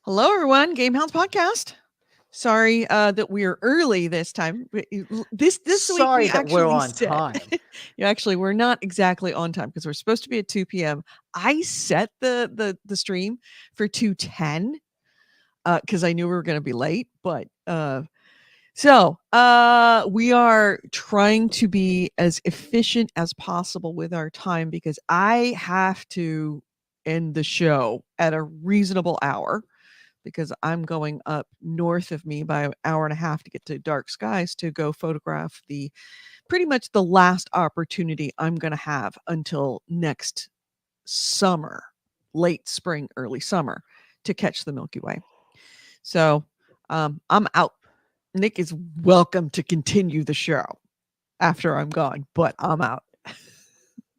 Hello, everyone. GameHounds podcast. Sorry that we're early this time. This week Sorry we that we're actually on set. time. We're not exactly on time because we're supposed to be at 2 p.m. I set the stream for 2:10 because I knew we were going to be late. But we are trying to be as efficient as possible with our time because I have to end the show at a reasonable hour because I'm going up north of me by an hour and a half to get to Dark Skies to go photograph the pretty much the last opportunity I'm going to have until next summer, late spring, early summer, to catch the Milky Way. So I'm out. Nick is welcome to continue the show after I'm gone, but I'm out.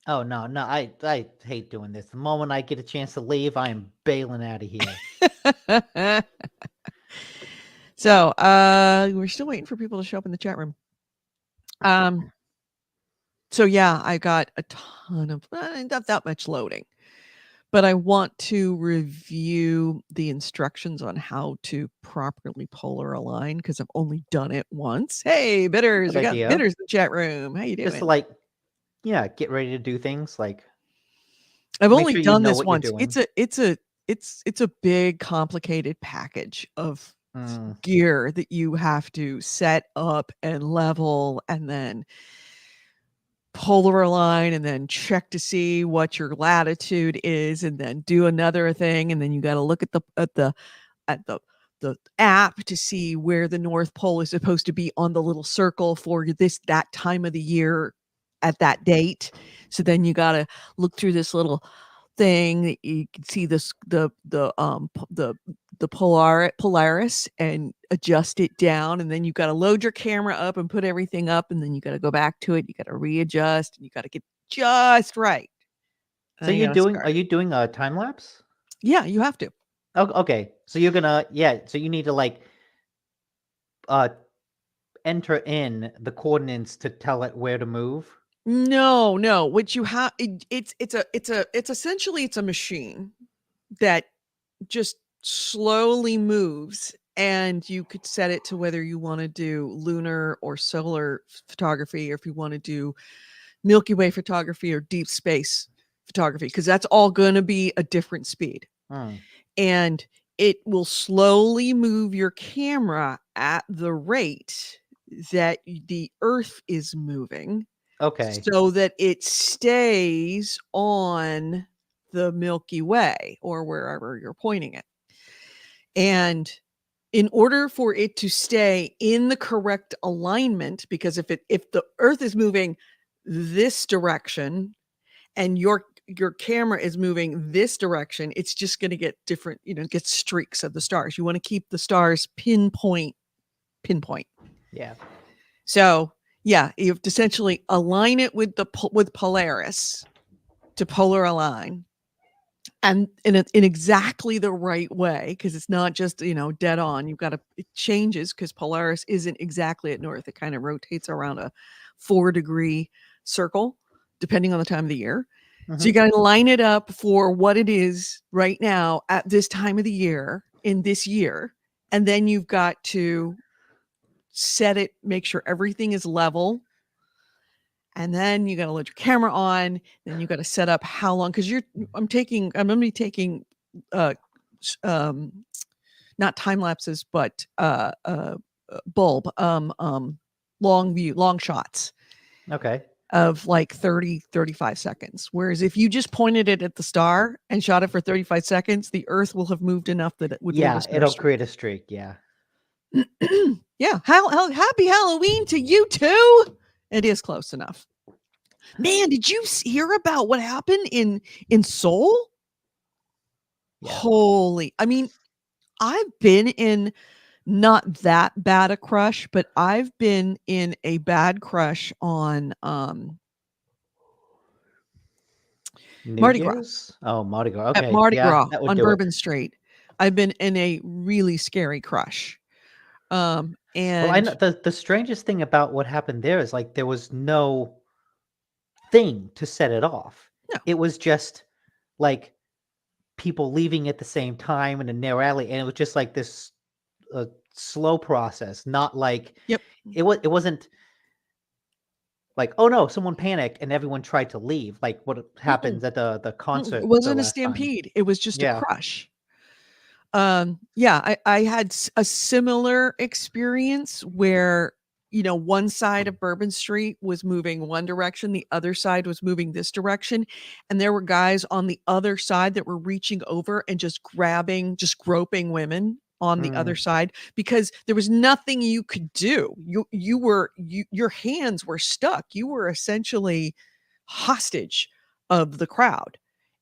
Oh no, I hate doing this. The moment I get a chance to leave, I am bailing out of here. We're still waiting for people to show up in the chat room. So yeah, I got a ton of not that much loading, but I want to review the instructions on how to properly polar align because I've only done it once. Hey, bitters, Good we got idea. bitters in the chat room. How you Just to doing? get ready to do things. I've Make only sure you done know this what you're once. doing. It's a big complicated package of Mm, gear that you have to set up and level and then polar align and then check to see what your latitude is and then do another thing and then you got to look at the app to see where the North Pole is supposed to be on the little circle for that time of the year at that date. So then you got to look through this little thing that you can see the Polaris and adjust it down, and then you got to load your camera up and put everything up, and then you got to go back to it. You got to readjust, and you got to get just right. And So then you you're got to doing? start. Are you doing a time lapse? Yeah, you have to. Oh, okay. So you're gonna So you need to uh enter in the coordinates to tell it where to move. No. What you have, it's essentially it's a machine that just slowly moves, and you could set it to whether you want to do lunar or solar photography, or if you want to do Milky Way photography or deep space photography, because that's all going to be a different speed. Hmm. And it will slowly move your camera at the rate that the Earth is moving Okay. so that it stays on the Milky Way or wherever you're pointing it. And in order for it to stay in the correct alignment, because if the Earth is moving this direction and your camera is moving this direction, it's just going to get different, get streaks of the stars. You want to keep the stars pinpoint. Yeah. So yeah, you have to essentially align it with with Polaris to polar align, and in exactly the right way, because it's not just dead on. You've got to, it changes because Polaris isn't exactly at north. It kind of rotates around a 4-degree circle depending on the time of the year. So you got to line it up for what it is right now at this time of the year in this year, and then you've got to set it, make sure everything is level, and then you got to load your camera on. Then you got to set up how long, because I'm going to be taking uh not time lapses, but bulb long shots Okay. of like 30-35 seconds. Whereas if you just pointed it at the star and shot it for 35 seconds, the Earth will have moved enough that it would leave a Yeah, star it'll streak. create a streak. Yeah. Yeah, happy Halloween to you too. It is close enough. Man, did you hear about what happened in Seoul? Yeah. Holy, I mean, I've been in not that bad a crush, but I've been in a bad crush on New Mardi Gras. Year's? Oh, Mardi Gras. At Okay. Mardi Yeah, Gras that would on do it. Bourbon Street. I've been in a really scary crush. Well, I And know the strangest thing about what happened there is there was no thing to set it off. no, It was just like people leaving at the same time in a narrow alley, and it was just like this slow process, not like Yep. it wasn't like, oh no, someone panicked and everyone tried to leave, like what happens at the concert It the wasn't a last time. stampede. It was just a Yeah. crush. Yeah, I had a similar experience where, one side of Bourbon Street was moving one direction, the other side was moving this direction. And there were guys on the other side that were reaching over and just groping women on the other side because there was nothing you could do. Your hands were stuck. You were essentially hostage of the crowd.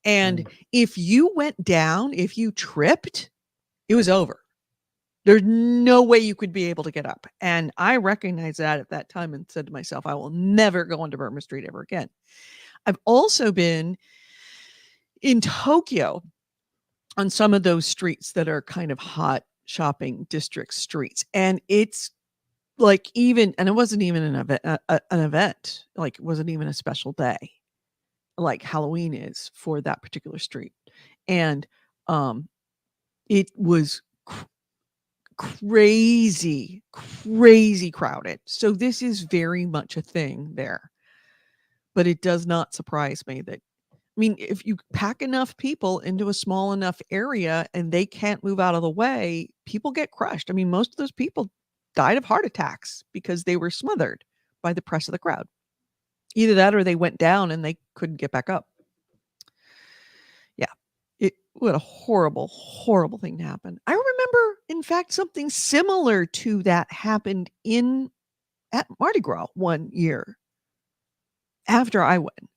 And if you went down, if you tripped, it was over. There's no way you could be able to get up. And I recognized that at that time and said to myself, I will never go onto Bourbon Street ever again. I've also been in Tokyo on some of those streets that are kind of hot shopping district streets. And it's like and it wasn't even an event. Like it wasn't even a special day like Halloween is for that particular street. And it was crazy crowded. So this is very much a thing there. But it does not surprise me that, if you pack enough people into a small enough area and they can't move out of the way, people get crushed. Most of those people died of heart attacks because they were smothered by the press of the crowd. Either that or they went down and they couldn't get back up. What a horrible thing to happen. I remember, in fact, something similar to that happened at Mardi Gras one year after I went.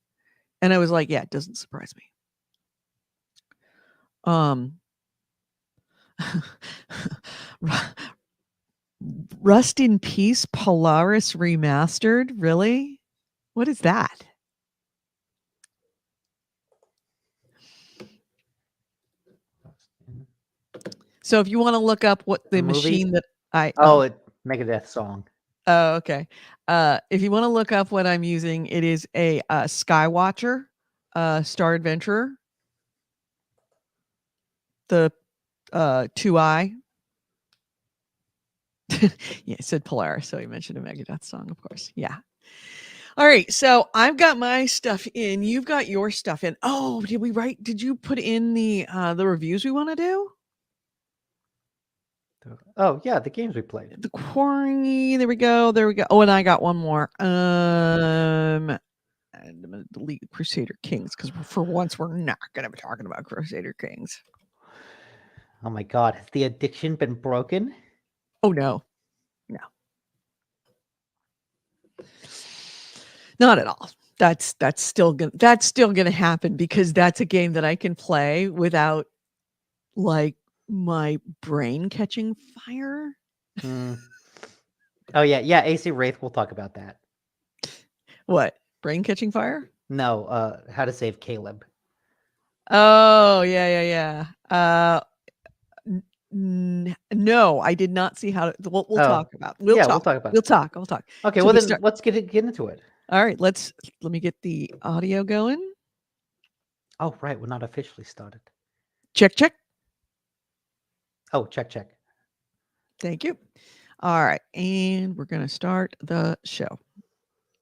And I was like, yeah, it doesn't surprise me. Rust in Peace Polaris Remastered? Really? What is that? So if you want to look up what the machine that Megadeth song. Oh, okay. If you want to look up what I'm using, it is a Skywatcher, Star Adventurer, the 2i. Yeah, it said Polaris, so he mentioned a Megadeth song, of course. Yeah. All right, so I've got my stuff in. You've got your stuff in. Oh, did you put in the reviews we want to do? Oh, yeah, the games we played. The Quarry, there we go. Oh, and I got one more. I'm going to delete Crusader Kings because for once we're not going to be talking about Crusader Kings. Oh my God, has the addiction been broken? Oh, no. Not at all. That's still gonna happen because that's a game that I can play without like my brain catching fire. Oh yeah, AC Wraith, we'll talk about that. What? Brain catching fire? No, how to save Caleb. Oh, yeah. No, I did not see how to. We'll talk about. We'll talk about. We'll talk. Okay, so well then let's get into it. All right, let me get the audio going. Oh, right, we're not officially started. Check. Oh, check. Thank you. All right, and we're gonna start the show.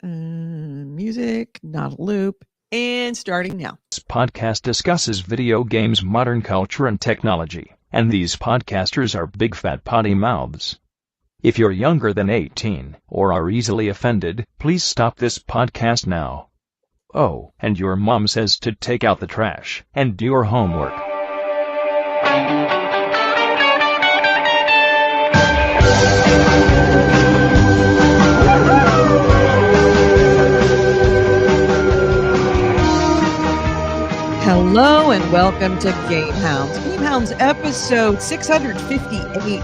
Music, not a loop, and starting now. This podcast discusses video games, modern culture, and technology, and these podcasters are big fat potty mouths. If you're younger than 18 or are easily offended, please stop this podcast now. Oh, and your mom says to take out the trash and do your homework. Hello and welcome to GameHounds. GameHounds episode 658.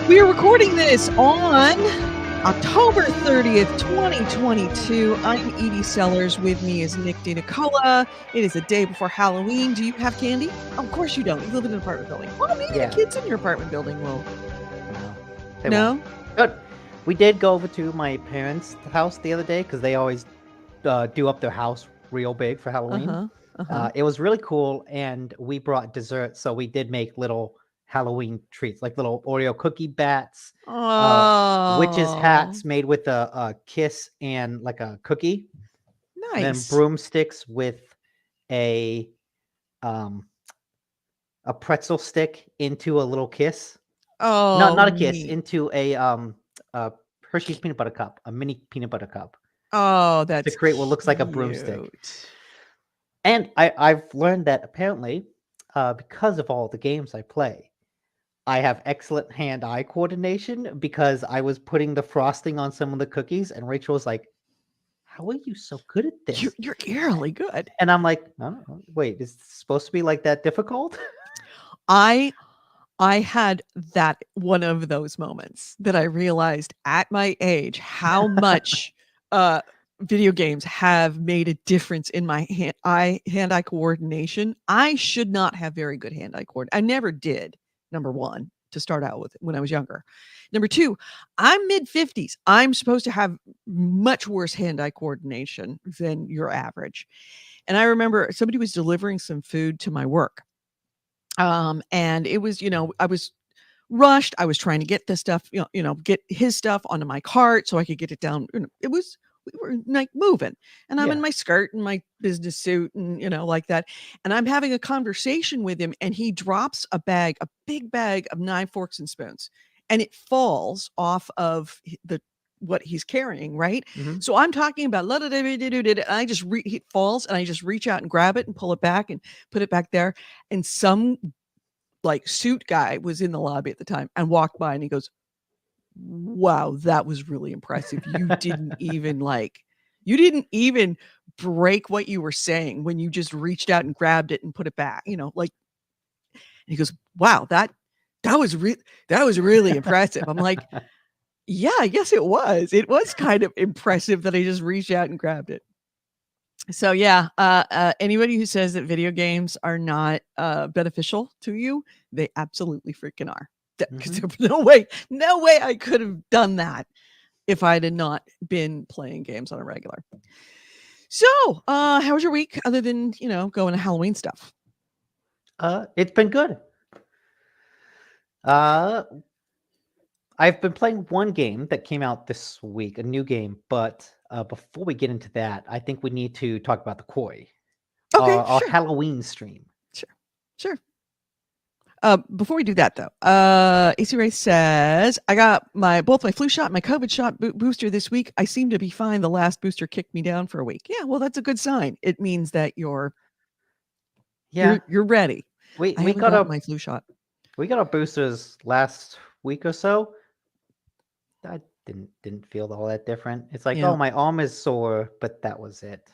We are recording this on October 30th, 2022. I'm Edie Sellers. With me is Nick DiNicola. It is the day before Halloween. Do you have candy? Of course you don't. You live in an apartment building. Well, maybe the kids in your apartment building will. No? Good. We did go over to my parents' house the other day because they always do up their house real big for Halloween. Uh-huh. It was really cool, and we brought dessert, so we did make little Halloween treats, like little Oreo cookie bats, witches Oh, hats made with a kiss and like a cookie, and then nice. broomsticks with a um a pretzel stick into a little kiss. No, Oh, not a kiss, neat. into a Hershey's peanut butter cup, a mini peanut butter cup, Oh, to that's create what looks like a broomstick. cute. And I've learned that apparently, because of all the games I play, I have excellent hand-eye coordination, because I was putting the frosting on some of the cookies, and Rachel was like, "How are you so good at You're this?" you're eerily good. And I'm like, "Oh, wait, is this supposed to be like that difficult?" I I had that one of those moments that I realized at my age how much uh video games have made a difference in my hand-eye coordination. I should not have very good hand-eye coordination. I never did. Number 1, to start out with when I was younger. Number 2, I'm mid 50s. I'm supposed to have much worse hand-eye coordination than your average. And I remember somebody was delivering some food to my work. And it was, I was rushed. I was trying to get this stuff, get his stuff onto my cart so I could get it down. It was we were like moving, and I'm in Yeah. my skirt and my business suit and like that. And I'm having a conversation with him, and he drops a big bag of knife, forks, and spoons, and it falls off of the what he's carrying, right? Mhm. So I'm talking about and I just it falls, and I just reach out and grab it and pull it back and put it back there. And some like suit guy was in the lobby at the time and walked by, and he goes, "Wow, that was really impressive. You didn't even break what you were saying when you just reached out and grabbed it and put it back, like." And he goes, "Wow, that was that was really impressive." I'm like, "Yeah, I guess it was. It was kind of impressive that I just reached out and grabbed it." So yeah, anybody who says that video games are not beneficial to you, they absolutely freaking are. Because Mhm. there's no way I could have done that if I had not been playing games on a regular. So, how was your week other than going to Halloween stuff? It's been good. Uh, I've been playing one game that came out this week, a new game, but before we get into that, I think we need to talk about the Koi, Okay, our sure, Halloween stream. sure. Before we do that though, AC Ray says, I got both my flu shot and my COVID shot booster this week. I seem to be fine. The last booster kicked me down for a week. Yeah, well, that's a good sign. It means that you're Yeah, ready. we I we haven't got gotten our my flu shot. we got our boosters last week or so. I didn't feel all that different. It's like, Yeah. oh, my arm is sore, but that was it.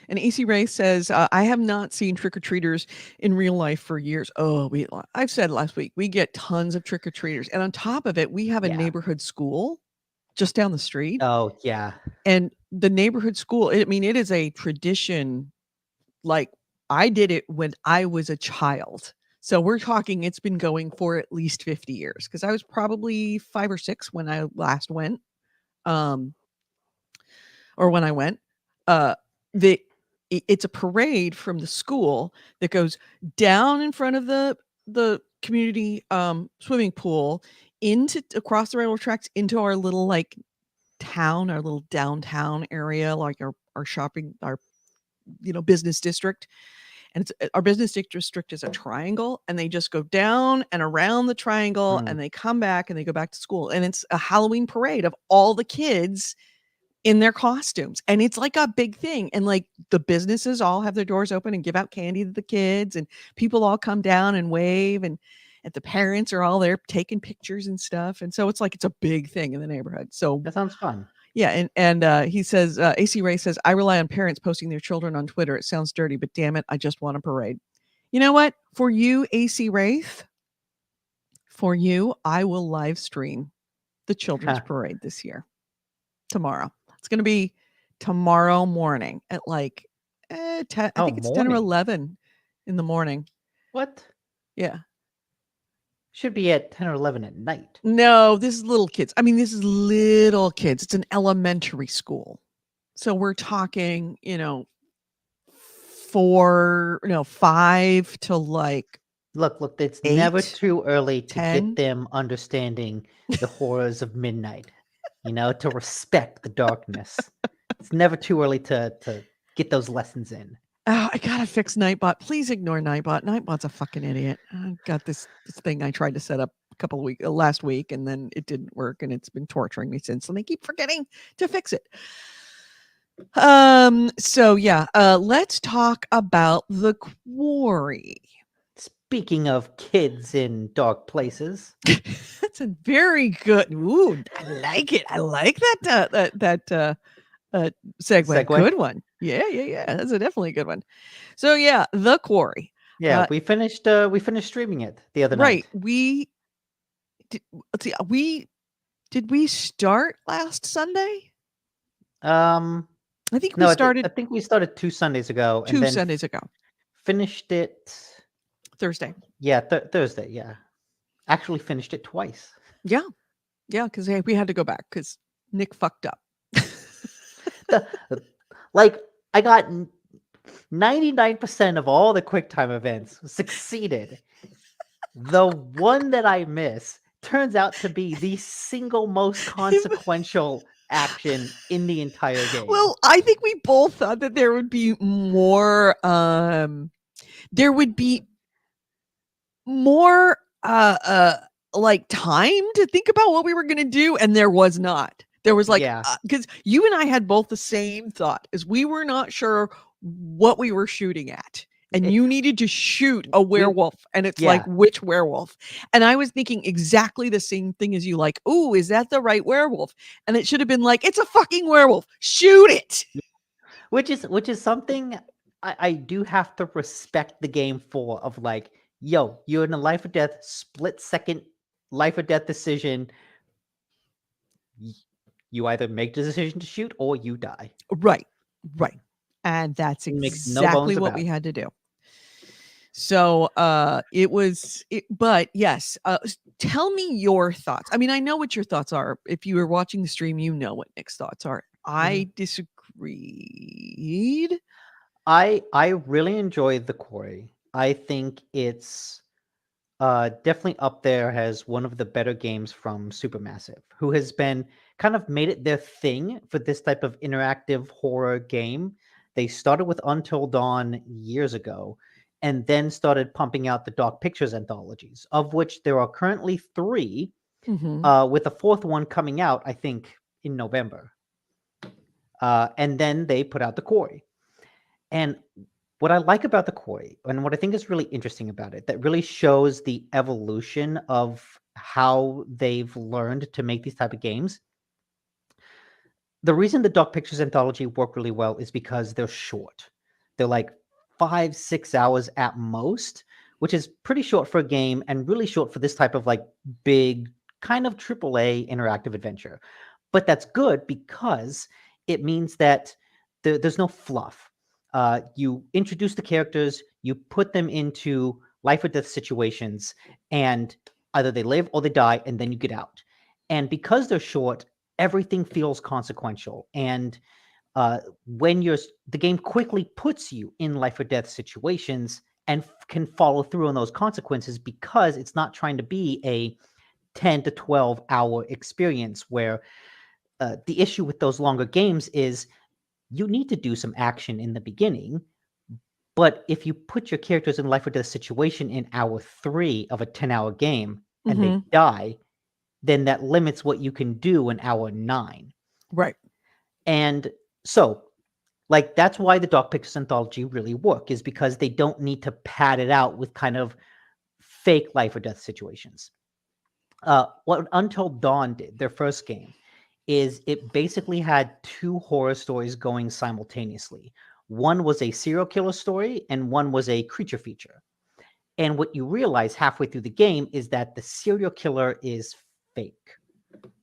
And AC Ray says, I have not seen trick or treaters in real life for years. Oh, I've said last week, we get tons of trick or treaters. And on top of it, we have a Yeah. neighborhood school just down the street. Oh, yeah. And the neighborhood school, it is a tradition. Like, I did it when I was a child. So we're talking, it's been going for at least 50 years, because I was probably 5 or 6 when I last went. Or when I went, uh, it's a parade from the school that goes down in front of the community swimming pool, into across the railroad tracks into our little like town, our little downtown area, like our shopping, our business district. And it's our business district is a triangle, and they just go down and around the triangle, Mm. and they come back and they go back to school, and it's a Halloween parade of all the kids in their costumes, and it's like a big thing. And like the businesses all have their doors open and give out candy to the kids, and people all come down and wave, and the parents are all there taking pictures and stuff. And so it's like it's a big thing in the neighborhood. So That sounds fun. yeah, and he says, AC Ray says, I rely on parents posting their children on Twitter. It sounds dirty, but damn it, I just want a parade. You know what? For you, AC Wraith, for you, I will live stream the children's parade this year. Tomorrow. It's going to be tomorrow morning at like 10, I think it's 10 or morning. 11 in the morning. What? Yeah. Should be at 10 or 11 at night. No, this is little kids. I mean, this is little kids. It's an elementary school. So we're talking, 5 to like Look, it's never 8, too early to 10. get them understanding the horrors of midnight, to respect the darkness. It's never too early to get those lessons in. Oh, I gotta fix Nightbot. Please ignore Nightbot. Nightbot's a fucking idiot. I got this thing I tried to set up last week, and then it didn't work, and it's been torturing me since. And I keep forgetting to fix it. So yeah, let's talk about the quarry. Speaking of kids in dark places, That's a very good. Ooh, I like it. I like that segue. Good one. Yeah. That's definitely a good one. So yeah, the quarry. yeah, we finished streaming it the other Right. night. We did. Let's see. Did we start last Sunday? I think we started. I think we started 2 Sundays ago, and 2 then Sundays ago. finished it Thursday. Yeah, Thursday. Yeah, actually finished it twice. Yeah, because we had to go back because Nick fucked up. Like I got 99% of all the QuickTime events succeeded. The one that I miss turns out to be the single most consequential action in the entire game. Well, I think we both thought that there would be more. There would be more like time to think about what we were going to do, and there was not. There was like, because you and I had both the same thought, as we were not sure what we were shooting at, and you needed to shoot a werewolf, and it's like, which werewolf? And I was thinking exactly the same thing as you, like, ooh, is that the right werewolf? And it should have been like, it's a fucking werewolf, shoot it. Which is something I do have to respect the game for, of like, yo, you're in a life or death, split second life or death decision. You either make the decision to shoot or you die. Right. And that's exactly what we had to do. So but yes, tell me your thoughts. I mean, I know what your thoughts are. If you were watching the stream, you know what Nick's thoughts are. I disagreed. I really enjoyed the quarry. I think it's definitely up there as one of the better games from Supermassive, who has been kind of made it their thing for this type of interactive horror game. They started with Until Dawn years ago, and then started pumping out the Dark Pictures anthologies, of which there are currently 3, with the 4th one coming out, I think, in November. And then they put out the quarry. And what I like about the quarry, and what I think is really interesting about it, that really shows the evolution of how they've learned to make these type of games. The reason the Dark Pictures anthology work really well is because they're short. They're like 5-6 hours at most, which is pretty short for a game, and really short for this type of like big kind of AAA interactive adventure. But that's good because it means that there's no fluff. You introduce the characters, you put them into life or death situations, and either they live or they die, and then you get out. And because they're short, everything feels consequential. And when the game quickly puts you in life or death situations and can follow through on those consequences, because it's not trying to be a 10 to 12 hour experience where the issue with those longer games is you need to do some action in the beginning. But if you put your characters in life or death situation in hour 3 of a 10-hour game and they die, then that limits what you can do in hour 9. Right. And so, like, that's why the Dark Pictures anthology really work, is because they don't need to pad it out with kind of fake life or death situations. What Until Dawn did, their first game, is it basically had 2 horror stories going simultaneously. One was a serial killer story, and one was a creature feature. And what you realize halfway through the game is that the serial killer is fake,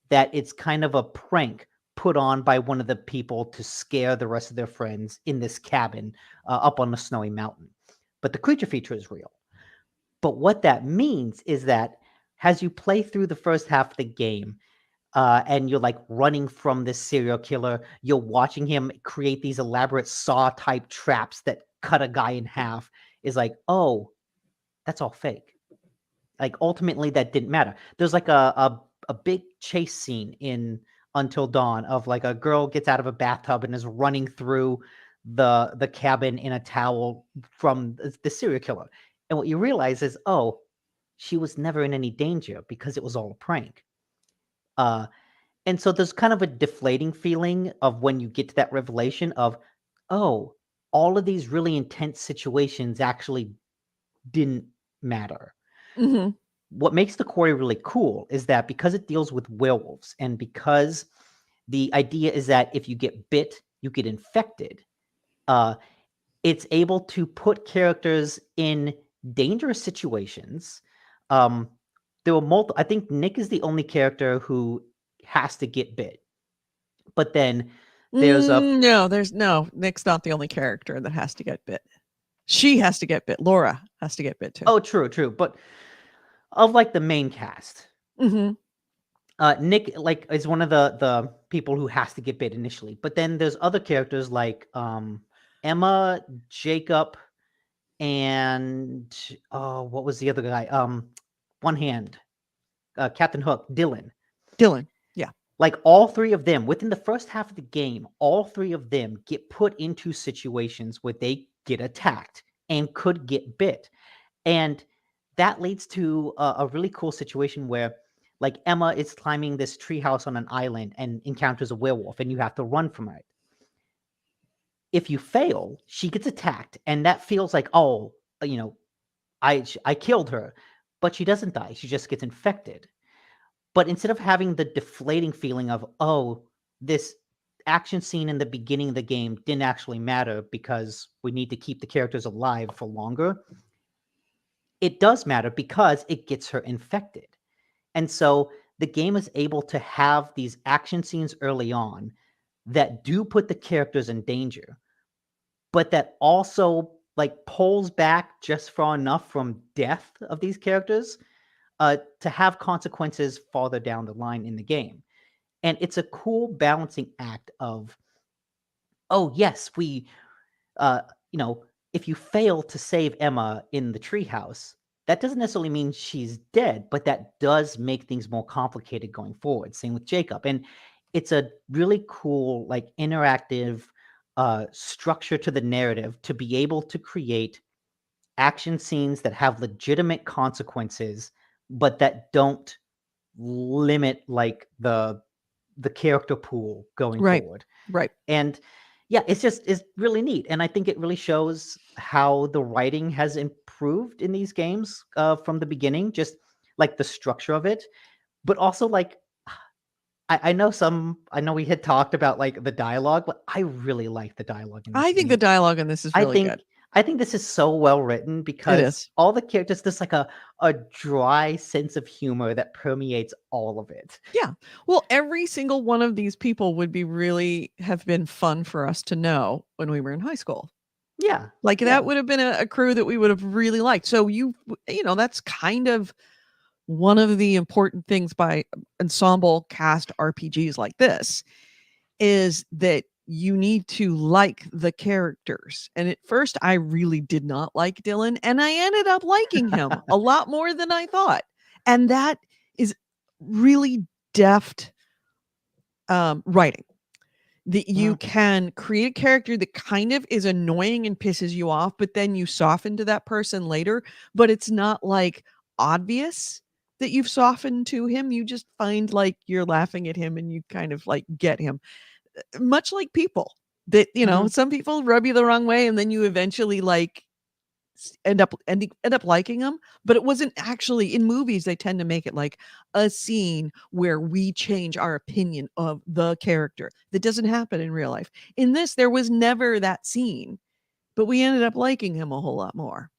that it's kind of a prank put on by one of the people to scare the rest of their friends in this cabin up on the snowy mountain. But the creature feature is real. But what that means is that as you play through the first half of the game, and you're like running from this serial killer, you're watching him create these elaborate Saw type traps that cut a guy in half is like, oh, that's all fake. Like ultimately that didn't matter. There's like a big chase scene in Until Dawn of like a girl gets out of a bathtub and is running through the cabin in a towel from the serial killer. And what you realize is, oh, she was never in any danger because it was all a prank. And so there's kind of a deflating feeling of when you get to that revelation of, oh, all of these really intense situations actually didn't matter. Mm-hmm. What makes the quarry really cool is that because it deals with werewolves and because the idea is that if you get bit, you get infected, it's able to put characters in dangerous situations. There were multiple. I think Nick is the only character who has to get bit, but then there's a no. Nick's not the only character that has to get bit. She has to get bit. Laura has to get bit too. oh, true, but of like the main cast, Mm-hmm. Nick like is one of the people who has to get bit initially, but then there's other characters like Emma, Jacob, and what was the other guy? One hand, Captain Hook, Dylan. Yeah. Like all three of them within the first half of the game, all three of them get put into situations where they get attacked and could get bit. And that leads to a really cool situation where like Emma is climbing this treehouse on an island and encounters a werewolf and you have to run from it. If you fail, she gets attacked and that feels like, oh, I killed her, but she doesn't die. She just gets infected. But instead of having the deflating feeling of, oh, this action scene in the beginning of the game didn't actually matter because we need to keep the characters alive for longer, it does matter because it gets her infected. And so the game is able to have these action scenes early on that do put the characters in danger, but that also like pulls back just far enough from death of these characters to have consequences farther down the line in the game. And it's a cool balancing act of, oh, yes, we, if you fail to save Emma in the treehouse, that doesn't necessarily mean she's dead, but that does make things more complicated going forward. Same with Jacob. And it's a really cool, like, interactive structure to the narrative to be able to create action scenes that have legitimate consequences but that don't limit like the character pool going forward. Right. And yeah, it's really neat. And I think it really shows how the writing has improved in these games from the beginning, just like the structure of it. But also like I know we had talked about like the dialogue, but I really like the dialogue in this I think game. the dialogue in this is really good. I think this is so well written because is. all the characters, there's like a dry sense of humor that permeates all of it. Yeah. Well, every single one of these people would be really have been fun for us to know when we were in high school. Yeah. Like that would have been a crew that we would have really liked. So that's kind of one of the important things by ensemble cast RPGs like this is that you need to like the characters. And at first I really did not like Dylan and I ended up liking him a lot more than I thought. And that is really deft writing. That you can create a character that kind of is annoying and pisses you off, but then you soften to that person later, but it's not like obvious that you've softened to him. You just find like you're laughing at him and you kind of like get him. Much like people that, some people rub you the wrong way and then you eventually like end up liking them, but it wasn't actually in movies. They tend to make it like a scene where we change our opinion of the character. That doesn't happen in real life. In this, there was never that scene, but we ended up liking him a whole lot more.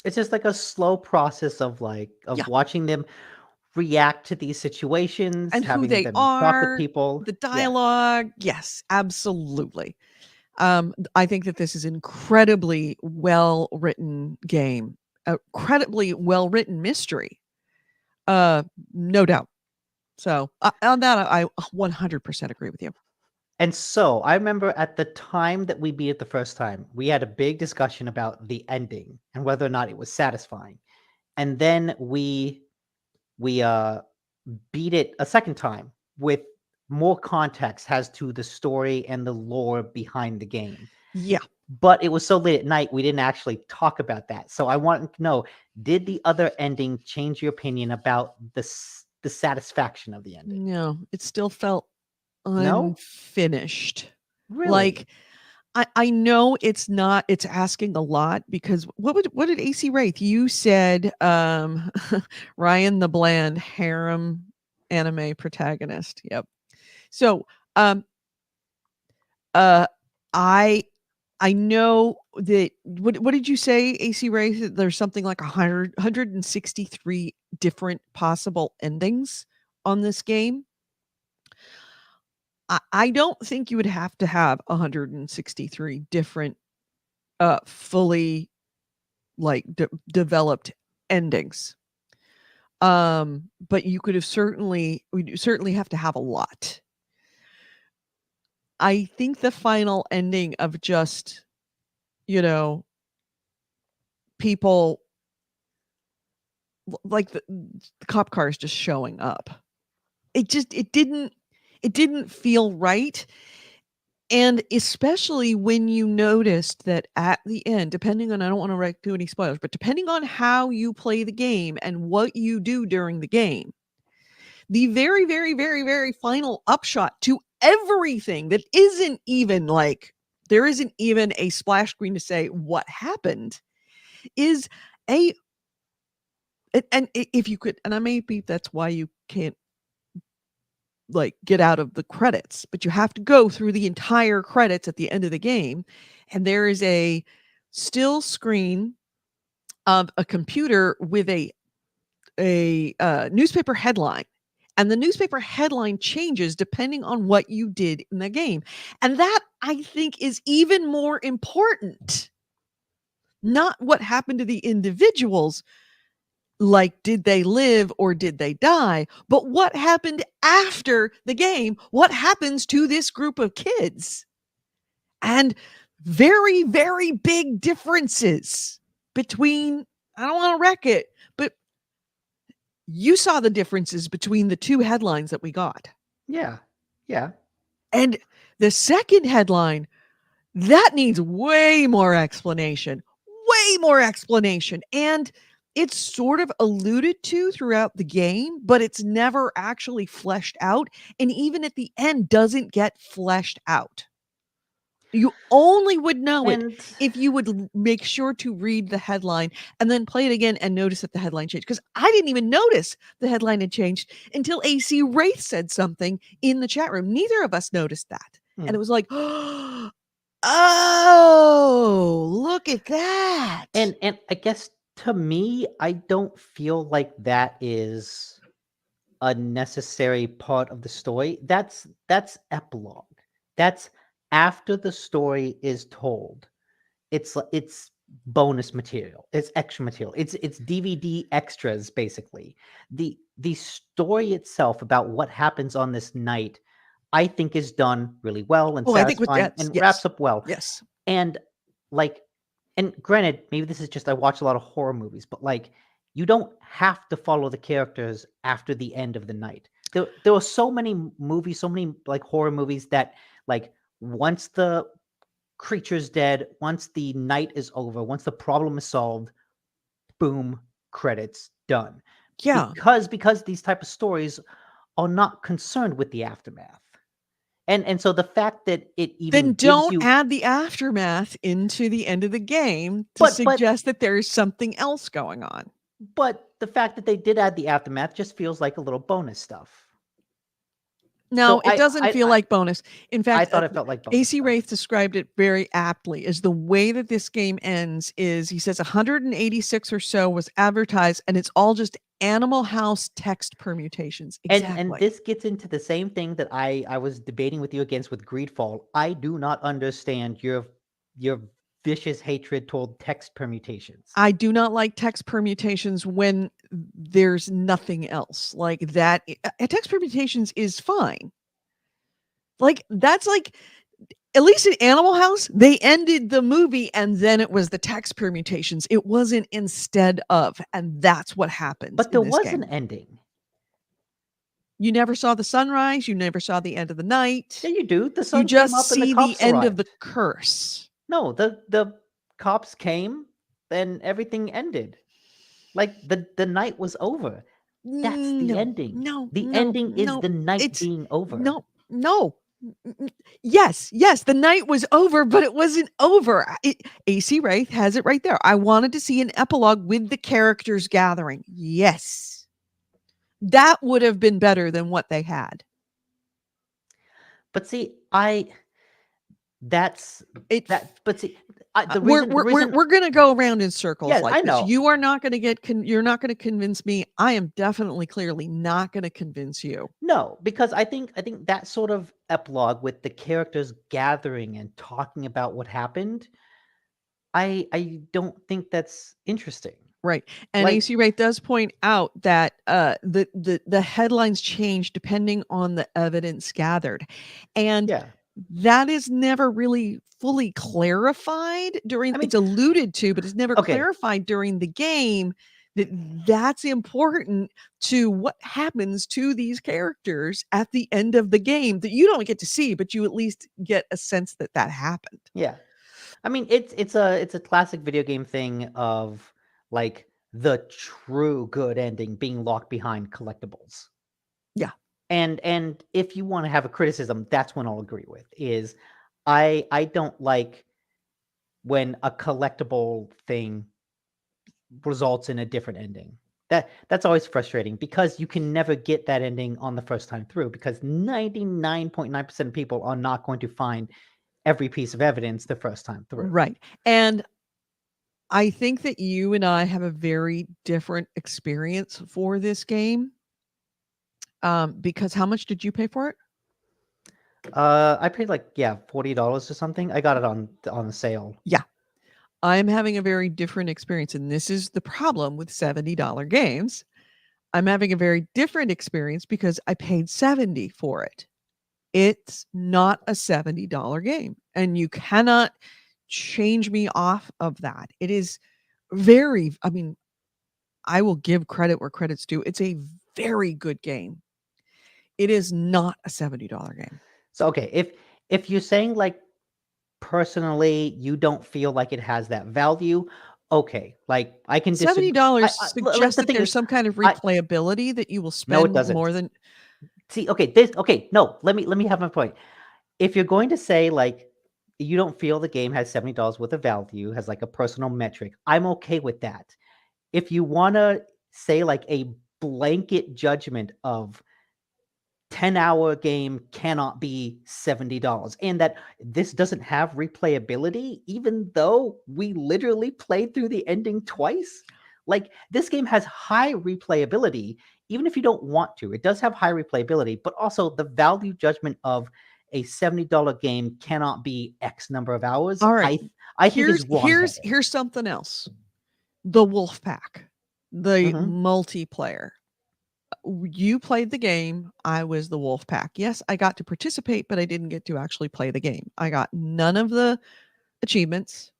It's just like a slow process of watching them react to these situations and having who they them are, talk with people, the dialogue. Yes, absolutely. I think that this is incredibly well written game, incredibly well written mystery. No doubt. So on that, I 100% agree with you. And so I remember at the time that we beat it the first time, we had a big discussion about the ending and whether or not it was satisfying. And then we beat it a second time with more context as to the story and the lore behind the game. Yeah. But it was so late at night, we didn't actually talk about that. So I want to know, did the other ending change your opinion about the satisfaction of the ending? No, it still felt No? unfinished. Really? Like I know it's asking a lot because what did AC Wraith? You said Ryan the Bland harem anime protagonist. Yep. So uh I I know that what did you say, AC Wraith? There's something like 163 different possible endings on this game. I don't think you would have to have 163 different fully like developed endings. But you could have we certainly have to have a lot. I think the final ending of just, you know, people like the cop cars just showing up. It didn't feel right. And especially when you noticed that at the end, depending on, I don't want to do any spoilers, but depending on how you play the game and what you do during the game, the very, very, very, very final upshot to everything that isn't even like, there isn't even a splash screen to say what happened is and if you could, and I may be, that's why you can't like get out of the credits, but you have to go through the entire credits at the end of the game. And there is a still screen of a computer with a newspaper headline. And the newspaper headline changes depending on what you did in the game. And that, I think, is even more important. Not what happened to the individuals, like did they live or did they die, but what happened after the game, what happens to this group of kids. And very, very big differences between, I don't want to wreck it, but you saw the differences between the two headlines that we got. Yeah. Yeah. And the second headline, that needs way more explanation. And it's sort of alluded to throughout the game, but it's never actually fleshed out. And even at the end, doesn't get fleshed out. You only would know it And if you would make sure to read the headline and then play it again and notice that the headline changed. Because I didn't even notice the headline had changed until AC Wraith said something in the chat room. Neither of us noticed that. And it was like, oh, look at that. and I guess to me, I don't feel like that is a necessary part of the story. That's epilogue. That's after the story is told. It's bonus material. It's extra material. It's DVD extras basically. The story itself about what happens on this night, I think, is done really well and I think with satisfying that, and yes. wraps up well. Yes. And like, and granted, maybe this is just I watch a lot of horror movies, but like, you don't have to follow the characters after the end of the night. There are so many movies, so many like horror movies that like once the creature's dead, once the night is over, once the problem is solved, boom, credits, done. Yeah. Because these type of stories are not concerned with the aftermath. And so the fact that it even Then gives don't you add the aftermath into the end of the game to But- suggest that there is something else going on. but the fact that they did add the aftermath just feels like a little bonus stuff. No, So it doesn't feel like bonus. In fact, I thought it felt like bonus AC stuff. Wraith described it very aptly as the way that this game ends is, he says 186 or so was advertised and it's all just Animal House text permutations. Exactly. And this gets into the same thing that I was debating with you against with Greedfall. I do not understand your vicious hatred toward text permutations. I do not like text permutations when there's nothing else like that. Text permutations is fine. Like, that's like, at least in Animal House, they ended the movie and then it was the text permutations. It wasn't instead of, and that's what happens But in there this was game. an ending. You never saw the sunrise. You never saw the end of the night. Yeah, you do. The You sun came just up and the see the cops end of the arrived. curse. No, the cops came, then everything ended. Like the night was over. That's the No, ending. no, The no, ending is no. the night It's being over. no, no. Yes, yes, the night was over, but it wasn't over. AC Wraith has it right there. I wanted to see an epilogue with the characters gathering. Yes. That would have been better than what they had. But see, It but see, the we're reason, we're going to go around in circles yes, like I this. know. You are not going to you're not going to convince me. I am definitely clearly not going to convince you. No, because I think that sort of epilogue with the characters gathering and talking about what happened, I don't think that's interesting. Right. And Like, AC Wraith does point out that the headlines change depending on the evidence gathered. And yeah. that is never really fully clarified I during, mean, it's alluded to, but it's never okay. clarified during the game that that's important to what happens to these characters at the end of the game that you don't get to see, but you at least get a sense that that happened. Yeah. I mean, it's a classic video game thing of like the true good ending being locked behind collectibles. Yeah. And if you want to have a criticism, that's one I'll agree with. Is I don't like when a collectible thing results in a different ending. That's always frustrating because you can never get that ending on the first time through because 99.9% of people are not going to find every piece of evidence the first time through. Right. And I think that you and I have a very different experience for this game. Because how much did you pay for it? I paid like $40 or something. I got it on a sale. Yeah. I'm having a very different experience, and this is the problem with $70 games. I'm having a very different experience because I paid 70 for it. It's not a $70 game, and you cannot change me off of that. It is very, I mean, I will give credit where credit's due. It's a very good game. It is not a $70 game. So okay, if you're saying like personally you don't feel like it has that value, okay, like I can disagree. $70 Like suggests the that thing there's is, some kind of I replayability that you will no, it spend doesn't. more than See, okay, no, let me have my point. If you're going to say like you don't feel the game has $70 worth of value, has like a personal metric, I'm okay with that. If you want to say like a blanket judgment of 10-hour game cannot be $70 and that this doesn't have replayability even though we literally played through the ending twice, like this game has high replayability even if you don't want to. It does have high replayability, but also the value judgment of a $70 game cannot be X number of hours. all right. I think is wrong-headed. Here's something else. The Wolf Pack, the Mhm. multiplayer. You played the game. I was the Wolf Pack. Yes, I got to participate, but I didn't get to actually play the game. I got none of the achievements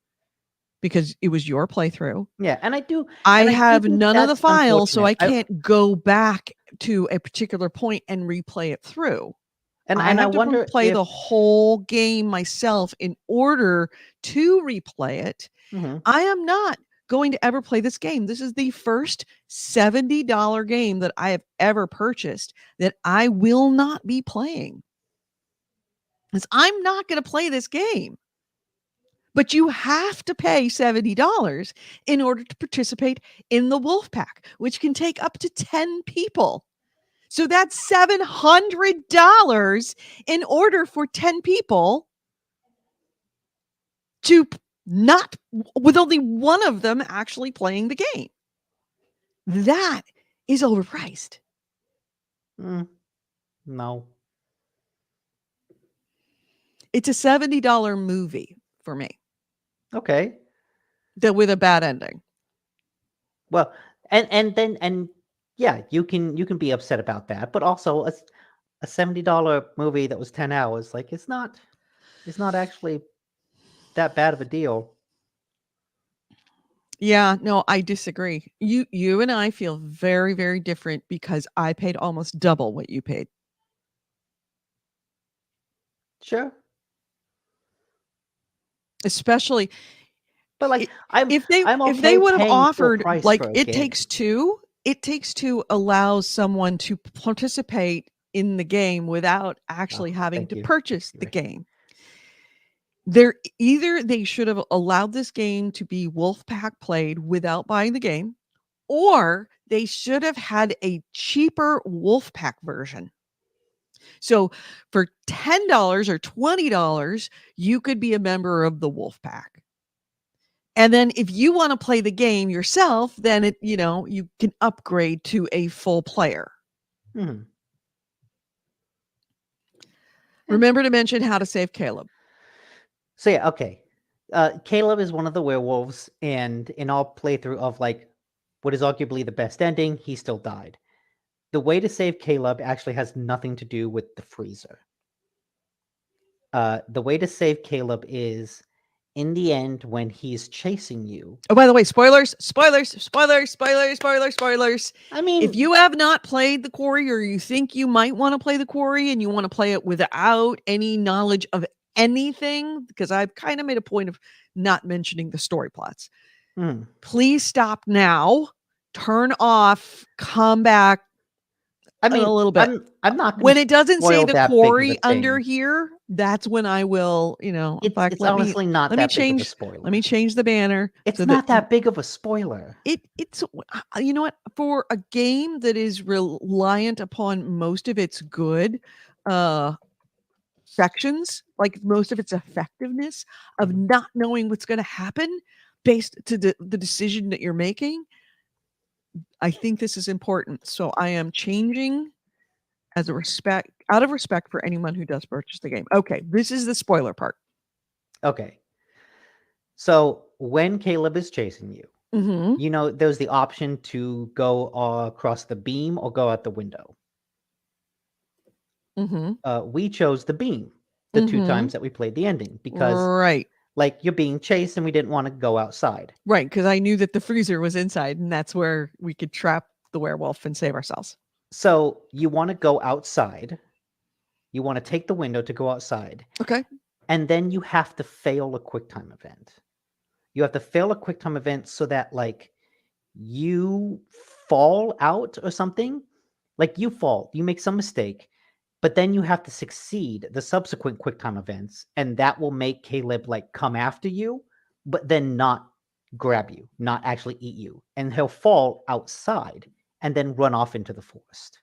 because it was your playthrough. Yeah, and I do have think none of the that's files, so unfortunate. I can't go back to a particular point and replay it through. I I have to wonder replay if the whole game myself in order to replay it. Mhm. I am not going to ever play this game. This is the first $70 game that I have ever purchased that I will not be playing. Because I'm not going to play this game. But you have to pay $70 in order to participate in the Wolf Pack, which can take up to 10 people. So that's $700 in order for 10 people to not, with only one of them actually playing the game. That is overpriced. No. It's a $70 movie for me Okay. that with a bad ending. Well, and then yeah, you can be upset about that, but also a $70 movie that was 10 hours. Like it's not actually that bad of a deal. Yeah, no, I disagree. You and I feel very, very different because I paid almost double what you paid. Sure. Especially But like I'm if they okay would have paying full offered price like for a It game. Takes Two, It Takes Two allows someone to participate in the game without actually having thank to you. purchase Thank the you. game. Either they should have allowed this game to be Wolfpack played without buying the game, or they should have had a cheaper Wolfpack version. So for $10 or $20, you could be a member of the Wolfpack. And then if you want to play the game yourself, then you can upgrade to a full player. Hmm. Remember to mention how to save Caleb. So yeah, okay. Caleb is one of the werewolves, and in our playthrough of like what is arguably the best ending, he still died. The way to save Caleb actually has nothing to do with the freezer. The way to save Caleb is in the end when he's chasing you. Oh, by the way, spoilers. I mean, If you have not played the quarry, or you think you might want to play the quarry and you want to play it without any knowledge of anything, because I've kind of made a point of not mentioning the story plots, please stop now, turn off, come back I mean, a little bit. I'm not gonna When it doesn't say spoil the that big of a quarry under thing. here, that's when I will, in fact, It's honestly not let me that big of a change spoiler. let me change the banner. It's so not that big of a spoiler. It's you know what, for a game that is reliant upon most of its good sections, like most of its effectiveness of not knowing what's going to happen based to the decision that you're making, I think this is important. So I am changing out of respect for anyone who does purchase the game. Okay, this is the spoiler part. Okay. So when Caleb is chasing you, there's the option to go across the beam or go out the window. We chose the beam the 2 times that we played the ending because like you're being chased and we didn't want to go outside. Right, because I knew that the freezer was inside and that's where we could trap the werewolf and save ourselves. So you want to go outside. You want to take the window to go outside. Okay. And then you have to fail a QuickTime event. You have to fail a QuickTime event so that like you fall out or something. Like you fall, you make some mistake, but then you have to succeed the subsequent QuickTime events, and that will make Caleb like come after you, but then not grab you, not actually eat you. And he'll fall outside and then run off into the forest.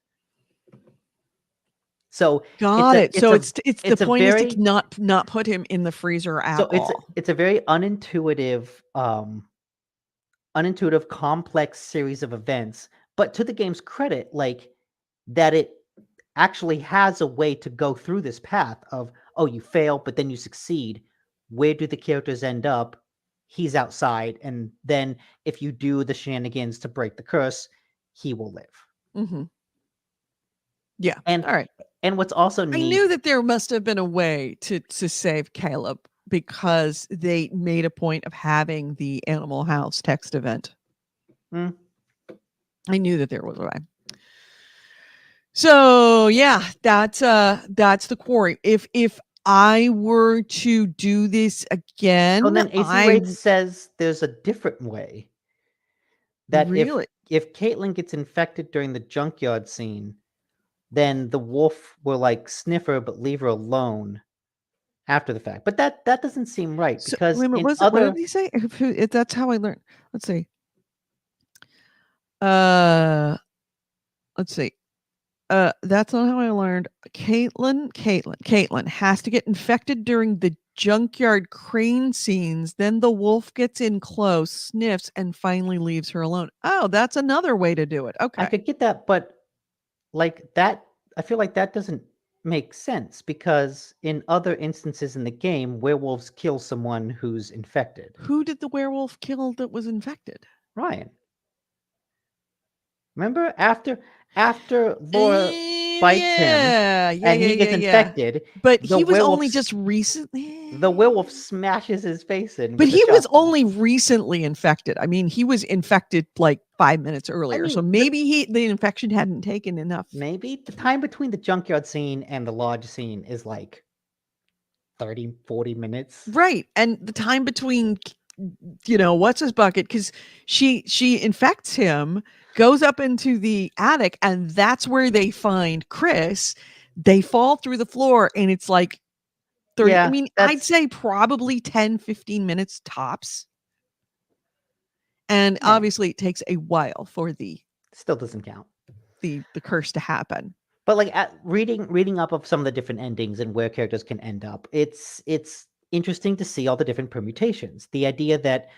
So got it. So it's the point is to not put him in the freezer at all. So it's a very unintuitive, complex series of events. But to the game's credit, like that it actually has a way to go through this path of, oh, you fail, but then you succeed. Where do the characters end up? He's outside, and then if you do the shenanigans to break the curse, he will live. Yeah. And all right. And what's also neat, I knew that there must have been a way to save Caleb because they made a point of having the Animal House text event. I knew that there was a way. So yeah, that's the quarry. If I were to do this again, then AC Raid says there's a different way. That really, if Caitlin gets infected during the junkyard scene, then the wolf will like sniff her but leave her alone after the fact. But that doesn't seem right because what did he say? If that's how I learned. Let's see. Let's see. That's not how I learned. Caitlin has to get infected during the junkyard crane scenes. Then the wolf gets in close, sniffs, and finally leaves her alone. Oh, that's another way to do it. Okay. I could get that, but like that, I feel like that doesn't make sense because in other instances in the game, werewolves kill someone who's infected. Who did the werewolf kill that was infected? Ryan. Remember after Laura fights him, yeah, and he gets infected. But The he was only werewolf- just recently. The werewolf smashes his face in. But with the he was shotgun. only recently infected. I mean, he was infected like 5 minutes earlier. So mean, maybe the infection hadn't taken enough. Maybe the time between the junkyard scene and the lodge scene is like 30, 40 minutes. Right. And the time between, what's his bucket? Because she infects him, goes up into the attic, and that's where they find Chris. They fall through the floor, and it's like 30. Yeah, I mean, I'd say probably 10, 15 minutes tops. And obviously it takes a while for the Still doesn't count. the curse to happen. But like reading up of some of the different endings and where characters can end up, it's interesting to see all the different permutations. The idea that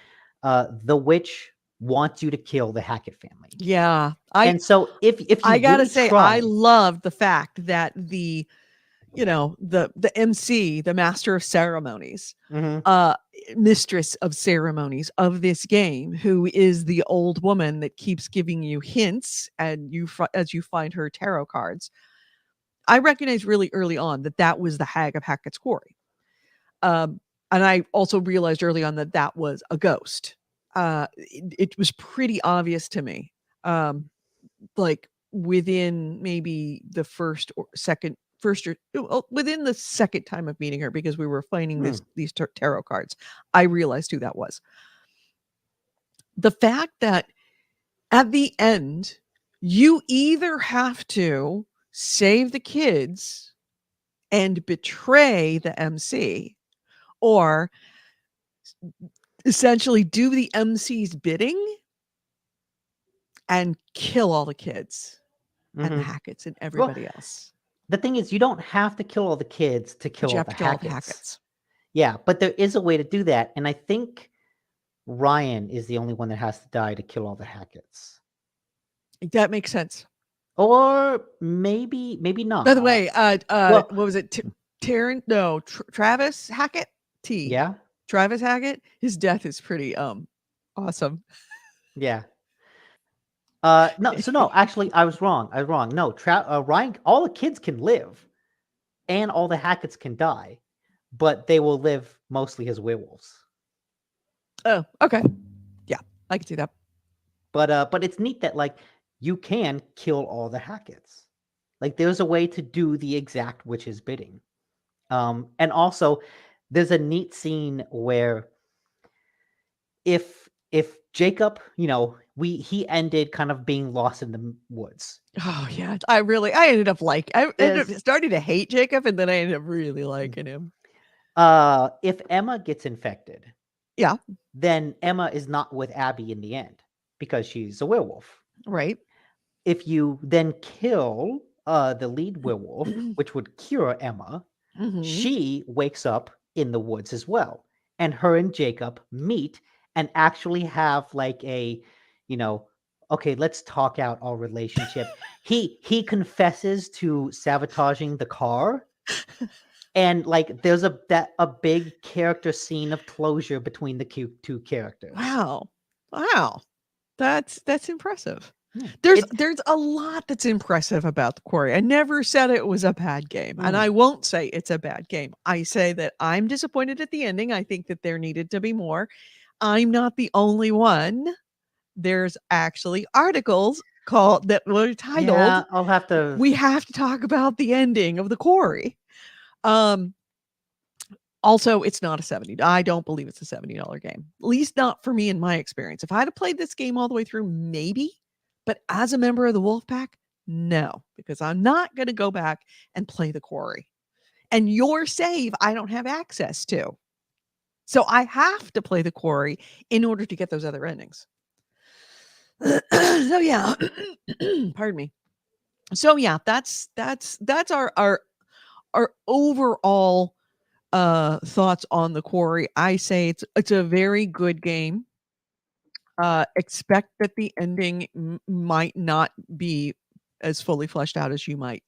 the witch wants you to kill the Hackett family. Yeah. And so if you I gotta really say, try, I love the fact that the MC, the master of ceremonies, mistress of ceremonies of this game, who is the old woman that keeps giving you hints and as you find her tarot cards. I recognized really early on that was the Hag of Hackett's Quarry. And I also realized early on that was a ghost. It was pretty obvious to me. Like within maybe the within the second time of meeting her, because we were finding these tarot cards, I realized who that was. The fact that at the end, you either have to save the kids and betray the MC, or essentially do the MC's bidding and kill all the kids and the Hacketts and everybody else. The thing is, you don't have to kill all the kids to kill all the Hacketts. Yeah, but there is a way to do that, and I think Ryan is the only one that has to die to kill all the Hacketts. That makes sense. Or maybe not. By the way, what was it? Travis Hackett? Yeah. Travis Hackett. His death is pretty awesome. Yeah. No, actually, I was wrong. No, Ryan, all the kids can live, and all the Hacketts can die, but they will live mostly as werewolves. Oh, okay. Yeah, I can see that. But it's neat that like you can kill all the Hacketts. Like there's a way to do the exact witch's bidding. And also there's a neat scene where if Jacob, he ended kind of being lost in the woods. Oh yeah, I ended up starting to hate Jacob, and then I ended up really liking him. If Emma gets infected, yeah, then Emma is not with Abby in the end because she's a werewolf, right? If you then kill the lead werewolf, which would cure Emma, she wakes up in the woods as well, and her and Jacob meet and actually have like a, okay, let's talk out our relationship. He confesses to sabotaging the car, and like there's a big character scene of closure between the two characters. Wow, that's impressive. Yeah. There's a lot that's impressive about The Quarry. I never said it was a bad game, and I won't say it's a bad game. I say that I'm disappointed at the ending. I think that there needed to be more. I'm not the only one. There's actually articles that were titled, yeah, I'll have to. We have to talk about the ending of The Quarry. Also, it's not a $70. I don't believe it's a $70 game. At least not for me in my experience. If I had played this game all the way through, maybe. But as a member of the Wolfpack, no, because I'm not going to go back and play The Quarry. And your save, I don't have access to. So I have to play The Quarry in order to get those other endings. So yeah, pardon me. So yeah, that's our overall thoughts on The Quarry. I say it's a very good game. Expect that the ending might not be as fully fleshed out as you might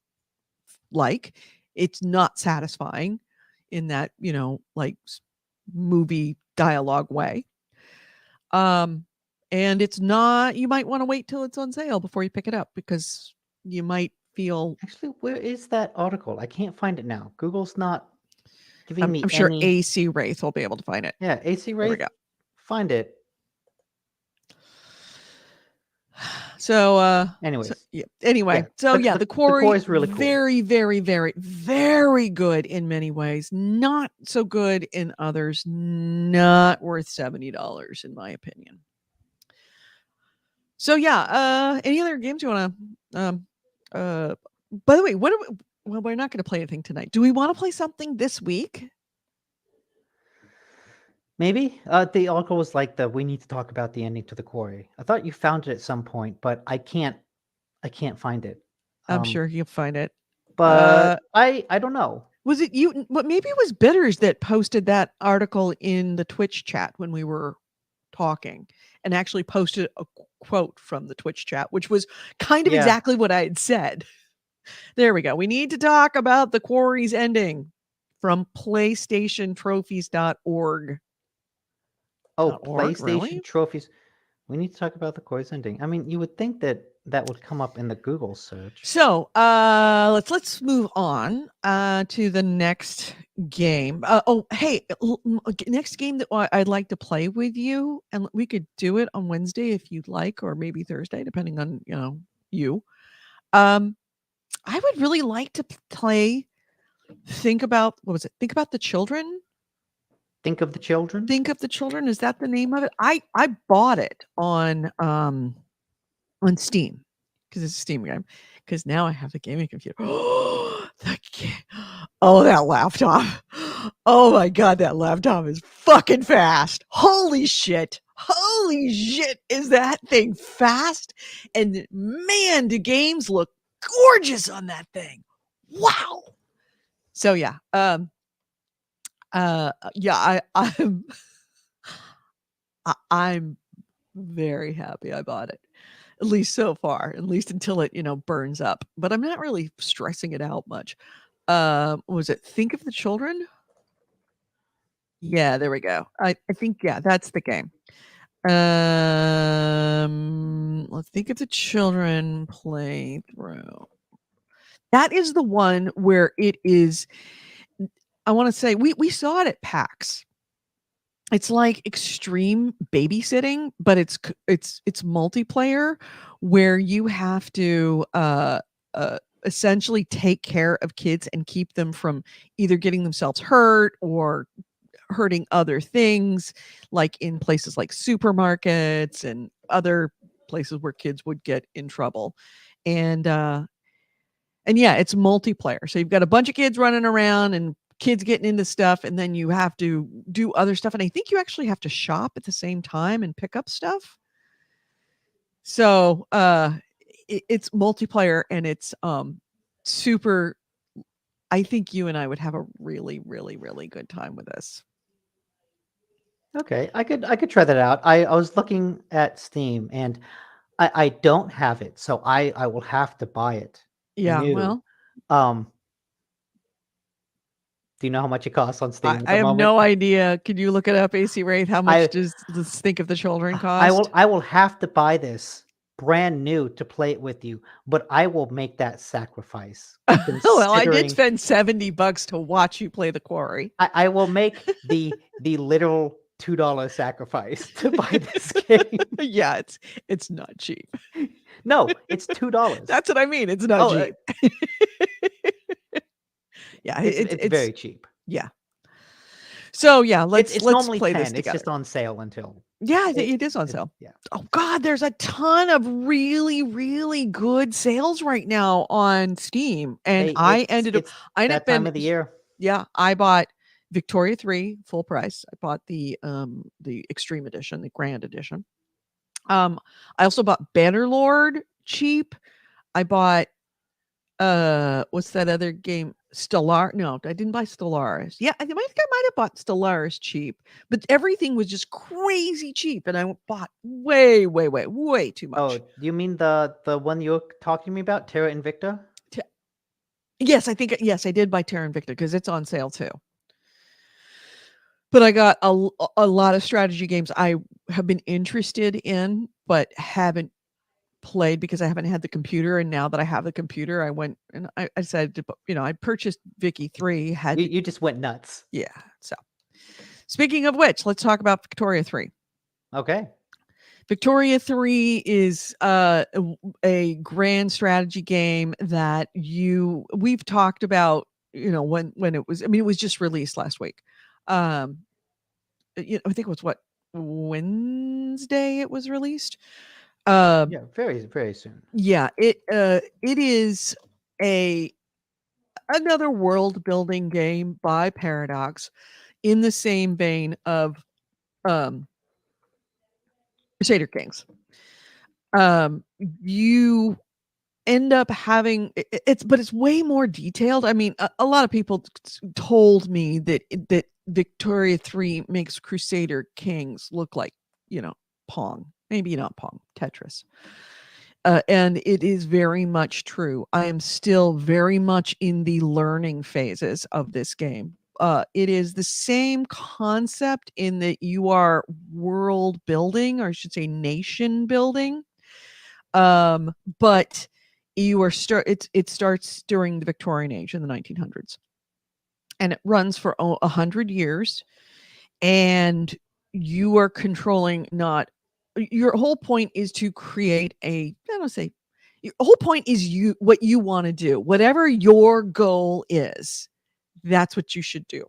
like. It's not satisfying in that, like movie dialogue way. And it's not, you might want to wait till it's on sale before you pick it up, because you might feel. Actually, where is that article? I can't find it now. Google's not giving me I'm sure any. AC Wraith will be able to find it. Yeah, AC There we Wraith. go. Find it. So, Anyways, yeah. Anyway, yeah, so yeah, the Quarry, Quarry is really cool. very, very, very, very good in many ways. Not so good in others. Not worth $70 in my opinion. So yeah, any other games you want to? By the way, what? Well, we're not going to play anything tonight. Do we want to play something this week? Maybe the article was like we need to talk about the ending to the Quarry. I thought you found it at some point, but I can't find it. I'm sure you'll find it. But I don't know. Was it you? But maybe it was Bitters that posted that article in the Twitch chat when we were talking, and actually posted a quote from the Twitch chat, which was kind of exactly what I had said. There we go. We need to talk about the Quarry's ending from PlayStationTrophies.org. Oh, PlayStation really? Trophies. We need to talk about the Quarry's ending. I mean, you would think that would come up in the Google search. So let's move on to the next game. Next game that I'd like to play with you, and we could do it on Wednesday if you'd like, or maybe Thursday, depending on you. I would really like to play. Think about the children. Think of the children. Think of the children. Is that the name of it? I bought it on Steam because it's a Steam game. Because now I have the gaming computer. Oh, that laptop. Oh my god, that laptop is fucking fast. Holy shit. Holy shit, is that thing fast? And man, do games look gorgeous on that thing. Wow. So yeah, I'm very happy I bought it. At least so far, at least until it, burns up. But I'm not really stressing it out much. Was it Think of the Children? Yeah, there we go. I think, that's the game. Let's Think of the Children playthrough. That is the one where it is, I want to say, we saw it at PAX. It's like extreme babysitting, but it's multiplayer where you have to essentially take care of kids and keep them from either getting themselves hurt or hurting other things, like in places like supermarkets and other places where kids would get in trouble. And yeah, it's multiplayer. So you've got a bunch of kids running around and kids getting into stuff, and then you have to do other stuff. And I think you actually have to shop at the same time and pick up stuff. So it's multiplayer, and it's super. I think you and I would have a really, really, really good time with this. Okay, I could try that out. I was looking at Steam, and I don't have it, so I will have to buy it. Yeah, new. well, do you know how much it costs on Steam? I have no idea. Could you look it up, AC Wraith? How much does this Think of the Children cost? I will have to buy this brand new to play it with you, but I will make that sacrifice. Well, I did spend $70 to watch you play the Quarry. I will make the literal $2 sacrifice to buy this game. Yeah, it's not cheap. No, it's $2. That's what I mean. It's not cheap. Yeah, it's very cheap. Yeah. So yeah, let's normally play 10. this together. It's just on sale until. Yeah, it is on sale. Yeah. Oh God, there's a ton of really, really good sales right now on Steam, and I ended up time of the year. Yeah, I bought Victoria 3 full price. I bought the Extreme Edition, the Grand Edition. I also bought Bannerlord cheap. I bought what's that other game? Stellar? No, I didn't buy Stellaris. Yeah, I might have bought Stellaris cheap, but everything was just crazy cheap, and I bought way too much. Oh, do you mean the one you're talking to me about, Terra Invicta? Yes, I did buy Terra Invicta because it's on sale too. But I got a lot of strategy games I have been interested in, but haven't played because I haven't had the computer, and now that I have the computer, I went and I decided to, I purchased Vicky 3. You just went nuts. Yeah. So, speaking of which, let's talk about Victoria 3. Okay. Victoria 3 is a grand strategy game that we've talked about, when it was, it was just released last week. I think it was Wednesday it was released. Yeah, very, very soon. Yeah, it is another world building game by Paradox in the same vein of Crusader Kings. You end up having but it's way more detailed. I mean, a lot of people told me that Victoria 3 makes Crusader Kings look like, Pong. Maybe not Pong, Tetris. And it is very much true. I am still very much in the learning phases of this game. It is the same concept in that you are world building, or I should say nation building. But you are it starts during the Victorian age in the 1900s, and it runs for 100 years, and you are controlling not your whole point is to create I don't say your whole point is what you want to do, whatever your goal is, that's what you should do.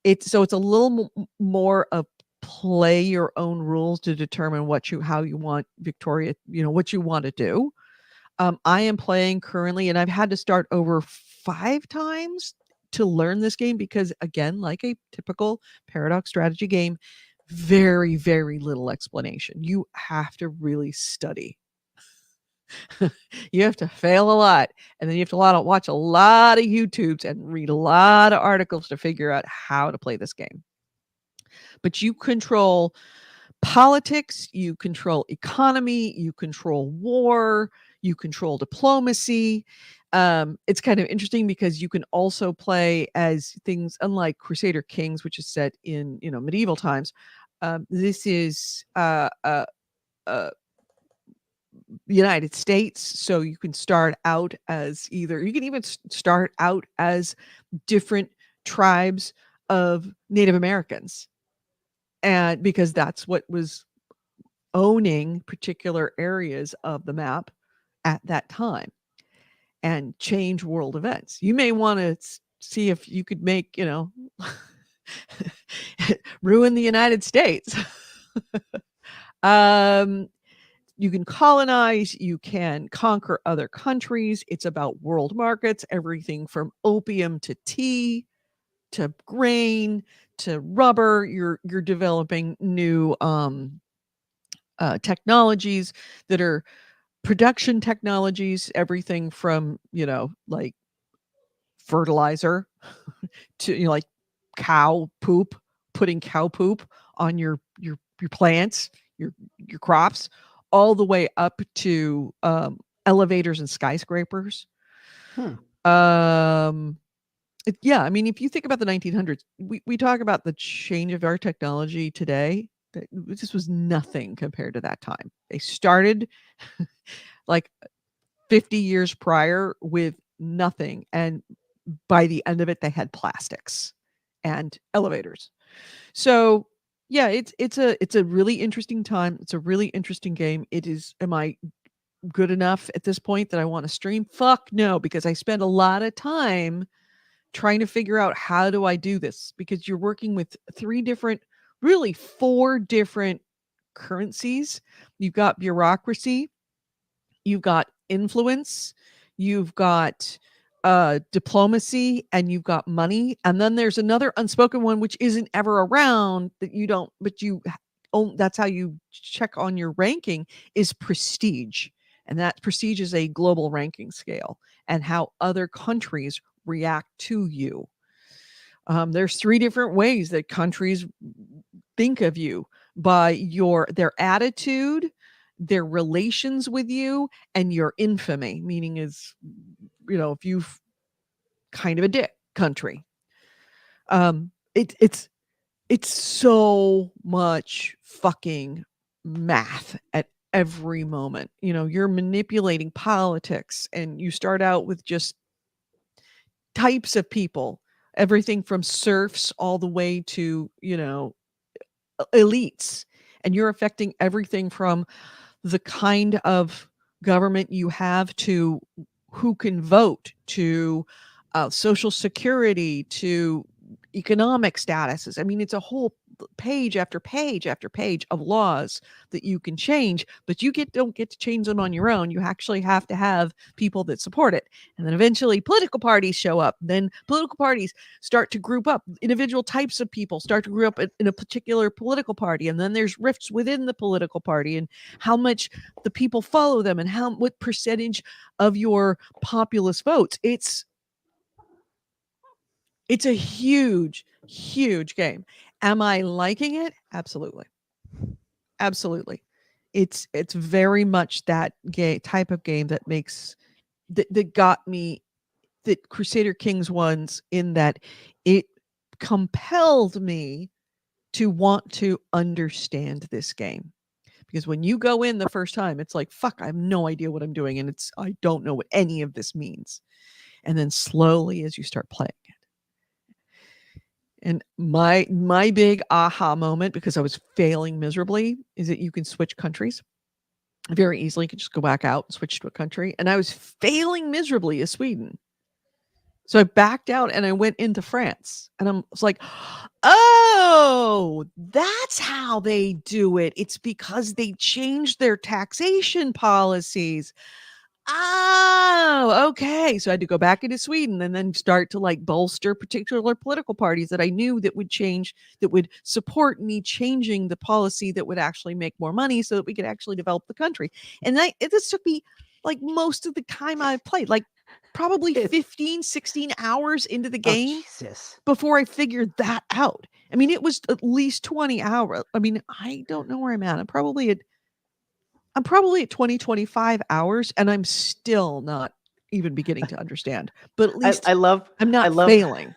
It's a little more of play your own rules to determine how you want Victoria, what you want to do. I am playing currently, and I've had to start over 5 times to learn this game because, again, like a typical Paradox strategy game, very, very little explanation. You have to really study. You have to fail a lot, and then you have to watch a lot of YouTubes and read a lot of articles to figure out how to play this game. But you control politics, you control economy, you control war, you control diplomacy. It's kind of interesting because you can also play as things, unlike Crusader Kings, which is set in medieval times. This is United States, so you can start out as you can even start out as different tribes of Native Americans, and because that's what was owning particular areas of the map at that time, and change world events. You may want to see if you could make, ruin the United States. You can colonize, you can conquer other countries. It's about world markets, everything from opium to tea to grain to rubber. You're developing new technologies that are production technologies, everything from, like fertilizer to, like cow poop, putting cow poop on your plants, your crops, all the way up to elevators and skyscrapers. Yeah, I mean, if you think about the 1900s, we talk about the change of our technology today. This was nothing compared to that time. They started like 50 years prior with nothing, and by the end of it, they had plastics and elevators. So yeah, it's a really interesting time. It's a really interesting game. It is. Am I good enough at this point that I want to stream? Fuck no, because I spend a lot of time trying to figure out how do I do this, because you're working with 4 different currencies. You've got bureaucracy, you've got influence, you've got diplomacy, and you've got money. And then there's another unspoken one which isn't ever around that you don't, but that's how you check on your ranking, is prestige. And that prestige is a global ranking scale and how other countries react to you. There's 3 different ways that countries think of you: by their attitude, their relations with you, and your infamy, meaning is, if you've kind of a dick country. It's so much fucking math at every moment. You're manipulating politics, and you start out with just types of people, everything from serfs all the way to, elites. And you're affecting everything from the kind of government you have to who can vote to social security to economic statuses. I mean, it's a whole page after page after page of laws that you can change, but you don't get to change them on your own. You actually have to have people that support it. And then eventually political parties show up. Then political parties start to group up. Individual types of people start to group up in a particular political party. And then there's rifts within the political party and how much the people follow them and what percentage of your populace votes. It's a huge, huge game. Am I liking it? Absolutely. Absolutely. It's very much that type of game that makes that got me, that Crusader Kings ones, in that it compelled me to want to understand this game. Because when you go in the first time, it's like, fuck, I have no idea what I'm doing, and I don't know what any of this means. And then slowly, as you start playing it. And my big aha moment, because I was failing miserably, is that you can switch countries very easily. You can just go back out and switch to a country. And I was failing miserably as Sweden. So I backed out and I went into France. And I was like, oh, that's how they do it. It's because they changed their taxation policies. Oh, okay. So I had to go back into Sweden and then start to bolster particular political parties that I knew that would support me changing the policy that would actually make more money so that we could actually develop the country. And this took me most of the time I played, probably 15, 16 hours into the game before I figured that out. I mean, it was at least 20 hours. I mean, I don't know where I'm at. I'm probably at 20, 25 hours, and I'm still not even beginning to understand. But at least I'm not failing.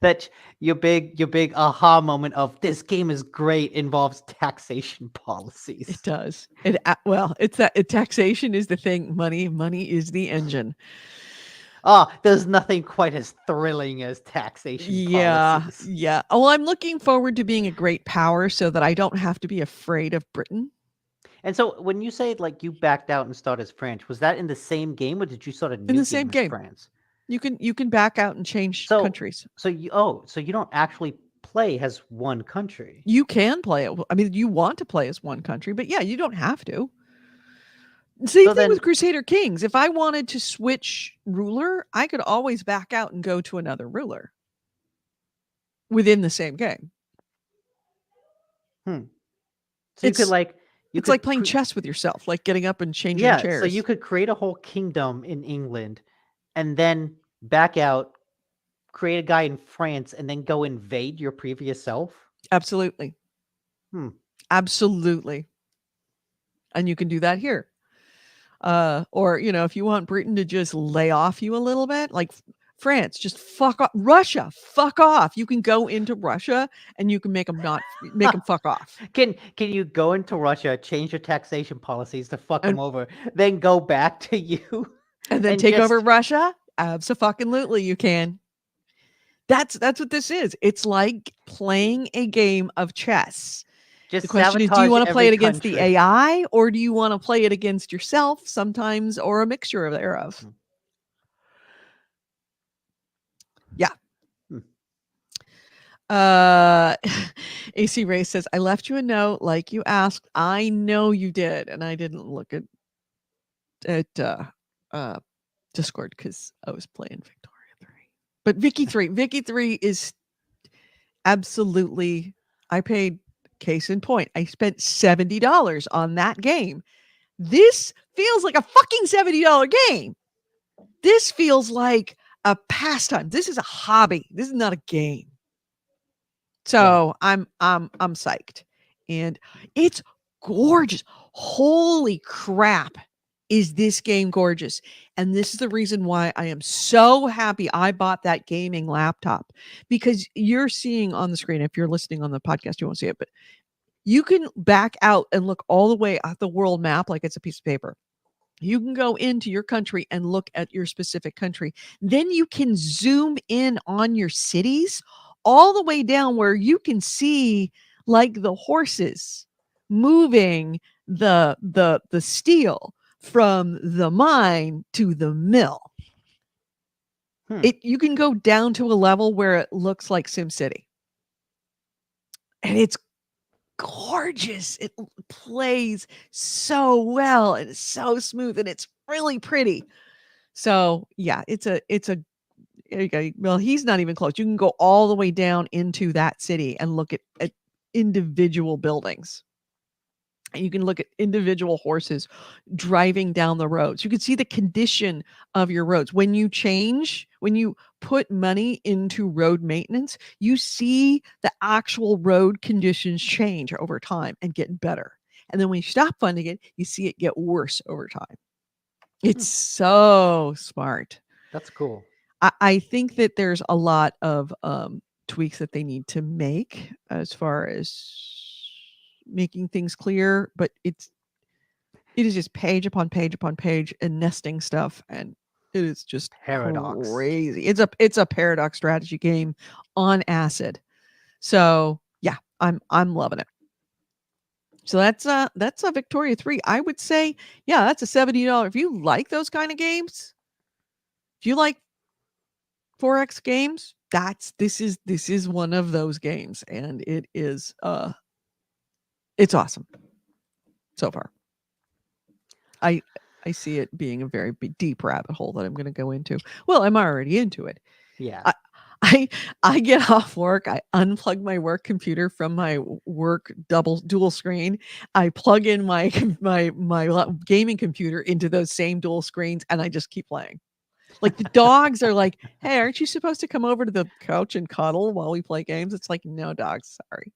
That your big aha moment of this game is great involves taxation policies. It does. It's that taxation is the thing. Money is the engine. There's nothing quite as thrilling as taxation policies. Yeah. Oh, I'm looking forward to being a great power so that I don't have to be afraid of Britain. And so when you say you backed out and started as France, was that in the same game or did you start a new in the same game? France? You can back out and change countries. So you don't actually play as one country. You can play it. I mean, you want to play as one country, but yeah, you don't have to. Same thing with Crusader Kings. If I wanted to switch ruler, I could always back out and go to another ruler within the same game. So you could it's like playing chess with yourself, like getting up and changing chairs. So you could create a whole kingdom in England and then back out, create a guy in France, and then go invade your previous self? Absolutely. Absolutely. And you can do that here. Or, if you want Britain to just lay off you a little bit, like France, just fuck off. Russia, fuck off. You can go into Russia and you can make them fuck off. Can you go into Russia, change your taxation policies to fuck them over, then go back to you and then take over Russia? Absolutely, you can. That's what this is. It's like playing a game of chess. Just the question is, do you want to play it against the AI or do you want to play it against yourself sometimes, or a mixture thereof? Yeah. AC Ray says, I left you a note like you asked. I know you did. And I didn't look at Discord because I was playing Victoria 3. But Vicky 3 is absolutely, I paid, case in point, I spent $70 on that game. This feels like a fucking $70 game. This feels like a pastime. This is a hobby. This is not a game. So yeah. I'm psyched. And it's gorgeous. Holy crap. Is this game gorgeous? And this is the reason why I am so happy I bought that gaming laptop, because you're seeing on the screen, if you're listening on the podcast, you won't see it, but You can back out and look all the way at the world map like it's a piece of paper. You can go into your country and look at your specific country. Then you can zoom in on your cities all the way down where you can see like the horses moving the steel from the mine to the mill. You can go down to a level where it looks like SimCity. And it's gorgeous. It plays so well and it's so smooth and it's really pretty. So yeah, it's a there you go. Well, he's not even close. You can go all the way down into that city and look at individual buildings. And you can look at individual horses driving down the roads. You can see the condition of your roads. When you put money into road maintenance, you see the actual road conditions change over time and get better. And then when you stop funding it, you see it get worse over time. It's so smart. That's cool. I think that there's a lot of tweaks that they need to make as far as making things clear, but it is just page upon page upon page and nesting stuff, and it is just Paradox. crazy. It's a paradox strategy game on acid. So yeah, I'm loving it. So that's a Victoria 3. I would say, yeah, that's a $70. If you like those kind of games, if you like 4X games, this is one of those games, and it is it's awesome so far. I see it being a very big, deep rabbit hole that I'm going to go into. Well, I'm already into it. Yeah. I get off work. I unplug my work computer from my work dual screen. I plug in my gaming computer into those same dual screens, and I just keep playing. Like the dogs are like, "Hey, aren't you supposed to come over to the couch and cuddle while we play games?" It's like, "No, dogs, sorry."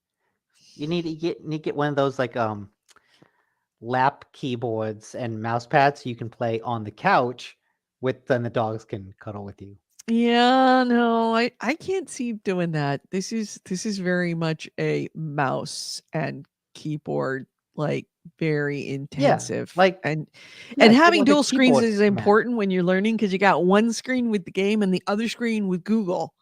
You need to get one of those like lap keyboards and mouse pads so you can play on the couch then the dogs can cuddle with you. Yeah, no, I can't see doing that. This is very much a mouse and keyboard, like very intensive. like- and Yeah, get having one of the dual screens keyboard is mats. important when you're learning because you got one screen with the game and the other screen with Google.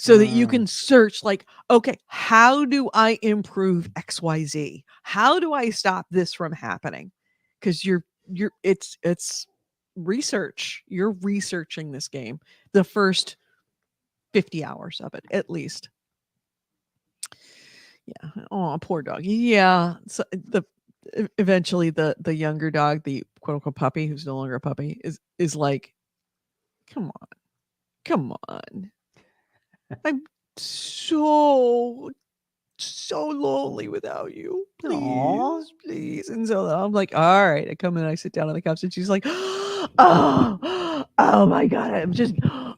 So that you can search like, okay, how do I improve XYZ? How do I stop this from happening? Because it's research. You're researching this game the first 50 hours of it, at least. Yeah. Oh, poor dog. Yeah. So eventually the younger dog, the quote unquote puppy, who's no longer a puppy, is like, come on. I'm so lonely without you. Aw. Please. And so I'm like, all right. I come in, I sit down on the couch, and she's like, oh my God.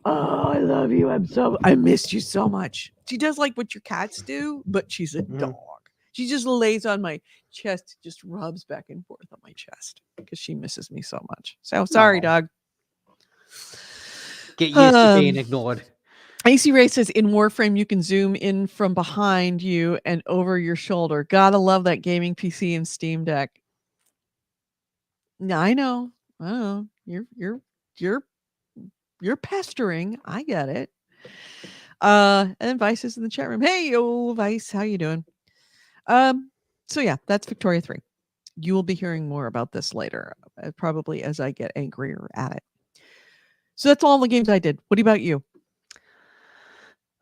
I love you. I missed you so much. She does like what your cats do, but she's a dog. She just lays on my chest, just rubs back and forth on my chest because she misses me so much. So sorry, dog. Get used to being ignored. AC Ray says in Warframe you can zoom in from behind you and over your shoulder. Gotta love that gaming PC and Steam Deck. I know. You're pestering. I get it. And then Vice is in the chat room. Hey yo, Vice, how you doing? So yeah, that's Victoria 3. You will be hearing more about this later, probably as I get angrier at it. So that's all the games I did. What about you?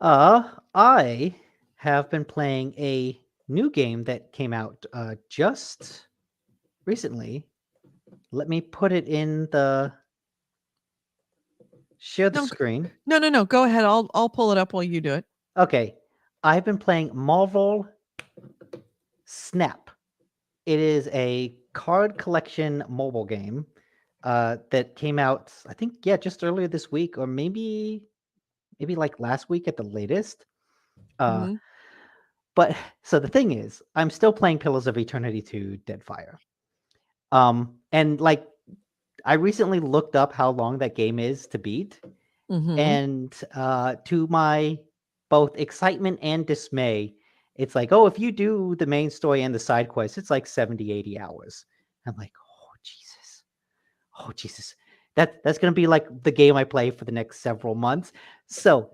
I have been playing a new game that came out just recently. Let me put it in the share the screen. No. Go ahead. I'll pull it up while you do it. Okay. I've been playing Marvel Snap. It is a card collection mobile game that came out, I think, just earlier this week, or maybe like last week at the latest. But so the thing is, I'm still playing Pillars of Eternity 2 Deadfire. And like I recently looked up how long that game is to beat. And to my both excitement and dismay, It's like, oh, if you do the main story and the side quest, it's like 70, 80 hours. I'm like, oh Jesus. Oh Jesus. That's gonna be like the game I play for the next several months. So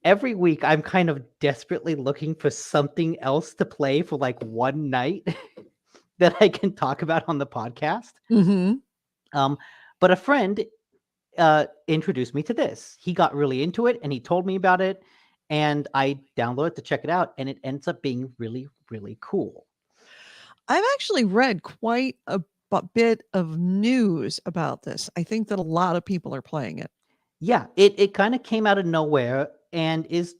every week I'm kind of desperately looking for something else to play for like one night that I can talk about on the podcast. Mm-hmm. But a friend introduced me to this. He got really into it and he told me about it, and I downloaded it to check it out, and it ends up being really, really cool. I've actually read quite a bit of news about this. I think that a lot of people are playing it. Yeah, it kind of came out of nowhere and is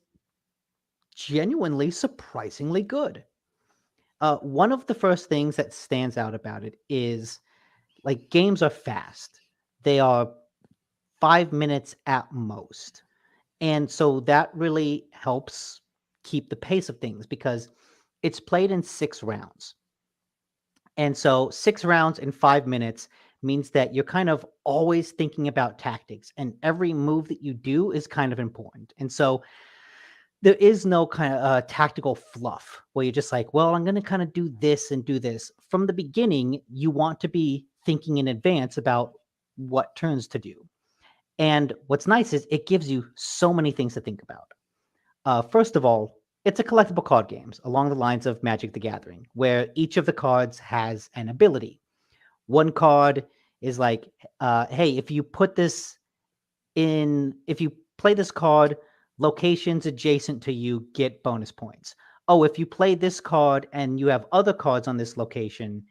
genuinely surprisingly good. One of the first things that stands out about it is like games are fast. They are 5 minutes at most. And so that really helps keep the pace of things because it's played in 6 rounds. And so 6 rounds in 5 minutes means that you're kind of always thinking about tactics, and every move that you do is kind of important. And so there is no kind of tactical fluff where you're just like, well, I'm going to kind of do this and do this. From the beginning, you want to be thinking in advance about what turns to do. And what's nice is it gives you so many things to think about. First of all, it's a collectible card games along the lines of Magic the Gathering, where each of the cards has an ability. One card is like, hey, if you play this card, locations adjacent to you get bonus points. Oh, if you play this card and you have other cards on this location,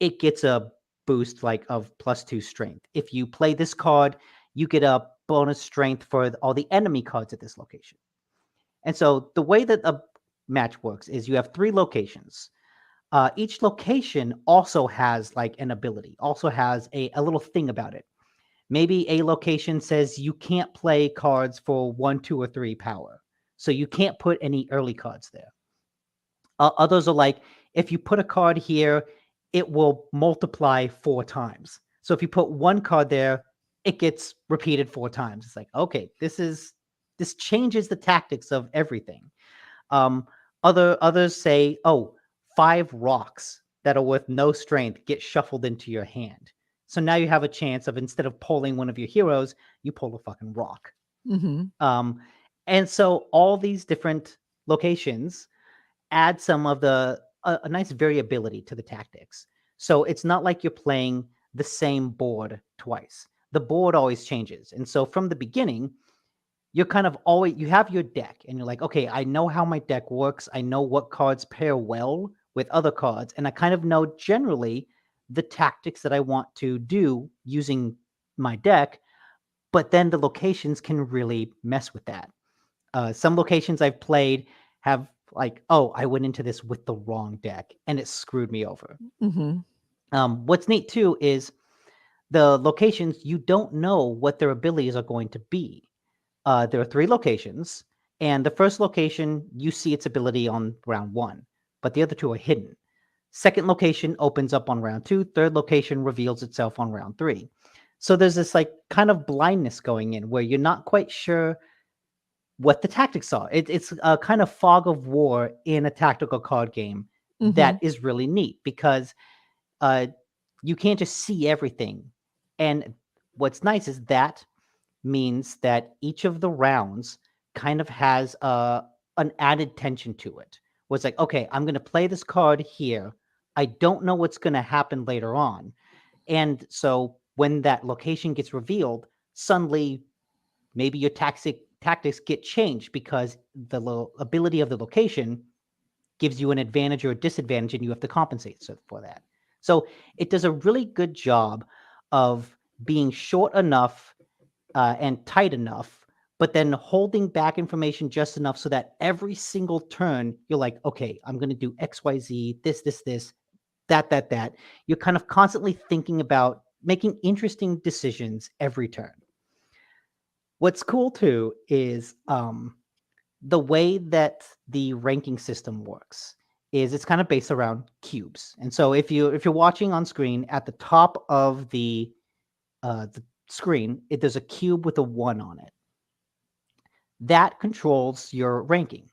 it gets a boost like of +2 strength. If you play this card, you get a bonus strength for all the enemy cards at this location. And so the way that a match works is you have 3 locations. Each location also has like an ability, also has a little thing about it. Maybe a location says you can't play cards for 1, 2, or 3 power. So you can't put any early cards there. Others are like, if you put a card here, it will multiply 4 times. So if you put 1 card there, it gets repeated 4 times. It's like, okay, this changes the tactics of everything. Others say, oh, 5 rocks that are with no strength get shuffled into your hand. So now you have a chance of, instead of pulling one of your heroes, you pull a fucking rock. Mm-hmm. And so all these different locations add some of a nice variability to the tactics. So it's not like you're playing the same board twice. The board always changes. And so from the beginning, you're kind of always, you have your deck and you're like, okay, I know how my deck works. I know what cards pair well with other cards. And I kind of know generally the tactics that I want to do using my deck. But then the locations can really mess with that. Some locations I've played have like, oh, I went into this with the wrong deck and it screwed me over. Mm-hmm. What's neat too is the locations, you don't know what their abilities are going to be. There are 3 locations, and the first location, you see its ability on round 1, but the other 2 are hidden. Second location opens up on round 2. Third location reveals itself on round 3. So there's this like kind of blindness going in where you're not quite sure what the tactics are. It's a kind of fog of war in a tactical card game that is really neat because you can't just see everything. And what's nice is that means that each of the rounds kind of has an added tension to it. Where it's like, okay, I'm going to play this card here. I don't know what's going to happen later on. And so when that location gets revealed, suddenly maybe your tactics get changed because the ability of the location gives you an advantage or a disadvantage and you have to compensate for that. So it does a really good job of being short enough and tight enough, but then holding back information just enough so that every single turn you're like, okay, I'm going to do XYZ, this, that. You're kind of constantly thinking about making interesting decisions every turn. What's cool too is the way that the ranking system works is it's kind of based around cubes. And so if you're watching on screen, at the top of the screen, there's a cube with a 1 on it. That controls your ranking.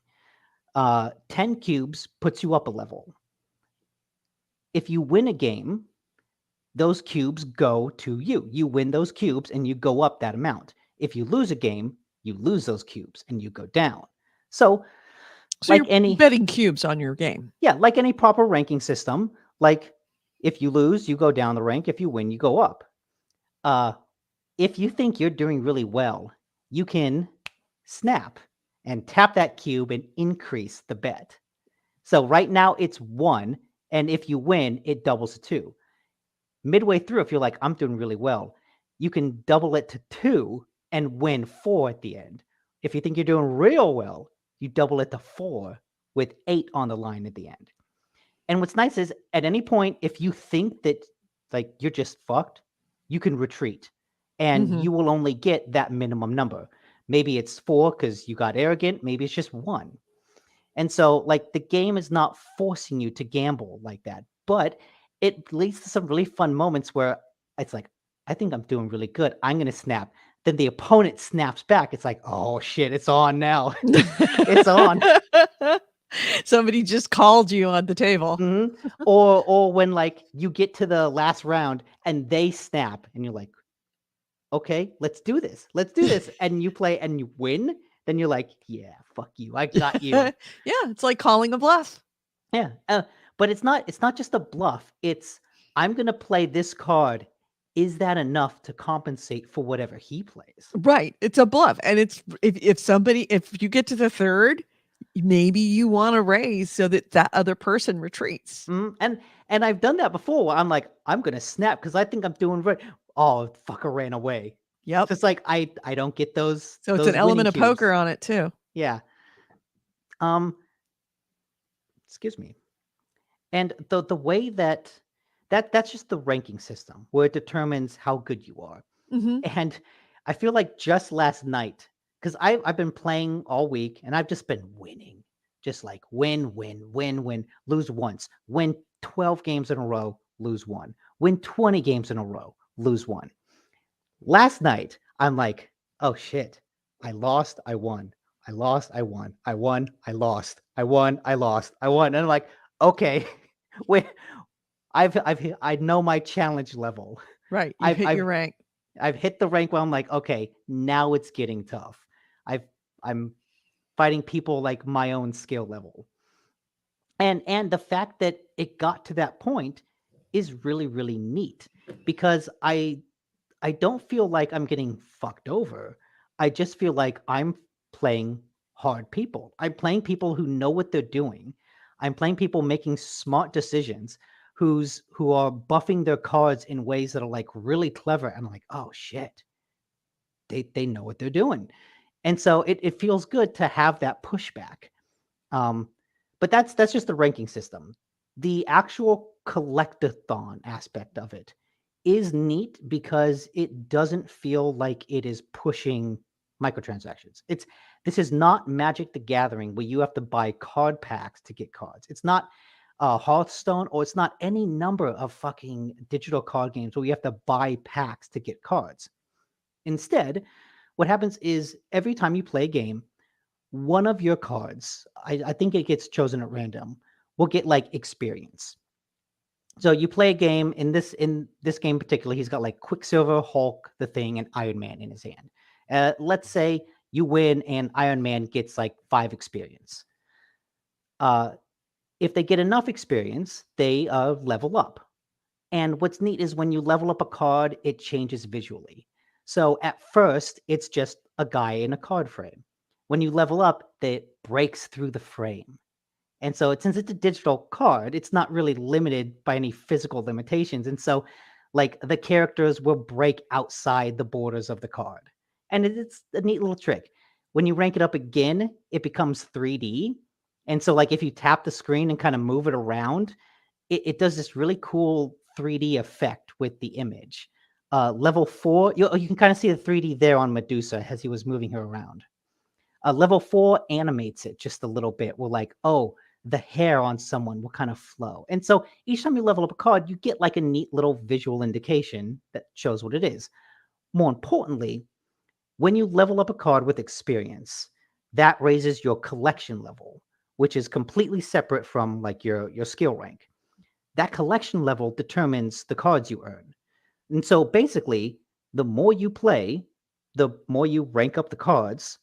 10 cubes puts you up a level. If you win a game, those cubes go to you. You win those cubes and you go up that amount. If you lose a game, you lose those cubes and you go down. So, So like you're any betting cubes on your game. like any proper ranking system, like if you lose, you go down the rank. If you win, you go up. If you think you're doing really well, you can snap and tap that cube and increase the bet. So right now it's 1, and if you win, it doubles to 2. Midway through, if you're like, I'm doing really well, you can double it to 2 and win 4 at the end. If you think you're doing real well, you double it to 4 with 8 on the line at the end. And what's nice is at any point, if you think that like you're just fucked, you can retreat and Mhm. you will only get that minimum number. Maybe it's 4 because you got arrogant. Maybe it's just 1. And so, like, the game is not forcing you to gamble like that, but it leads to some really fun moments where it's like, I think I'm doing really good. I'm going to snap. Then the opponent snaps back. It's like, oh shit, it's on now. It's on. Somebody just called you on the table. Mhm. Or when like you get to the last round and they snap and you're like, okay, let's do this. Let's do this. And you play and you win, then you're like, yeah, fuck you. I got you. Yeah, it's like calling a bluff. Yeah, but it's not just a bluff. It's I'm gonna play this card. Is that enough to compensate for whatever he plays? Right. It's a bluff. And it's if you get to the third, maybe you want to raise so that that other person retreats. And I've done that before. Where I'm like, I'm gonna snap because I think I'm doing right. Oh, fucker ran away. Yep. So it's like I don't get those. So it's those an element winning of cubes. poker on it too. Yeah. Excuse me. And the way that's just the ranking system where it determines how good you are. Hmm. And I feel like just last night, because I've been playing all week and I've just been winning. Just like win, win, win, win, lose once, win 12 games in a row, lose 1, win 20 games in a row, lose 1. Last night, I'm like, oh shit, I lost, I won. I lost, I won. I won, I lost. I won, I lost. I won. And I'm like, okay, wait, I know my challenge level. Right. You hit your rank. I've hit the rank where I'm like, okay, now it's getting tough. I'm fighting people like my own skill level. And the fact that it got to that point is really, really neat because I don't feel like I'm getting fucked over. I just feel like I'm playing hard people. I'm playing people who know what they're doing. I'm playing people making smart decisions who are buffing their cards in ways that are like really clever. And I'm like, oh shit. They know what they're doing. And so it feels good to have that pushback. But that's just the ranking system. The actual collectathon aspect of it is neat because it doesn't feel like it is pushing microtransactions. This is not Magic the Gathering where you have to buy card packs to get cards. It's not Hearthstone, or it's not any number of fucking digital card games where you have to buy packs to get cards. Instead, what happens is every time you play a game, one of your cards, I think it gets chosen at random, will get like experience. So you play a game in this game particularly, he's got like Quicksilver, Hulk, the Thing, and Iron Man in his hand. Let's say you win and Iron Man gets like 5 experience. If they get enough experience, they level up. And what's neat is when you level up a card, it changes visually. So at first, it's just a guy in a card frame. When you level up, it breaks through the frame. And so since it's a digital card, it's not really limited by any physical limitations. And so like the characters will break outside the borders of the card. And it's a neat little trick. When you rank it up again, it becomes 3D. And so like if you tap the screen and kind of move it around, it does this really cool 3D effect with the image. Level 4, you can kind of see the 3D there on Medusa as he was moving her around. Level 4 animates it just a little bit. We're like, oh, the hair on someone will kind of flow. And so each time you level up a card, you get like a neat little visual indication that shows what it is. More importantly, when you level up a card with experience, that raises your collection level, which is completely separate from like your skill rank. That collection level determines the cards you earn. And so basically, the more you play, the more you rank up the cards,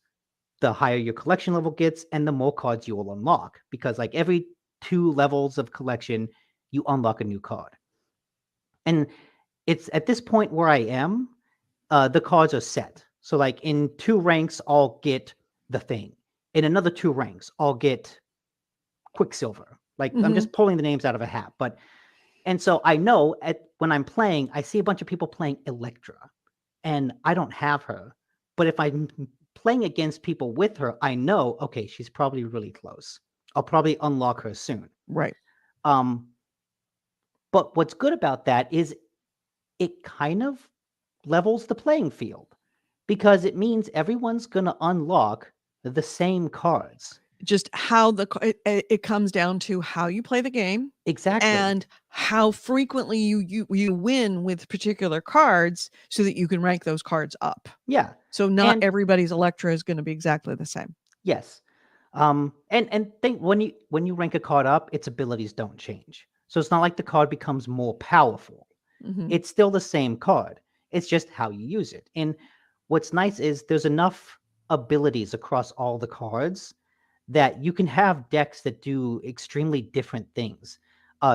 the higher your collection level gets, and the more cards you will unlock. Because like every 2 levels of collection, you unlock a new card. And it's at this point where I am, the cards are set. So like in 2 ranks, I'll get the thing. In another 2 ranks, I'll get Quicksilver. Like I'm just pulling the names out of a hat. And so I know when I'm playing, I see a bunch of people playing Electra, and I don't have her. But if I'm playing against people with her, I know, okay, she's probably really close. I'll probably unlock her soon. Right. But what's good about that is it kind of levels the playing field, because it means everyone's going to unlock the same cards. Just how it comes down to how you play the game. Exactly. And how frequently you win with particular cards so that you can rank those cards up. Yeah. So not everybody's Electra is going to be exactly the same. Yes. And think when you rank a card up, its abilities don't change. So it's not like the card becomes more powerful. It's still the same card. It's just how you use it. And what's nice is there's enough abilities across all the cards that you can have decks that do extremely different things.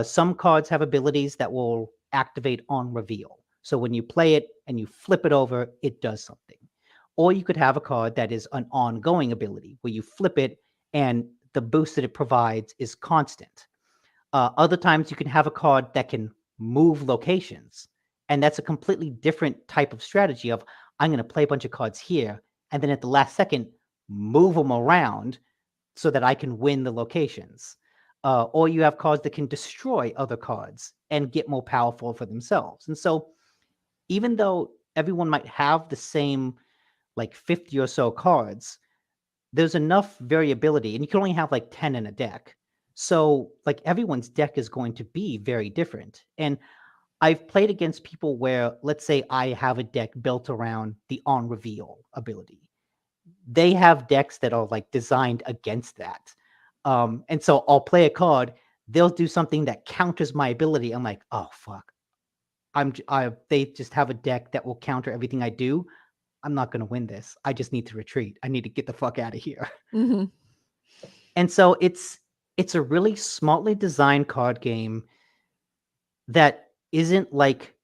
Some cards have abilities that will activate on reveal. So when you play it and you flip it over, it does something. Or you could have a card that is an ongoing ability where you flip it and the boost that it provides is constant. Other times you can have a card that can move locations. And that's a completely different type of strategy of I'm going to play a bunch of cards here and then at the last second move them around so that I can win the locations. Or you have cards that can destroy other cards and get more powerful for themselves. And so even though everyone might have the same like 50 or so cards, there's enough variability, and you can only have like 10 in a deck. So like everyone's deck is going to be very different. And I've played against people where, let's say I have a deck built around the on reveal ability. They have decks that are like designed against that. And so I'll play a card, they'll do something that counters my ability. I'm like, oh fuck. They just have a deck that will counter everything I do. I'm not going to win this. I just need to retreat. I need to get the fuck out of here. And so it's a really smartly designed card game that isn't like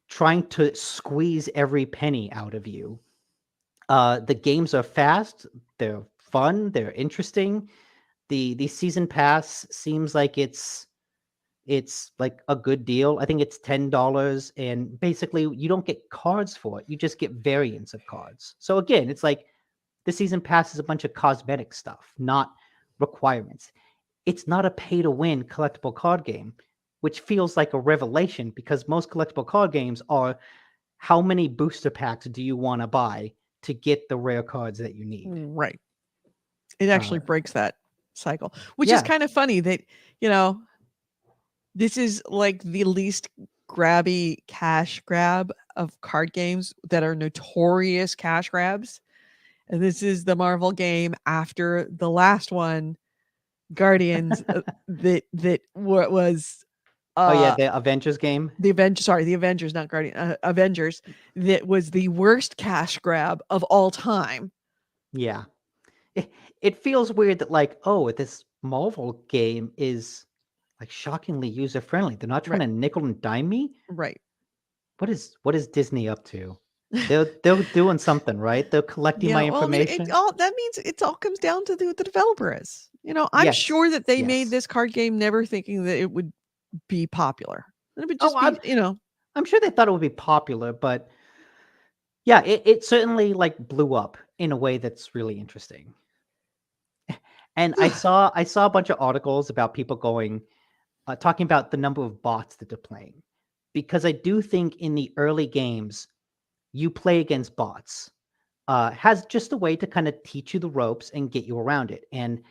trying to squeeze every penny out of you. The games are fast, they're fun, they're interesting. The season pass seems like it's like a good deal. I think it's $10, and basically you don't get cards for it. You just get variants of cards. So again, it's like the season pass is a bunch of cosmetic stuff, not requirements. It's not a pay to win collectible card game, which feels like a revelation because most collectible card games are how many booster packs do you want to buy to get the rare cards that you need. Right. It actually breaks that cycle, which is kind of funny that, this is like the least grabby cash grab of card games that are notorious cash grabs. And this is the Marvel game after the last one, Guardians, that was the Avengers game. The Avengers, not Guardian. Avengers, that was the worst cash grab of all time. Yeah, it feels weird that like, oh, this Marvel game is like shockingly user friendly. They're not trying to nickel and dime me. Right. What is Disney up to? They're doing something, right? They're collecting my information. That means it all comes down to who the developer is. I'm sure that they made this card game never thinking that it would be popular. It would just I'm sure they thought it would be popular, but yeah, it certainly like blew up in a way that's really interesting. And I saw a bunch of articles about people talking about the number of bots that they're playing, because I do think in the early games you play against bots. Has just a way to kind of teach you the ropes and get you around it. And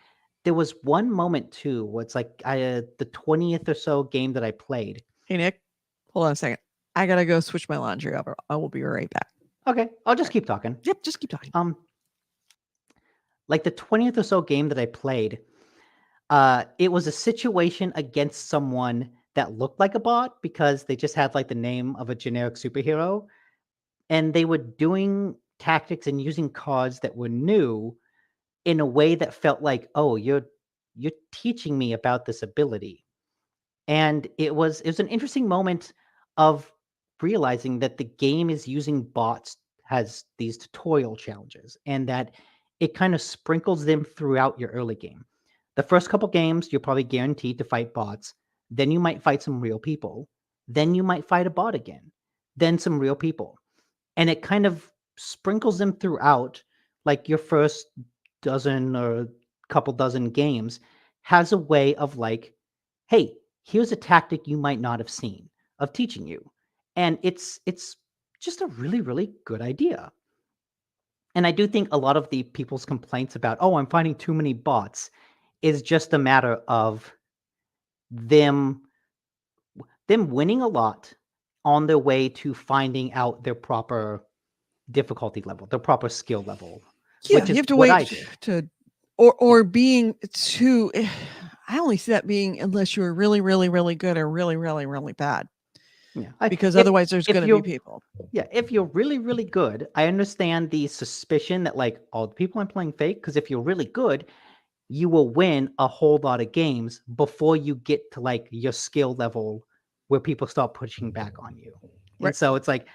there was one moment too where it's like the 20th or so game that I played. Hey Nick, hold on a second. I gotta go switch my laundry over. I will be right back. Okay, I'll just keep talking. Yep, just keep talking. Like the 20th or so game that I played, It was a situation against someone that looked like a bot because they just had like the name of a generic superhero, and they were doing tactics and using cards that were new in a way that felt like, oh, you're teaching me about this ability. And it was an interesting moment of realizing that the game is using bots has these tutorial challenges and that it kind of sprinkles them throughout your early game. The first couple games, you're probably guaranteed to fight bots. Then you might fight some real people. Then you might fight a bot again. Then some real people. And it kind of sprinkles them throughout, like your first dozen or couple dozen games has a way of like, hey, here's a tactic you might not have seen of teaching you. And it's just a really, really good idea. And I do think a lot of the people's complaints about, oh, I'm finding too many bots is just a matter of them them winning a lot on their way to finding out their proper difficulty level, their proper skill level, Yeah, which you is have to what I wait did. to Yeah. or being too I only see that being unless you're really, really, really good or really, really, really bad. Yeah. Because If otherwise there's if gonna be you're people. yeah, if you're really, really good, I understand the suspicion that like, oh, the people I'm playing fake. Because if you're really good, you will win a whole lot of games before you get to like your skill level where people start pushing back on you. And Right. so it's like,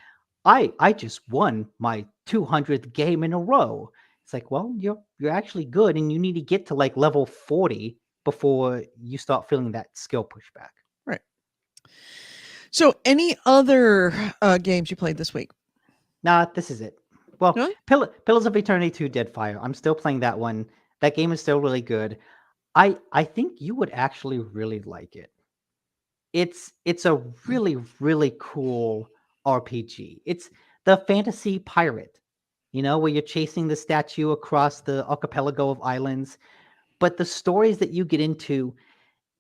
I just won my 200th game in a row. It's like, well, you're actually good, and you need to get to like level 40 before you start feeling that skill pushback. Right. So any other games you played this week? Nah, this is it. Well, Really? Pillars of Eternity 2 Deadfire. I'm still playing that one. That game is still really good. I think you would actually really like it. It's a really, really cool RPG. It's the fantasy pirate, where you're chasing the statue across the archipelago of islands. But the stories that you get into,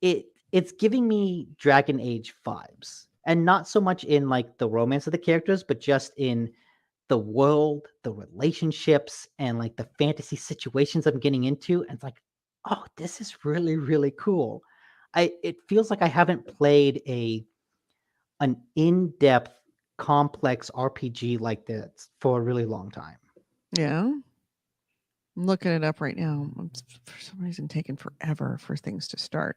it's giving me Dragon Age vibes. And not so much in like the romance of the characters, but just in the world, the relationships, and like the fantasy situations I'm getting into. And it's like, oh, this is really, really cool. It feels like I haven't played an in-depth, complex RPG like this for a really long time. Yeah. I'm looking it up right now. It's for some reason taking forever for things to start.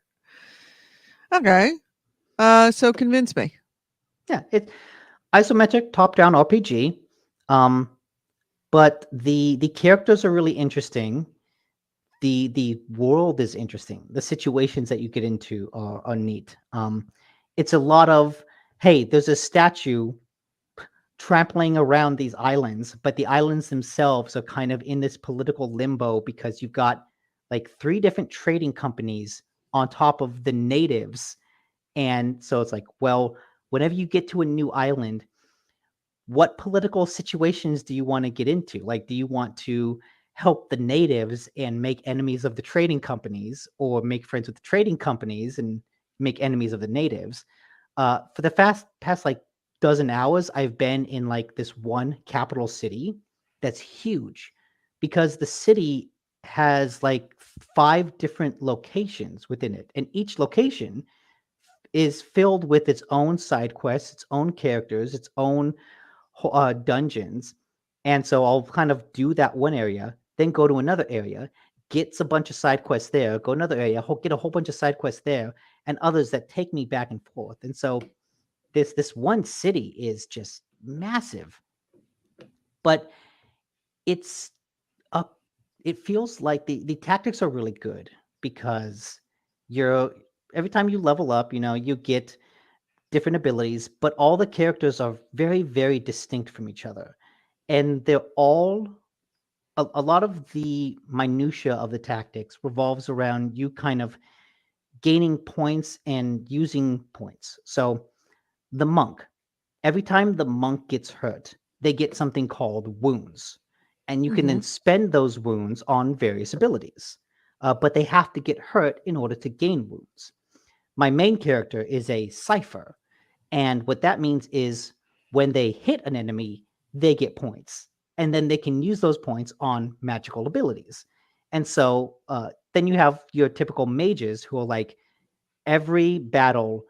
Okay. So convince me. Yeah, it's isometric top-down RPG. But the characters are really interesting. The world is interesting. The situations that you get into are neat. It's a lot of, hey, there's a statue trampling around these islands, but the islands themselves are kind of in this political limbo because you've got like three different trading companies on top of the natives. And so it's like, well, whenever you get to a new island, what political situations do you want to get into? Like, do you want to help the natives and make enemies of the trading companies, or make friends with the trading companies and make enemies of the natives? For the past like dozen hours, I've been in like this one capital city that's huge because the city has like five different locations within it, and each location is filled with its own side quests, its own characters, its own dungeons. And so I'll kind of do that one area, then go to another area, gets a bunch of side quests there, go another area, get a whole bunch of side quests there, and others that take me back and forth. And so this one city is just massive, but it's a it feels like the tactics are really good because you're every time you level up, you get different abilities, but all the characters are very, very distinct from each other. And they're all a lot of the minutia of the tactics revolves around you kind of gaining points and using points. So the monk, every time the monk gets hurt, they get something called wounds. And you can then Mhm. spend those wounds on various abilities. But they have to get hurt in order to gain wounds. My main character is a cipher. And what that means is when they hit an enemy, they get points. And then they can use those points on magical abilities. And so then you have your typical mages who are like, every battle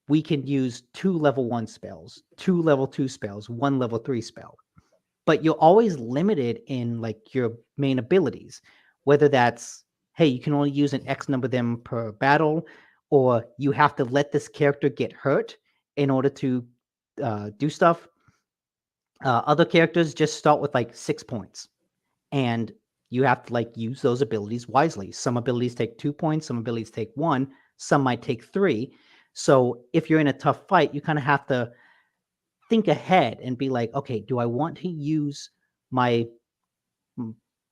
we can use 2 level 1 spells, 2 level 2 spells, 1 level 3 spell. But you're always limited in like your main abilities, whether that's, hey, you can only use an X number of them per battle, or you have to let this character get hurt in order to do stuff. Other characters just start with like 6 points, and you have to like use those abilities wisely. Some abilities take 2 points, some abilities take 1, some might take 3. So if you're in a tough fight, you kind of have to think ahead and be like, okay, do I want to use my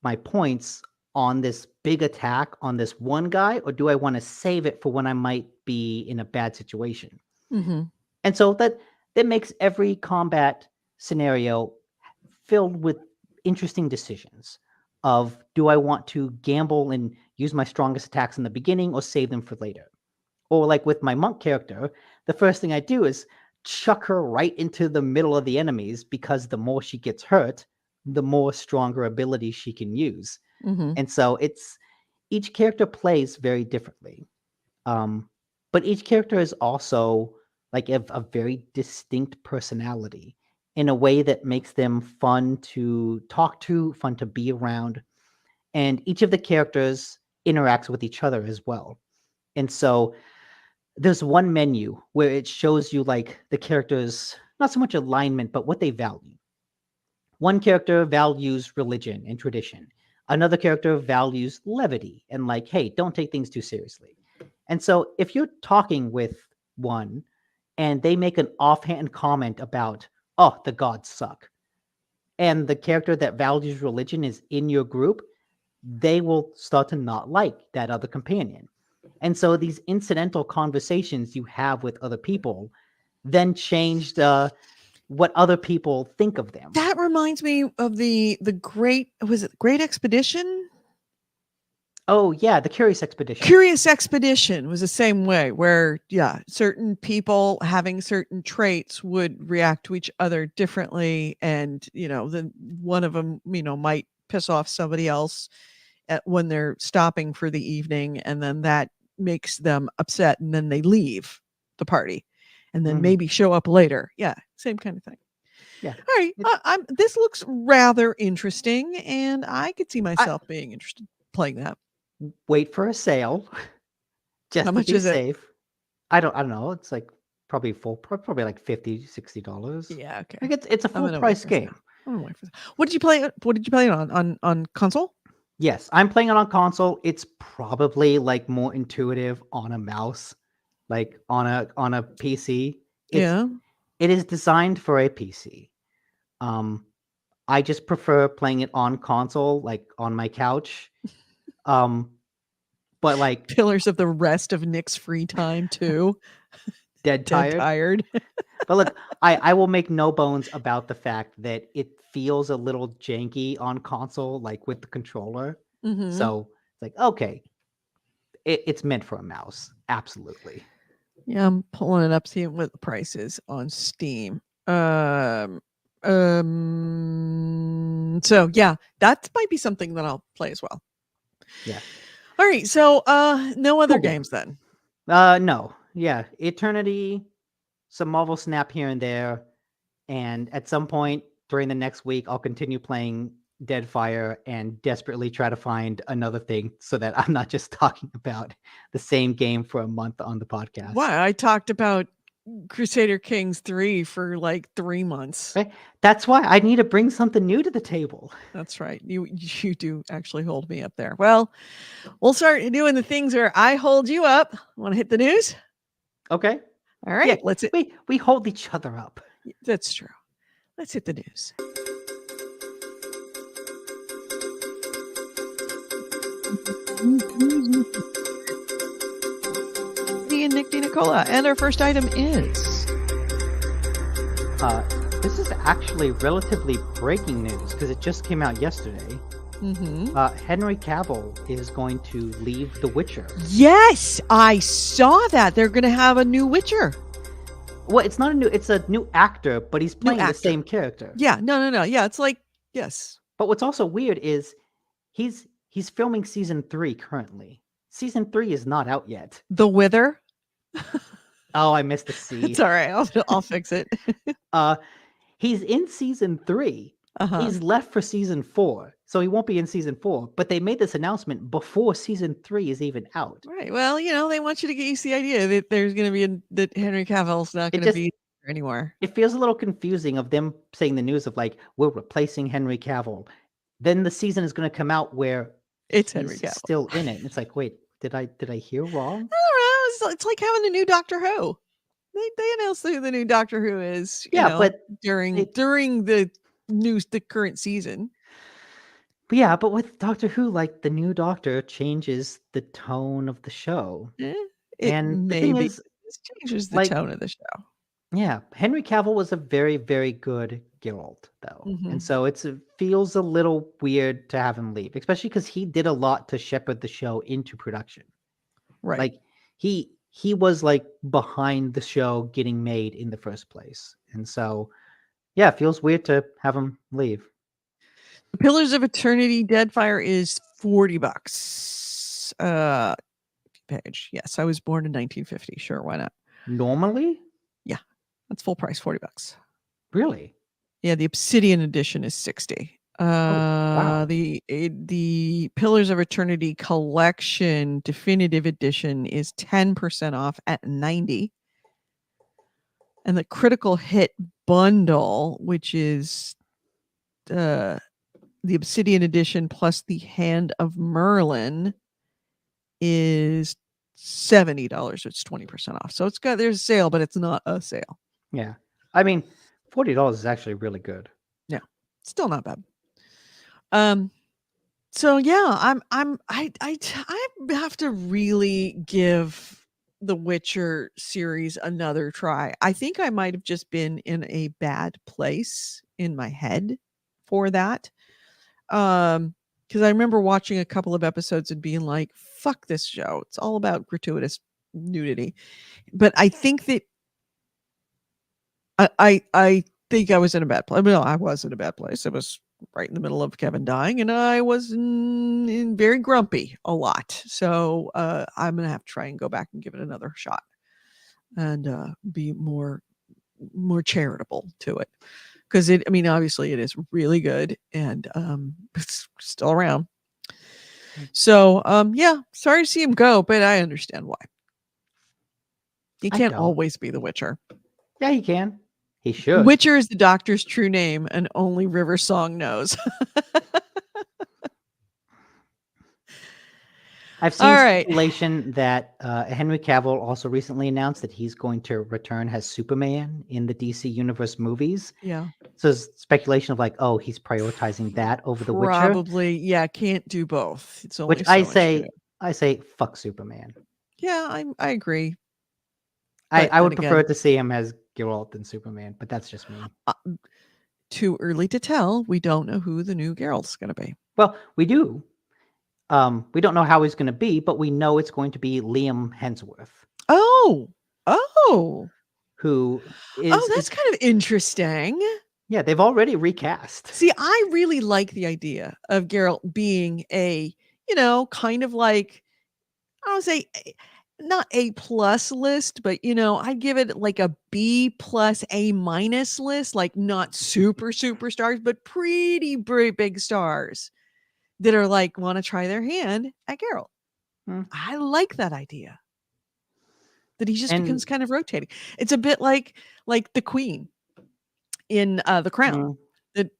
my points on this big attack on this one guy, or do I want to save it for when I might be in a bad situation? Mm-hmm. And so that makes every combat scenario filled with interesting decisions of, do I want to gamble and use my strongest attacks in the beginning or save them for later? Or like with my monk character, the first thing I do is chuck her right into the middle of the enemies, because the more she gets hurt, the more stronger ability she can use. Mm-hmm. And so it's, each character plays very differently. But each character is also like a very distinct personality in a way that makes them fun to talk to, fun to be around. And each of the characters interacts with each other as well. And so there's one menu where it shows you like the characters, not so much alignment, but what they value. One character values religion and tradition. Another character values levity and like, hey, don't take things too seriously. And so if you're talking with one and they make an offhand comment about, oh, the gods suck, and the character that values religion is in your group, they will start to not like that other companion. And so these incidental conversations you have with other people then changed what other people think of them. That reminds me of the great, was it Great Expedition? Oh yeah, the Curious Expedition. Curious Expedition was the same way, where certain people having certain traits would react to each other differently, and then one of them might piss off somebody else when they're stopping for the evening, and then that makes them upset, and then they leave the party and then maybe show up later. Yeah, same kind of thing. Yeah. All right. This looks rather interesting, and I could see myself being interested in playing that. Wait for a sale. Just How to much be is it? safe. I don't know. It's like probably like $50-$60. Yeah, okay. Like it's a I'm gonna full wait price for game. I'm gonna wait for that. What did you play? What did you play it on console? Yes, I'm playing it on console. It's probably like more intuitive on a mouse, like on a PC. Yeah. It is designed for a PC. I just prefer playing it on console, like on my couch. But like Pillars of the rest of Nick's free time too. dead tired. But look, I will make no bones about the fact that it feels a little janky on console, like with the controller. Mhm. So it's like, okay, it's meant for a mouse. Absolutely. Yeah, I'm pulling it up, seeing what the price is on Steam. So yeah, that might be something that I'll play as well. Yeah. All right. So no other Cool. games then. No. Yeah. Eternity, some Marvel Snap here and there. And at some point during the next week, I'll continue playing Deadfire and desperately try to find another thing so that I'm not just talking about the same game for a month on the podcast. Why? I talked about Crusader Kings 3 for like 3 months. Right? That's why I need to bring something new to the table. That's right. You do actually hold me up there. Well, we'll start doing the things where I hold you up. Want to hit the news? Okay. All right. Yeah, Let's hit. We hold each other up. That's true. Let's hit the news. And Nick DiNicola. And our first item is this is actually relatively breaking news because it just came out yesterday. Henry Cavill is going to leave The Witcher. Yes, I saw that. They're going to have a new Witcher. Well, it's not it's a new actor, but he's playing the same character. Yeah, no. Yeah, it's like, yes. But what's also weird is he's He's filming season 3 currently. Season 3 is not out yet. The Wither. Oh, I missed the C. It's all right. I'll fix it. He's in season 3. Uh-huh. He's left for season 4, so he won't be in season 4. But they made this announcement before season 3 is even out. Right. Well, they want you to get used to the idea that there's going to be that Henry Cavill's not going to be there anymore. It feels a little confusing of them saying the news of like, we're replacing Henry Cavill. Then the season is going to come out where It's Henry he's Cavill. still in it. And it's like, wait, did I hear wrong? I don't know. It's like having a new Doctor Who. They announced who the new Doctor Who is. But during the current season. But yeah, but with Doctor Who, like the new Doctor changes the tone of the show. And the thing is, this changes the tone of the show. Yeah, Henry Cavill was a very, very good Geralt, though, Mhm. and so it feels a little weird to have him leave, especially because he did a lot to shepherd the show into production. Right. Like he was like behind the show getting made in the first place, and so yeah, it feels weird to have him leave. The Pillars of Eternity Deadfire is $40. Page. Yes, I was born in 1950. Sure, why not? Normally? Yeah. That's full price, $40. Really? Yeah, the Obsidian edition is $60. Wow. The Pillars of Eternity Collection Definitive Edition is 10% off at $90. And the Critical Hit Bundle, which is the Obsidian edition plus the Hand of Merlin, is $70. It's 20% off. So there's a sale, but it's not a sale. Yeah. I mean, $40 is actually really good. Yeah. Still not bad. So yeah, I have to really give the Witcher series another try. I think I might have just been in a bad place in my head for that. Because I remember watching a couple of episodes and being like, fuck this show. It's all about gratuitous nudity. But I think that I think I was in a bad place. No, I was in a bad place. I was right in the middle of Kevin dying, and I was very grumpy a lot. So I'm going to have to try and go back and give it another shot and be more charitable to it. Because obviously it is really good and it's still around. So yeah, sorry to see him go, but I understand why. He can't always be the Witcher. Yeah, he can. He should. Witcher is the Doctor's true name, and only River Song knows. I've seen speculation that Henry Cavill also recently announced that he's going to return as Superman in the DC Universe movies. Yeah. So there's speculation of like, oh, he's prioritizing that over The Witcher. Probably, yeah, can't do both. It's only which I say, fuck Superman. Yeah, I agree. I would prefer to see him as Geralt than Superman, but that's just me. Too early to tell. We don't know who the new Geralt's going to be. Well, we do. We don't know how he's going to be, but we know it's going to be Liam Hemsworth. Oh. Who is... Oh, that's kind of interesting. Yeah, they've already recast. See, I really like the idea of Geralt being a, kind of like, I would say, not A+ list, but I'd give it like a B+, A- list, like not super stars, but pretty big stars that are like want to try their hand at Geralt. I like that idea. That he just becomes kind of rotating. It's a bit like the Queen in The Crown. That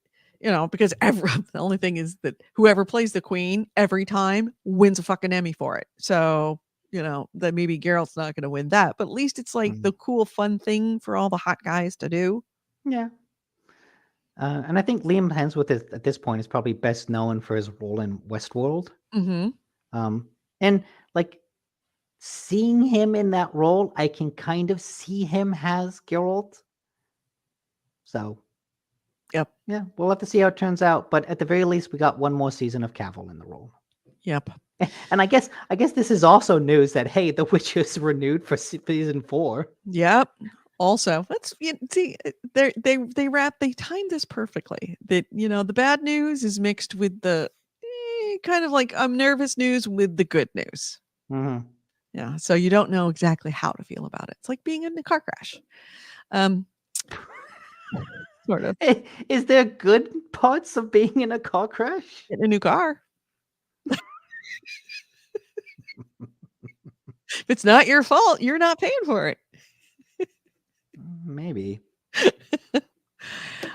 because the only thing is that whoever plays the Queen every time wins a fucking Emmy for it. So that maybe Geralt's not going to win that, but at least it's like the cool, fun thing for all the hot guys to do. Yeah. And I think Liam Hemsworth at this point is probably best known for his role in Westworld. And like seeing him in that role, I can kind of see him as Geralt. So, yep. Yeah, we'll have to see how it turns out. But at the very least, we got one more season of Cavill in the role. Yep. And I guess this is also news that hey, The Witcher's renewed for season 4. Yep. Also, let's see. They timed this perfectly. That the bad news is mixed with the kind of like nervous news with the good news. Mhm. Yeah, so you don't know exactly how to feel about it. It's like being in a car crash. Sort of. Is there good parts of being in a car crash? Get a new car. If it's not your fault, you're not paying for it. Maybe.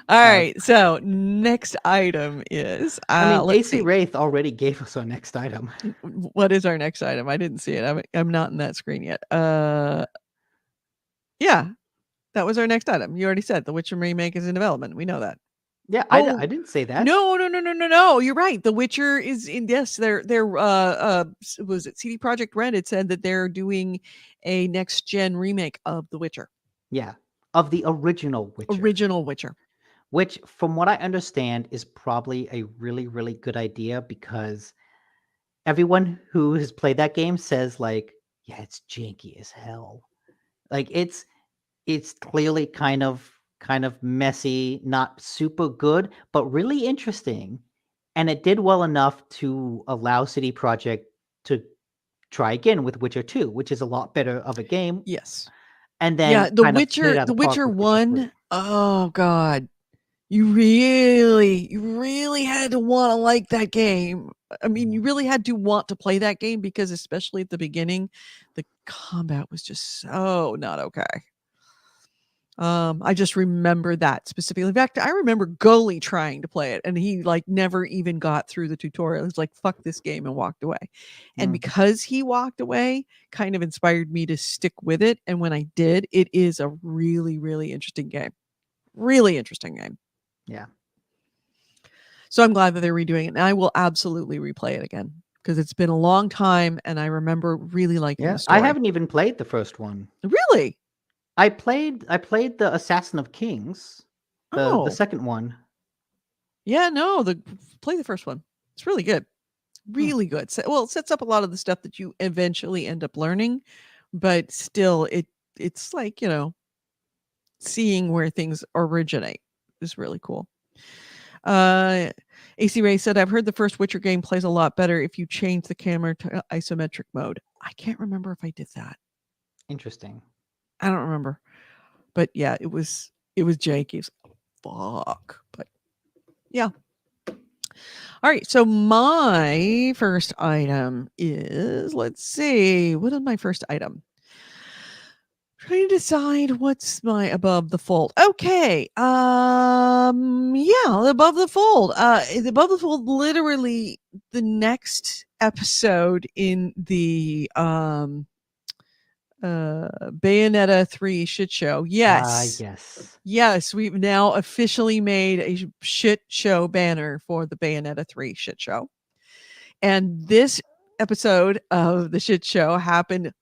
All right. So next item is let's AC see. Wraith already gave us our next item. What is our next item? I didn't see it. I'm not in that screen yet. Yeah, that was our next item. You already said The Witcher remake is in development. We know that. Yeah, Oh, I didn't say that. No. You're right. The Witcher is in. Yes, they're was it CD Projekt Red? It said that they're doing a next gen remake of The Witcher. Yeah, of the original Witcher. Original Witcher. Which, from what I understand, is probably a really, really good idea because everyone who has played that game says, like, yeah, it's janky as hell. Like, it's clearly kind of messy, not super good, but really interesting. And it did well enough to allow CD Projekt to try again with Witcher 2, which is a lot better of a game. Yes. And then Yeah, The kind of hit it Witcher. out of The the park Witcher with Witcher 3. 1. Oh God. You really had to want to like that game. I mean, you really had to want to play that game because, especially at the beginning, the combat was just so not okay. I just remember that specifically. In fact, I remember Goalie trying to play it, and he like never even got through the tutorial. He was like, "Fuck this game," and walked away. And because he walked away, kind of inspired me to stick with it. And when I did, it is a really, really interesting game. Really interesting game. Yeah. So I'm glad that they're redoing it. And I will absolutely replay it again because it's been a long time and I remember really liking the story. I haven't even played the first one. Really? I played the Assassin of Kings, the second one. Yeah, no, play the first one. It's really good. Really good. Well, it sets up a lot of the stuff that you eventually end up learning, but still it's like, seeing where things originate is really cool. AC Ray said, I've heard the first Witcher game plays a lot better if you change the camera to isometric mode. I can't remember if I did that. Interesting. I don't remember. But yeah, it was janky. Fuck. But yeah. All right. So my first item is, let's see, what is my first item? Trying to decide what's my above the fold. Okay. Yeah, above the fold. Above the fold, literally the next episode in the Bayonetta 3 shit show. Yes. Yes, we've now officially made a shit show banner for the Bayonetta 3 shit show. And this episode of the shit show happened,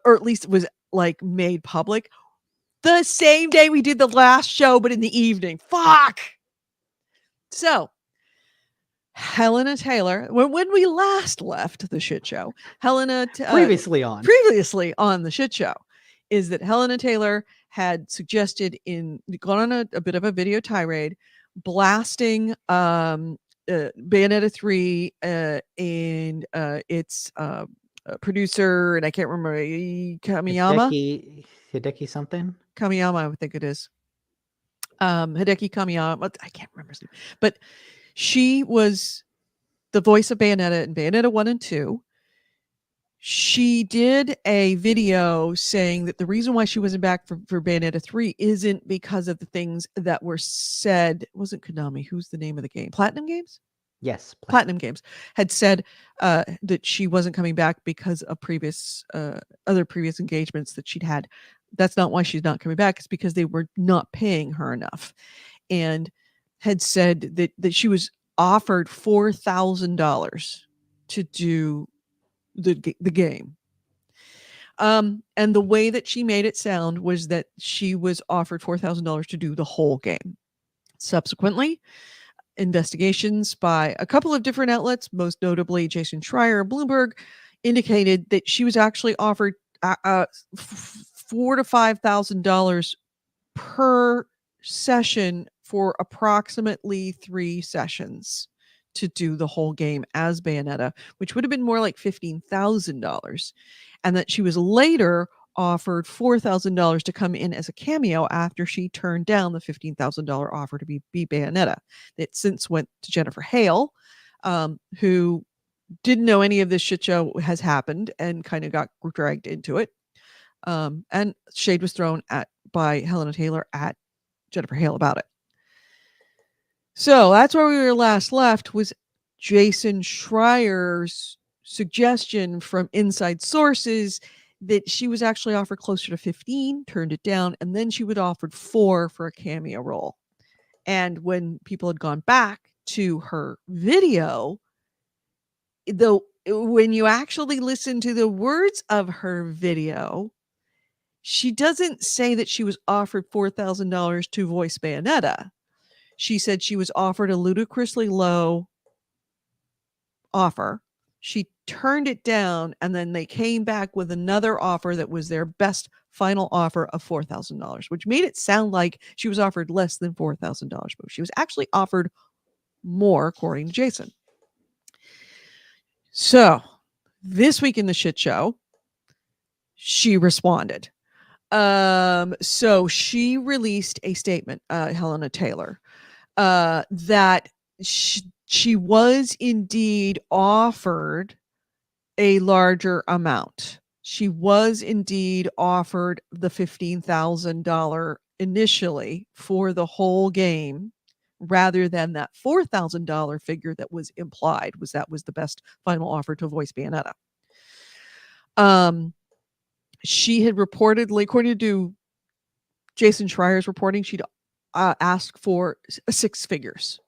or at least was like made public the same day we did the last show, but in the evening. Fuck. So Helena Taylor, when we last left the shit show, previously on the shit show, is that Helena Taylor had suggested gone on a bit of a video tirade blasting Bayonetta 3 and its producer, and I can't remember, Kamiyama. Hideki something? Kamiyama, I think it is. Hideki Kamiyama. I can't remember his name. But she was the voice of Bayonetta in Bayonetta 1 and 2. She did a video saying that the reason why she wasn't back for Bayonetta 3 isn't because of the things that were said. It wasn't Konami. Who's the name of the game? Platinum Games? Yes. Platinum Games had said that she wasn't coming back because of other previous engagements that she'd had. That's not why she's not coming back. It's because they were not paying her enough, and had said that she was offered $4,000 to do the game. And the way that she made it sound was that she was offered $4,000 to do the whole game. Subsequently, investigations by a couple of different outlets, most notably Jason Schreier of Bloomberg, indicated that she was actually offered $4,000 to $5,000 per session for approximately 3 sessions to do the whole game as Bayonetta, which would have been more like $15,000, and that she was later offered $4,000 to come in as a cameo after she turned down the $15,000 offer to be Bayonetta. It since went to Jennifer Hale, who didn't know any of this shit show has happened and kind of got dragged into it. And shade was thrown by Helena Taylor at Jennifer Hale about it. So that's where we were last left, was Jason Schreier's suggestion from inside sources that she was actually offered closer to 15, turned it down, and then she would offered 4 for a cameo role. And when people had gone back to her video, though, when you actually listen to the words of her video, she doesn't say that she was offered $4,000 to voice Bayonetta. She said she was offered a ludicrously low offer. She turned it down, and then they came back with another offer that was their best final offer of $4,000, which made it sound like she was offered less than $4,000, but she was actually offered more, according to Jason. So this week in the shit show, she responded. So she released a statement, Helena Taylor, that she was indeed offered a larger amount. She was indeed offered the $15,000 initially for the whole game, rather than that $4,000 figure that was implied, that was the best final offer to voice Bayonetta. She had reportedly, according to Jason Schreier's reporting, she'd asked for 6 figures.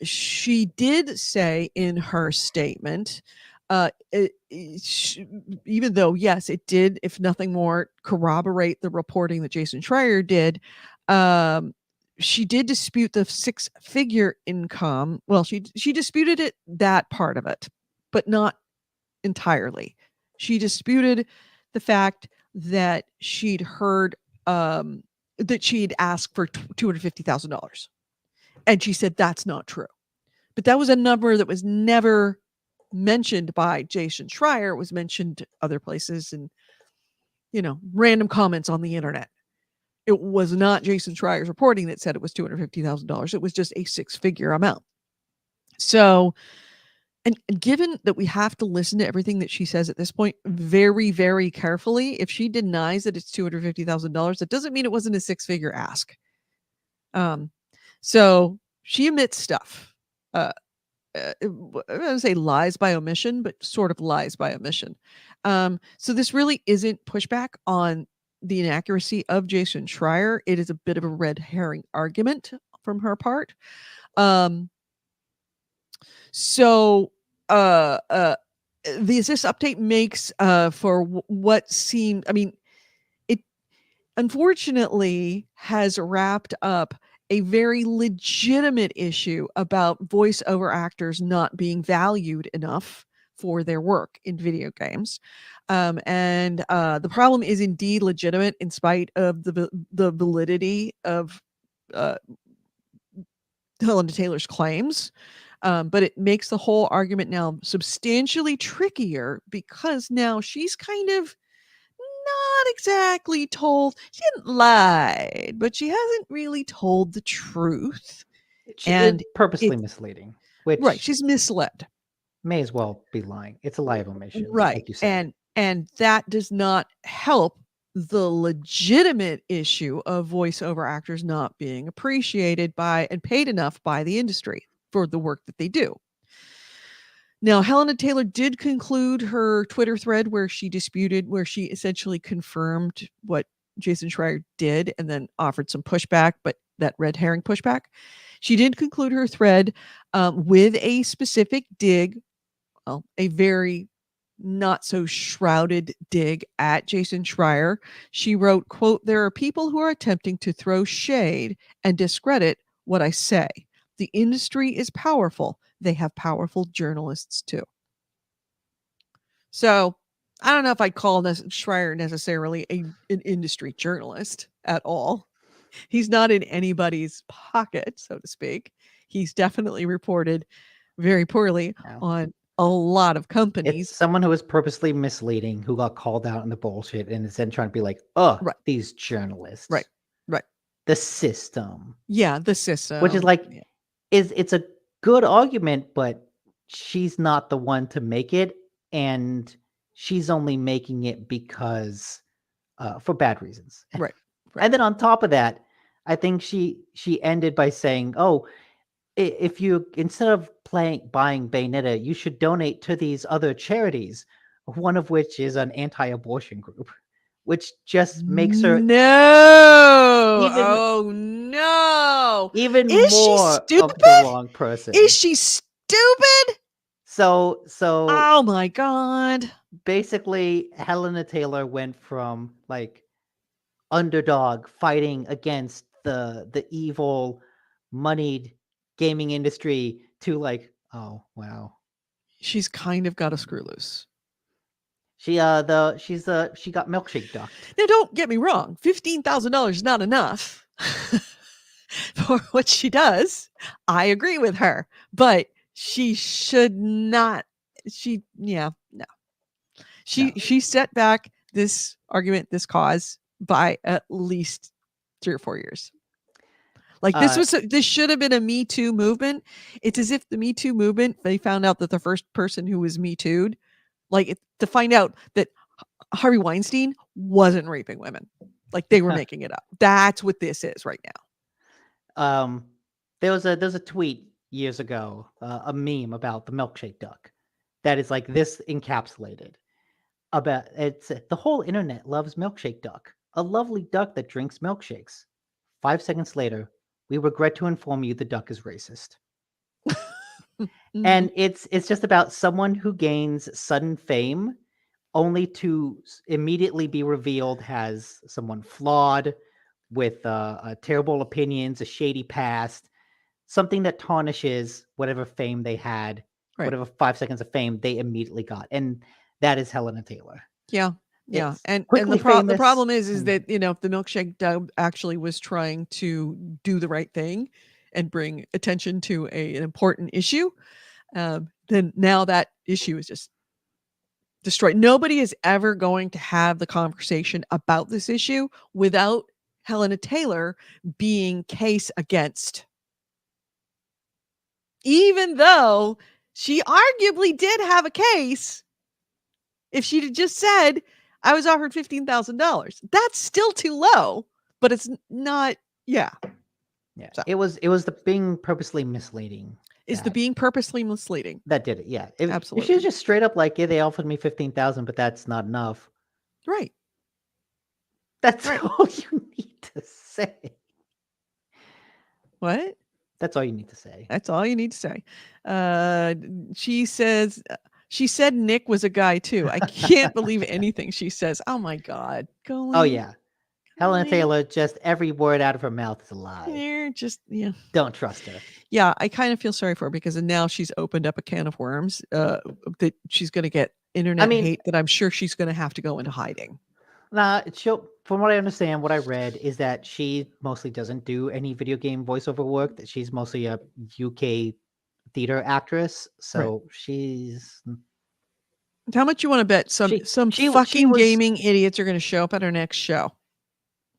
She did say in her statement, even though, yes, it did, if nothing more, corroborate the reporting that Jason Schreier did, she did dispute the 6-figure income. Well, she disputed it, that part of it, but not entirely. She disputed the fact that she'd heard that she'd asked for $250,000. And she said that's not true. But that was a number that was never mentioned by Jason Schreier. It was mentioned other places and, random comments on the internet. It was not Jason Schreier's reporting that said it was $250,000. It was just a 6-figure amount. So, and given that we have to listen to everything that she says at this point very, very carefully, if she denies that it's $250,000, that doesn't mean it wasn't a 6-figure ask. So she admits stuff. I don't say lies by omission, but sort of lies by omission. So this really isn't pushback on the inaccuracy of Jason Schreier. It is a bit of a red herring argument from her part. So this update makes for what seemed, it unfortunately has wrapped up a very legitimate issue about voiceover actors not being valued enough for their work in video games. And the problem is indeed legitimate in spite of the validity of Helena Taylor's claims. But it makes the whole argument now substantially trickier, because now she's kind of not exactly told. She hadn't lied, but she hasn't really told the truth. And purposely misleading, which right, she's misled. May as well be lying. It's a lie of omission, right? Like you said. And that does not help the legitimate issue of voiceover actors not being appreciated by and paid enough by the industry for the work that they do. Now, Helena Taylor did conclude her Twitter thread where she essentially confirmed what Jason Schreier did and then offered some pushback, but that red herring pushback. She did conclude her thread with a specific dig, a very not so shrouded dig at Jason Schreier. She wrote, quote, "There are people who are attempting to throw shade and discredit what I say. The industry is powerful. They have powerful journalists too." So I don't know if I'd call Schreier necessarily an industry journalist at all. He's not in anybody's pocket, so to speak. he's definitely reported very poorly No. on a lot of It's companies. someone who was purposely misleading, who got called out on the bullshit, and is then trying to be like, "Oh, Right. these journalists, Right. the system," Yeah, the which is system. like, Yeah. it's a good argument, but she's not the one to make it, and she's only making it because for bad reasons. Right. And then on top of that, I think she ended by saying, "Oh, if you instead of buying Bayonetta, you should donate to these other charities, one of which is an anti-abortion group," which just makes her No. even Oh no. even Is she more stupid? of the wrong person. Is she stupid? So Oh my god. basically, Helena Taylor went from like underdog fighting against the evil moneyed gaming industry to like, oh wow. She's kind of got a screw loose. She got milkshake ducked. Now, don't get me wrong. $15,000 is not enough for what she does. I agree with her, but she should not. No. No. She set back this argument, this cause by at least 3 or 4 years. Like this should have been a Me Too movement. It's as if the Me Too movement, they found out that the first person who was Me Too'd, to find out that Harvey Weinstein wasn't raping women. Like they were making it up. That's what this is right now. There was a tweet years ago, a meme about the milkshake duck that is like this encapsulated. About it's the whole internet loves milkshake duck, a lovely duck that drinks milkshakes. 5 seconds later, we regret to inform you the duck is racist. And it's just about someone who gains sudden fame only to immediately be revealed as someone flawed with terrible opinions, a shady past, something that tarnishes whatever fame they had, Right. whatever 5 seconds of fame they immediately got. And that is Helena Taylor. Yeah. It's And quickly the famous. problem is that, if the milkshake dub actually was trying to do the right thing and bring attention to an important issue, then now that issue is just destroyed. Nobody is ever going to have the conversation about this issue without Helena Taylor being case against. Even though she arguably did have a case, if she'd have just said, I was offered $15,000, that's still too low, but it's not. Yeah. Yeah. So. It was the being purposely misleading. Is the being purposely misleading. That did it. Yeah. Absolutely. If she was just straight up like, yeah, they offered me 15,000, but that's not enough. Right. That's all you need to say. What? That's all you need to say. That's all you need to say. She said Nick was a guy too. I can't believe anything she says. Oh my God. Oh yeah. Helena Taylor, just every word out of her mouth is a lie. Don't trust her. Yeah, I kind of feel sorry for her because now she's opened up a can of worms that she's going to get internet hate that I'm sure she's going to have to go into hiding. Nah, from what I understand, what I read is that she mostly doesn't do any video game voiceover work, that she's mostly a UK theater actress. So she's... How much you want to bet some fucking gaming idiots are going to show up at her next show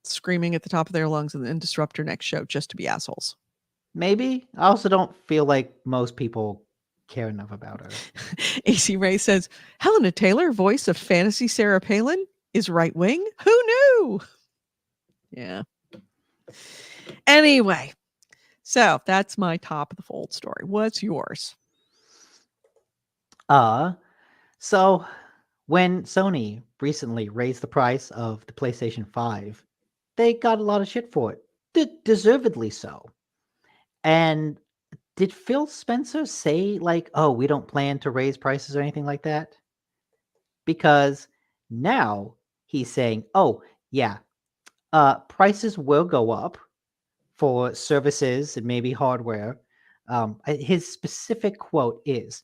screaming at the top of their lungs and disrupt her next show just to be assholes? Maybe. I also don't feel like most people care enough about her. AC Ray says, Helena Taylor, voice of fantasy Sarah Palin, is right wing? Who knew? Yeah. Anyway, so that's my top of the fold story. What's yours? So when Sony recently raised the price of the PlayStation 5, they got a lot of shit for it. Deservedly so. And did Phil Spencer say like, oh, we don't plan to raise prices or anything like that? Because now he's saying, oh, yeah, prices will go up for services and maybe hardware. His specific quote is,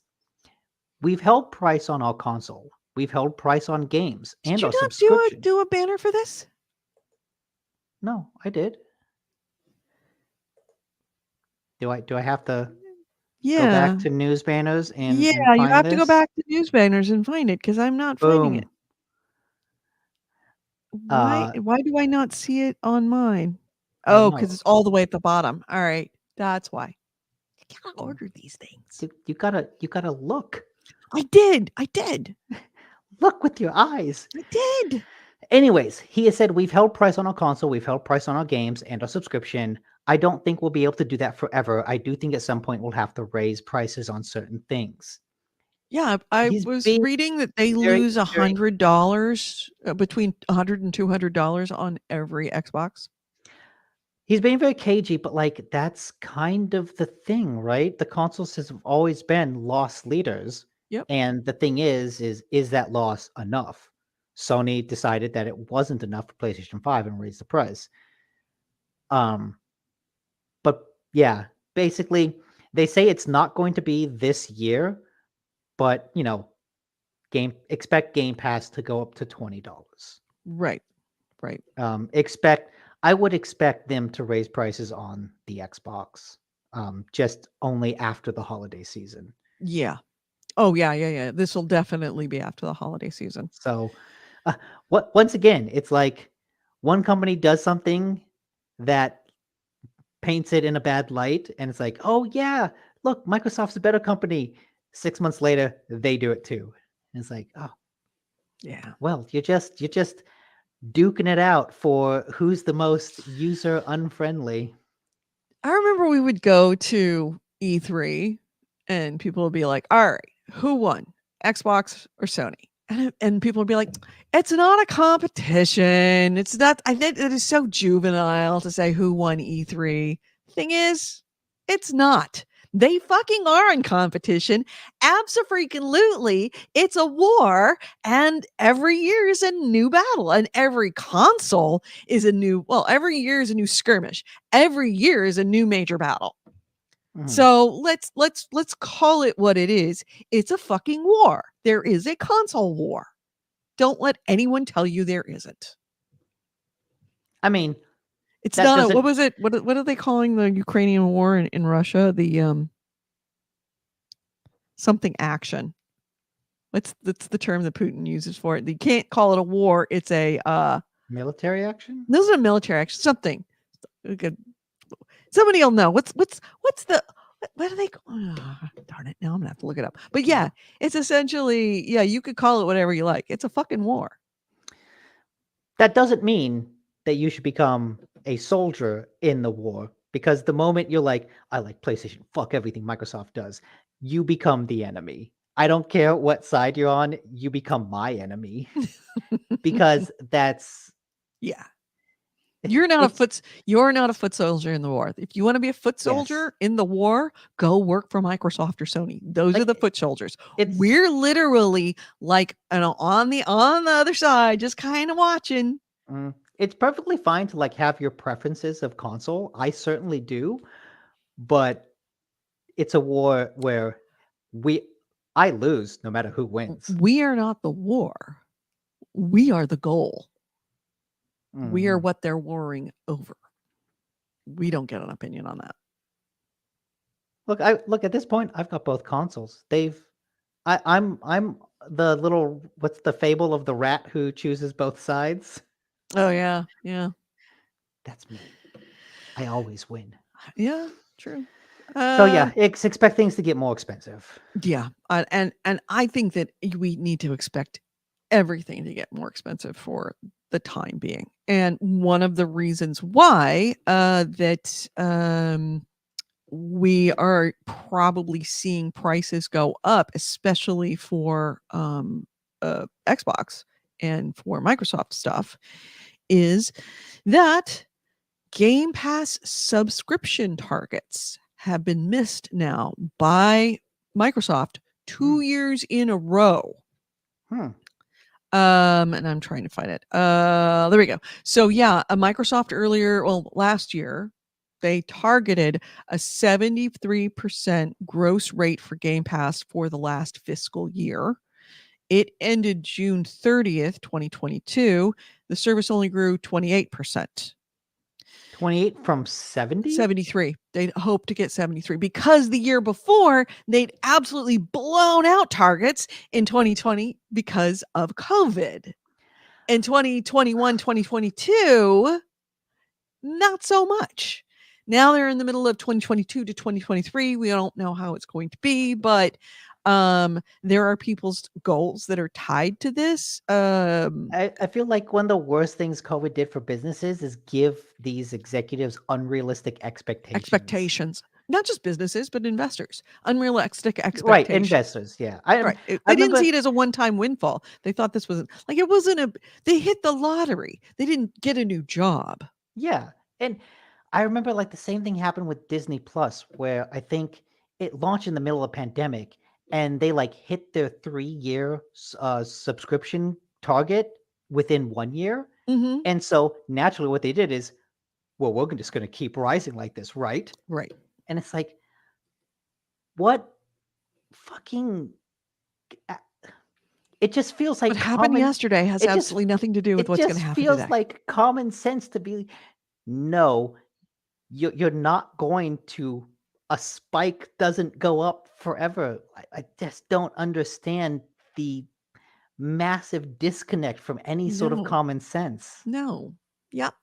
we've held price on our console. We've held price on games and our subscription. Did you not do a banner for this? No, I did. Do I have to go Yeah. back to news banners and Yeah, you find have to go this? back to news banners and find it because I'm not finding it. Boom. Why do I not see it on mine? I don't Oh, know. because it's all the way at the bottom. All right. That's why. I cannot order these things. You gotta look. I did. I did. Look with your eyes. I did. Anyways, he has said we've held price on our console, we've held price on our games and our subscription. I don't think we'll be able to do that forever. I do think at some point we'll have to raise prices on certain things. Yeah, I He's was being reading that they very, lose very $100, between $100 and $200 on every Xbox. He's being very cagey, but like that's kind of the thing, right? The consoles have always been loss leaders. Yep. And the thing is that loss enough? Sony decided that it wasn't enough for PlayStation 5 and raised the price. But yeah, basically they say it's not going to be this year, but expect Game Pass to go up to $20. Right. Right. I would expect them to raise prices on the Xbox, just only after the holiday season. Yeah. Oh, yeah. This will definitely be after the holiday season. So, once again, it's like one company does something that paints it in a bad light, and it's like, oh yeah, look, Microsoft's a better company. 6 months later, they do it too. And it's like, oh, Yeah. well, you're just duking it out for who's the most user unfriendly. I remember we would go to E3 and people would be like, all right, who won? Xbox or Sony? And people would be like, it's not a competition. It's not, I think it is so juvenile to say who won E3. Thing is, it's not. They fucking are in competition. Abso-freaking-lutely. It's a war, and every year is a new battle, and every console is every year is a new skirmish. Every year is a new major battle. So let's call it what it is. It's a fucking war. There is a console war. Don't let anyone tell you there isn't. I mean, it's not. What was it? What are they calling the Ukrainian war in Russia? The something action. That's the term that Putin uses for it. You can't call it a war. It's a military action. This is a military action. Something. Somebody will know. What's the what are they? Oh, darn it! Now I'm gonna have to look it up. But yeah, it's essentially you could call it whatever you like. It's a fucking war. That doesn't mean that you should become a soldier in the war, because the moment you're like, I like PlayStation, fuck everything Microsoft does, you become the enemy. I don't care what side you're on, you become my enemy. Because that's You're not a foot soldier in the war. If you want to be a foot soldier in the war, go work for Microsoft or Sony. Those are the foot soldiers. We're literally like on the other side, just kind of watching. It's perfectly fine to like have your preferences of console. I certainly do, but it's a war where I lose no matter who wins. We are not the war. We are the goal. We are what they're warring over. We don't get an opinion on that. Look at this point, I've got both consoles. I'm the little, what's the fable of the rat who chooses both sides? Oh yeah. That's me. I always win. Yeah, true. So yeah, expect things to get more expensive. Yeah, and I think that we need to expect everything to get more expensive for the time being. And one of the reasons why that we are probably seeing prices go up, especially for Xbox and for Microsoft stuff, is that Game Pass subscription targets have been missed now by Microsoft 2 years in a row. And I'm trying to find it. There we go. So yeah, Microsoft last year, they targeted a 73% gross rate for Game Pass for the last fiscal year. It ended June 30th, 2022. The service only grew 28%. 28 from 70? 73. They'd hope to get 73 because the year before they'd absolutely blown out targets in 2020 because of COVID. In 2021, 2022, not so much. Now they're in the middle of 2022 to 2023. We don't know how it's going to be, but there are people's goals that are tied to this. I feel like one of the worst things COVID did for businesses is give these executives unrealistic Expectations, not just businesses, but investors. Unrealistic Right, expectations. investors, yeah. Right. They didn't see it as a one-time windfall. They thought this was like, it wasn't they hit the lottery. They didn't get a new job. Yeah. And I remember like the same thing happened with Disney Plus, where I think it launched in the middle of pandemic and they like hit their 3-year subscription target within 1 year. Mm-hmm. And so naturally what they did is, well, we're just going to keep rising like this, right? Right. And it's like, what fucking it just feels like What happened yesterday has it just- absolutely nothing to do with it what's going to just happen feels today. like common sense to be, no, you're not going to, a spike doesn't go up forever. I just don't understand the massive disconnect from any sort of No. common sense. No. Yep.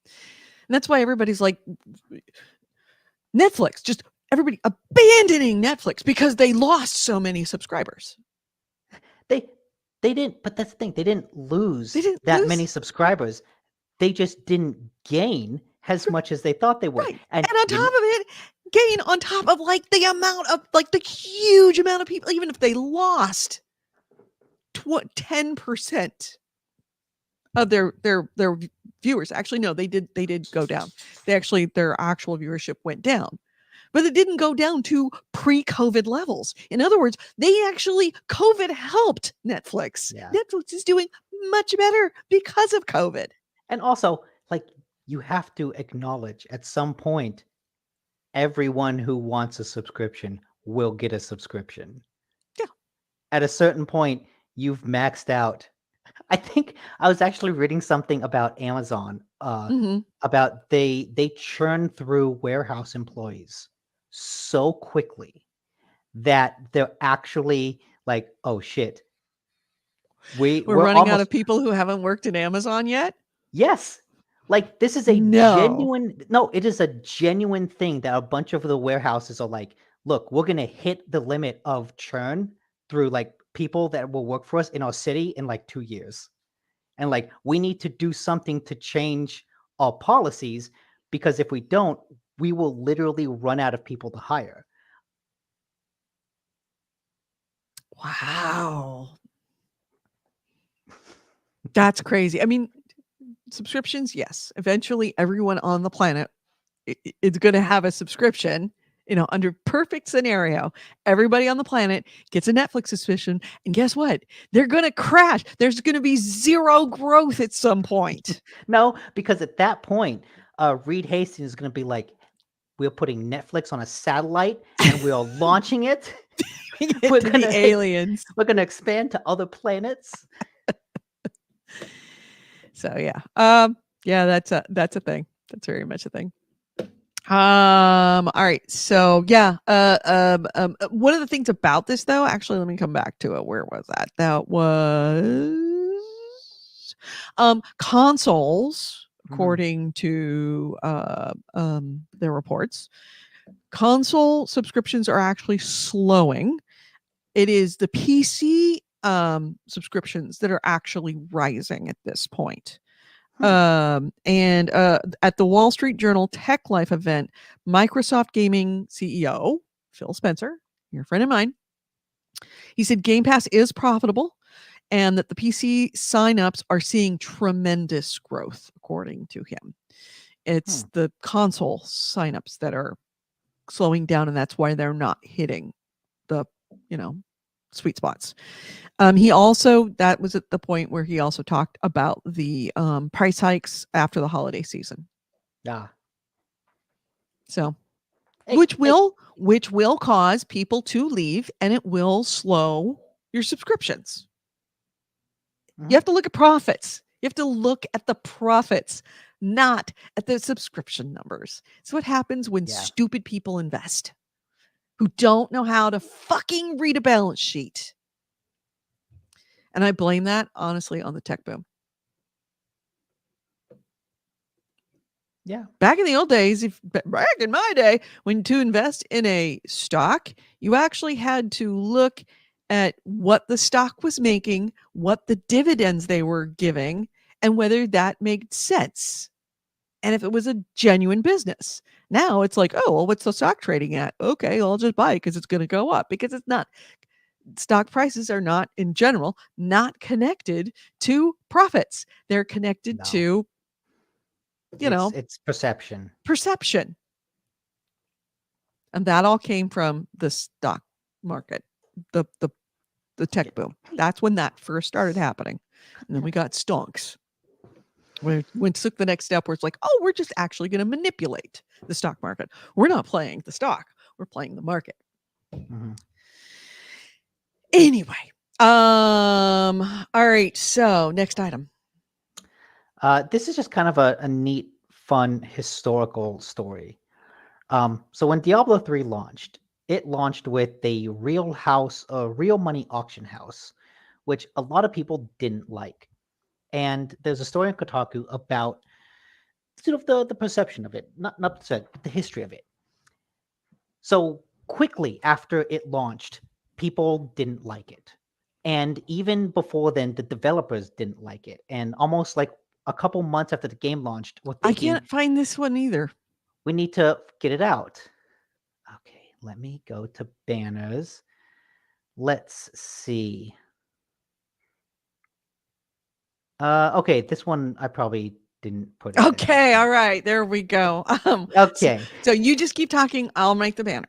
And that's why everybody's like, Netflix, just everybody abandoning Netflix because they lost so many subscribers. They didn't, but that's the thing, they didn't lose didn't that lose- many subscribers. They just didn't gain as much as they thought they would. Right. And on top of it, gain on top of like the amount of like the huge amount of people, even if they lost 10% of their viewers. Actually, no, they did go down. Their actual viewership went down. But it didn't go down to pre-COVID levels. In other words, COVID helped Netflix. Yeah. Netflix is doing much better because of COVID. And also, like, you have to acknowledge at some point, everyone who wants a subscription will get a subscription. Yeah. At a certain point, you've maxed out. I think I was actually reading something about Amazon, about they churn through warehouse employees so quickly that they're actually like, oh shit, we're running out almost, of people who haven't worked in Amazon yet. yes. Like, this is a it is a genuine thing that a bunch of the warehouses are like, look, we're going to hit the limit of churn through like people that will work for us in our city in like 2 years. And like, we need to do something to change our policies, because if we don't, we will literally run out of people to hire. Wow. That's crazy. I mean, subscriptions, yes. Eventually, everyone on the planet is going to have a subscription. Under perfect scenario, everybody on the planet gets a Netflix subscription, and guess what? They're going to crash. There's going to be zero growth at some point. No, because at that point, Reed Hastings is going to be like, we're putting Netflix on a satellite and we are launching it. We're going to aliens. We're going to expand to other planets. So yeah, that's a thing. That's very much a thing. All right. So yeah, one of the things about this, though, actually, let me come back to it. Where was that? That was consoles, according to their reports. Console subscriptions are actually slowing. It is the PC subscriptions that are actually rising at this point. And at the Wall Street Journal Tech Life event, Microsoft Gaming CEO Phil Spencer, your friend of mine, he said Game Pass is profitable and that the PC signups are seeing tremendous growth, according to him. It's the console signups that are slowing down, and that's why they're not hitting the sweet spots. He also, that was at the point where he also talked about the price hikes after the holiday season. Yeah. So, which will cause people to leave, and it will slow your subscriptions. You have to look at profits. You have to look at the profits, not at the subscription numbers. It's what happens when Yeah. stupid people invest who don't know how to fucking read a balance sheet. And I blame that, honestly, on the tech boom. Yeah. Back in the old days, back in my day, when to invest in a stock, you actually had to look at what the stock was making, what the dividends they were giving, and whether that made sense. And if it was a genuine business. Now it's like, oh, well, what's the stock trading at? Okay, I'll just buy it because it's going to go up, because it's not. Stock prices are not, in general, not connected to profits. They're connected No. to, It's perception. perception. And that all came from the stock market, the tech boom. That's when that first started happening. And then we got stonks. We took the next step where it's like, oh, we're just actually going to manipulate the stock market. We're not playing the stock. We're playing the market. Mhm. Anyway. All right. So next item. This is just kind of a neat, fun historical story. So when Diablo 3 launched, it launched with the real money auction house, which a lot of people didn't like. And there's a story in Kotaku about sort of the perception of it, not the history of it. So quickly after it launched, people didn't like it. And even before then, the developers didn't like it. And almost like a couple months after the game launched, we're I thinking, can't find this one either. we need to get it out. Okay, let me go to banners. Let's see. Okay, this one I probably didn't put it. Okay, all right, there we go. Okay. So you just keep talking. I'll make the banner.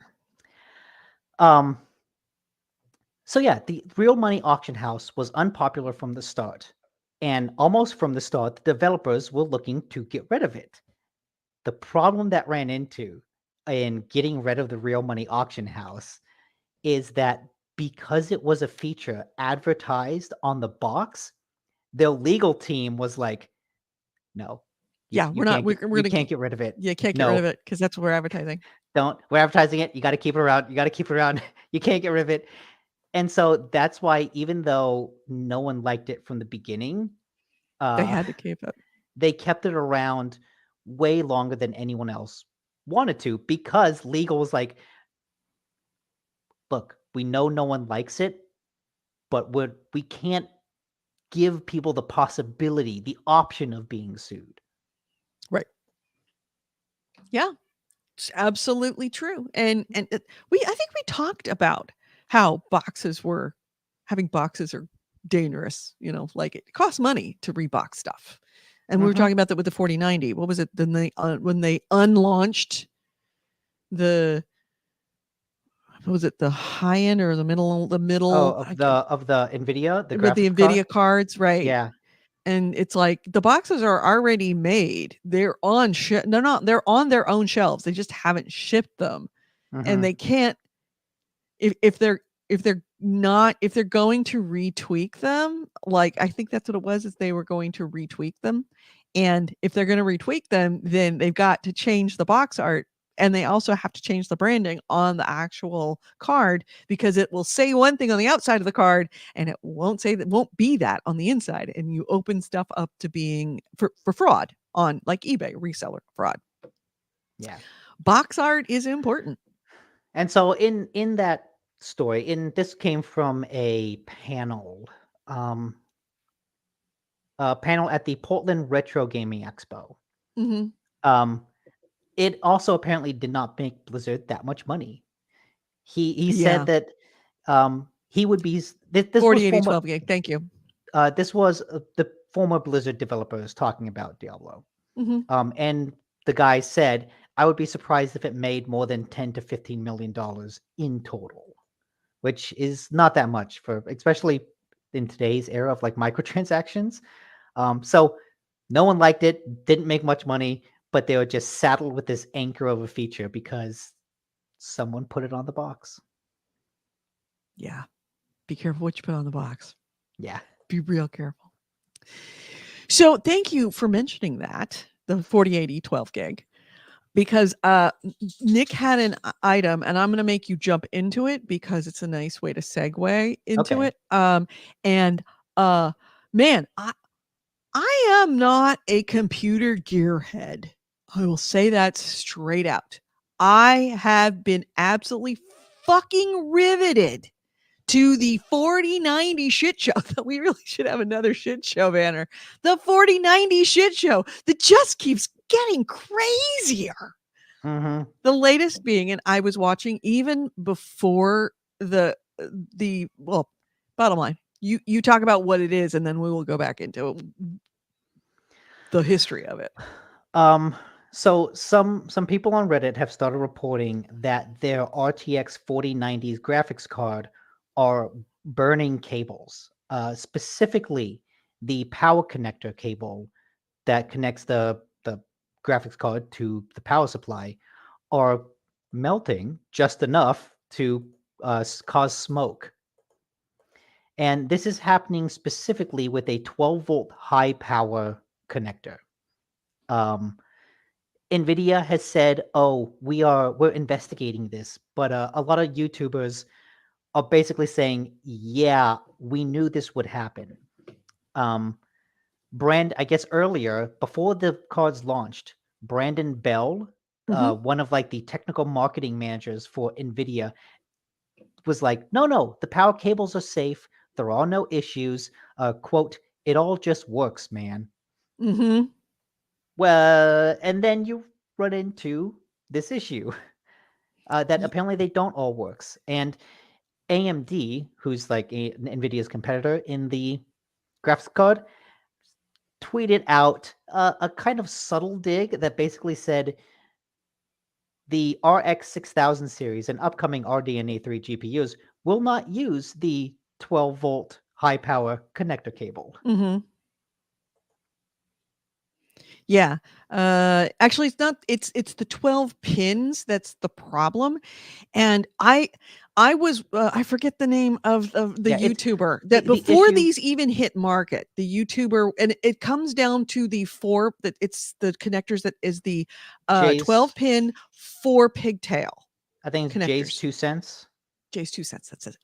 So yeah, the real money auction house was unpopular from the start. And almost from the start, the developers were looking to get rid of it. The problem that ran into in getting rid of the real money auction house is that because it was a feature advertised on the box, their legal team was like, no, Yeah, we're not. We're you gonna can't get rid of it. You can't get rid of it because that's what we're advertising. We're advertising it. You got to keep it around. You got to keep it around. You can't get rid of it. And so that's why, even though no one liked it from the beginning, They had to keep it. they kept it around way longer than anyone else wanted to, because legal was like, look, we know no one likes it, but we can't give people the possibility, the option of being sued. Right. Yeah, it's absolutely true. And I think we talked about how having boxes are dangerous. Like it costs money to rebox stuff. And we were talking about that with the 4090. What was it? Then when they unlaunched the, what was it, the high end or the middle? Of the NVIDIA, the with the graphics NVIDIA card? cards, right? Yeah. And it's like the boxes are already made. They're on they're on their own shelves. They just haven't shipped them. And they can't, if they're going to retweak them, like I think that's what it was, is they were going to retweak them. And if they're going to retweak them, then they've got to change the box art, and they also have to change the branding on the actual card, because it will say one thing on the outside of the card and it won't be that on the inside. And you open stuff up to being for fraud on like eBay, reseller fraud. Yeah. Box art is important. And so in that story, this came from a panel at the Portland Retro Gaming Expo. It also apparently did not make Blizzard that much money. He said that he would be this 4080 12 gig. Thank you. This was the former Blizzard developers talking about Diablo. And the guy said, I would be surprised if it made more than $10 to $15 million in total, which is not that much, especially in today's era of like microtransactions. So no one liked it, didn't make much money, but they were just saddled with this anchor of a feature because someone put it on the box. Yeah. Be careful what you put on the box. Yeah. Be real careful. So thank you for mentioning that. the 4080 12 gig. Because Nick had an item, and I'm going to make you jump into it because it's a nice way to segue into Okay. it. And man, I am not a computer gearhead. I will say that straight out. I have been absolutely fucking riveted to the 4090 shit show. We really should have another shit show banner. The 4090 shit show that just keeps getting crazier. Mm-hmm. The latest being, and I was watching even before the well, bottom line. You talk about what it is, and then we will go back into the history of it. So some people on Reddit have started reporting that their RTX 4090's graphics card are burning cables, specifically the power connector cable that connects the graphics card to the power supply, are melting just enough to cause smoke. And this is happening specifically with a 12-volt high power connector. NVIDIA has said, "Oh, we're investigating this," but a lot of YouTubers are basically saying, "Yeah, we knew this would happen." I guess earlier, before the cards launched, Brandon Bell, one of like the technical marketing managers for NVIDIA, was like, "No, the power cables are safe. There are no issues. Quote, it all just works, man." Mm-hmm. Well, and then you run into this issue that apparently they don't all works. And AMD, who's like NVIDIA's competitor in the graphics card, tweeted out a kind of subtle dig that basically said the RX 6000 series and upcoming RDNA 3 GPUs will not use the 12-volt high power connector cable. Mm-hmm. Yeah. Actually, it's not. It's the 12 pins that's the problem. And I was I forget the name of the Yeah, YouTuber that the before issue. these even hit market, the YouTuber, and it comes down to the four that it's the connectors that is the 12 Jay's, pin 4 pigtail I think it's Jay's connectors. 2 cents. Jay's 2 cents. That's it.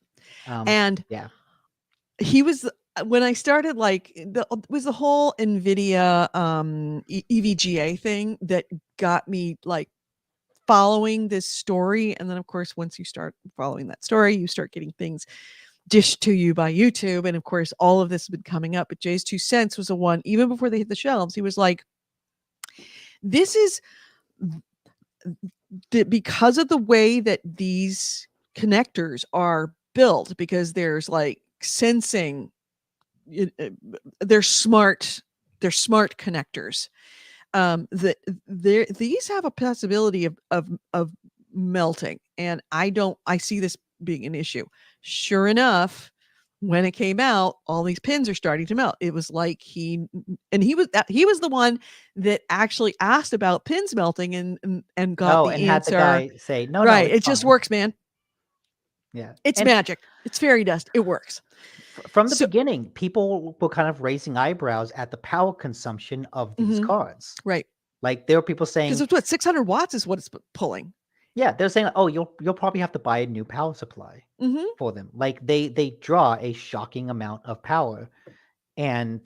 Um, And yeah. he was when I started like was the whole NVIDIA EVGA thing that got me like following this story. And then of course, once you start following that story, you start getting things dished to you by YouTube. And of course, all of this has been coming up. But Jay's 2 cents was the one, even before they hit the shelves, he was like, this is because of the way that these connectors are built, because there's like sensing, they're smart connectors, that these have a possibility of melting, and I see this being an issue. Sure enough, when it came out, all these pins are starting to melt. It was like he was the one that actually asked about pins melting and got the And had the answer. guy say, "No, Right, it's it just fine." works, man. Yeah, It's and magic. It's fairy dust. It works. from the So beginning, people were kind of raising eyebrows at the power consumption of these Mhm. cards. Right, Like there were people saying, because it's what 600 watts is what it's pulling. "Yeah," they're saying, "Oh, you'll probably have to buy a new power supply Mm-hmm. for them." Like they draw a shocking amount of power, and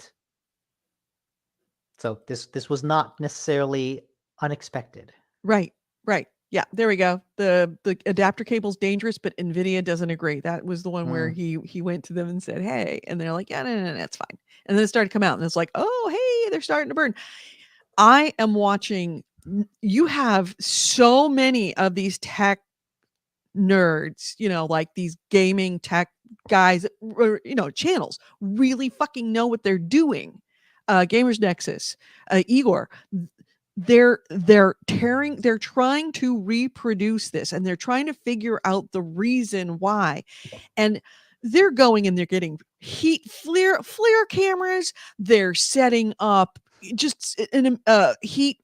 so this was not necessarily unexpected. Right, right. Yeah, there we go. The adapter cable's dangerous, but NVIDIA doesn't agree. That was the one where Mm. he went to them and said, "Hey," and they're like, "Yeah, no, that's fine." And then it started to come out, and it's like, "Oh, hey, they're starting to burn." I am watching. You have so many of these tech nerds, like these gaming tech guys, or, channels really fucking know what they're doing. Gamers Nexus, Igor, they're trying to reproduce this, and they're trying to figure out the reason why. And they're going and they're getting heat flare cameras. They're setting up just an heat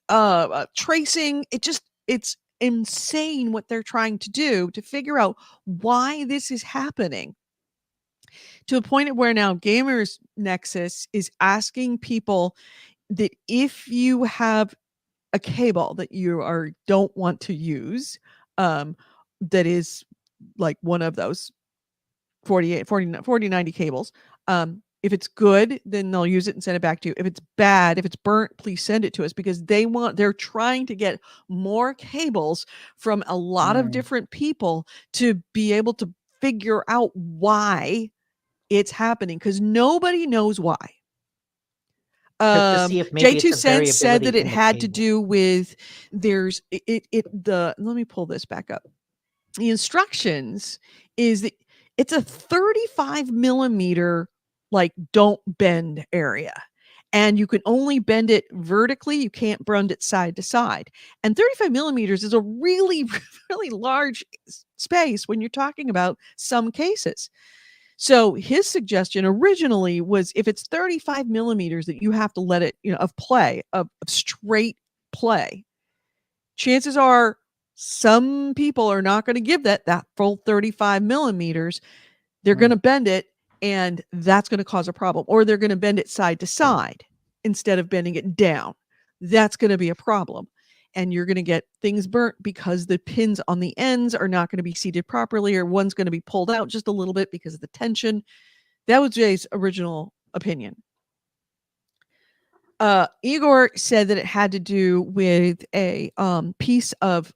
tracing. It's insane what they're trying to do to figure out why this is happening, to a point where now Gamers Nexus is asking people that if you have a cable that you don't want to use, that is like one of those 40, 90 cables. If it's good, then they'll use it and send it back to you. If it's bad, if it's burnt, please send it to us, because they're trying to get more cables from a lot of different people to be able to figure out why it's happening, because nobody knows why. To see if maybe J2 it's a Cents said that variability it in the had to cable. do with let me pull this back up. The instructions is that it's a 35 millimeter, like, don't bend area. And you can only bend it vertically. You can't bend it side to side. And 35 millimeters is a really, really large space when you're talking about some cases. So his suggestion originally was, if it's 35 millimeters that you have to let it, of straight play, chances are some people are not going to give that full 35 millimeters. They're going to bend it, and that's going to cause a problem. Or they're going to bend it side to side instead of bending it down. That's going to be a problem. And you're going to get things burnt because the pins on the ends are not going to be seated properly, or one's going to be pulled out just a little bit because of the tension. That was Jay's original opinion. Igor said that it had to do with a piece of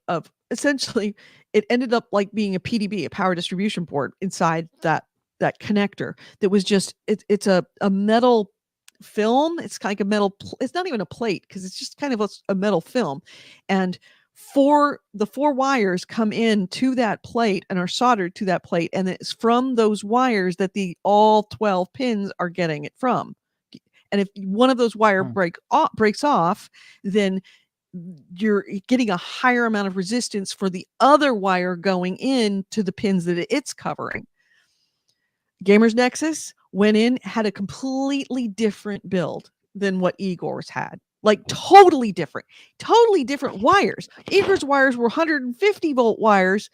essentially, it ended up like being a PDB, a power distribution board, inside that connector. That was just it's a metal film. It's like a metal. It's not even a plate, because it's just kind of a metal film, and the four wires come in to that plate and are soldered to that plate, and it's from those wires that all 12 pins are getting it from. And if one of those wire breaks off, then you're getting a higher amount of resistance for the other wire going in to the pins that it's covering. Gamers Nexus went in, had a completely different build than what Igor's had. Like, totally different wires. Igor's wires were 150 volt wires.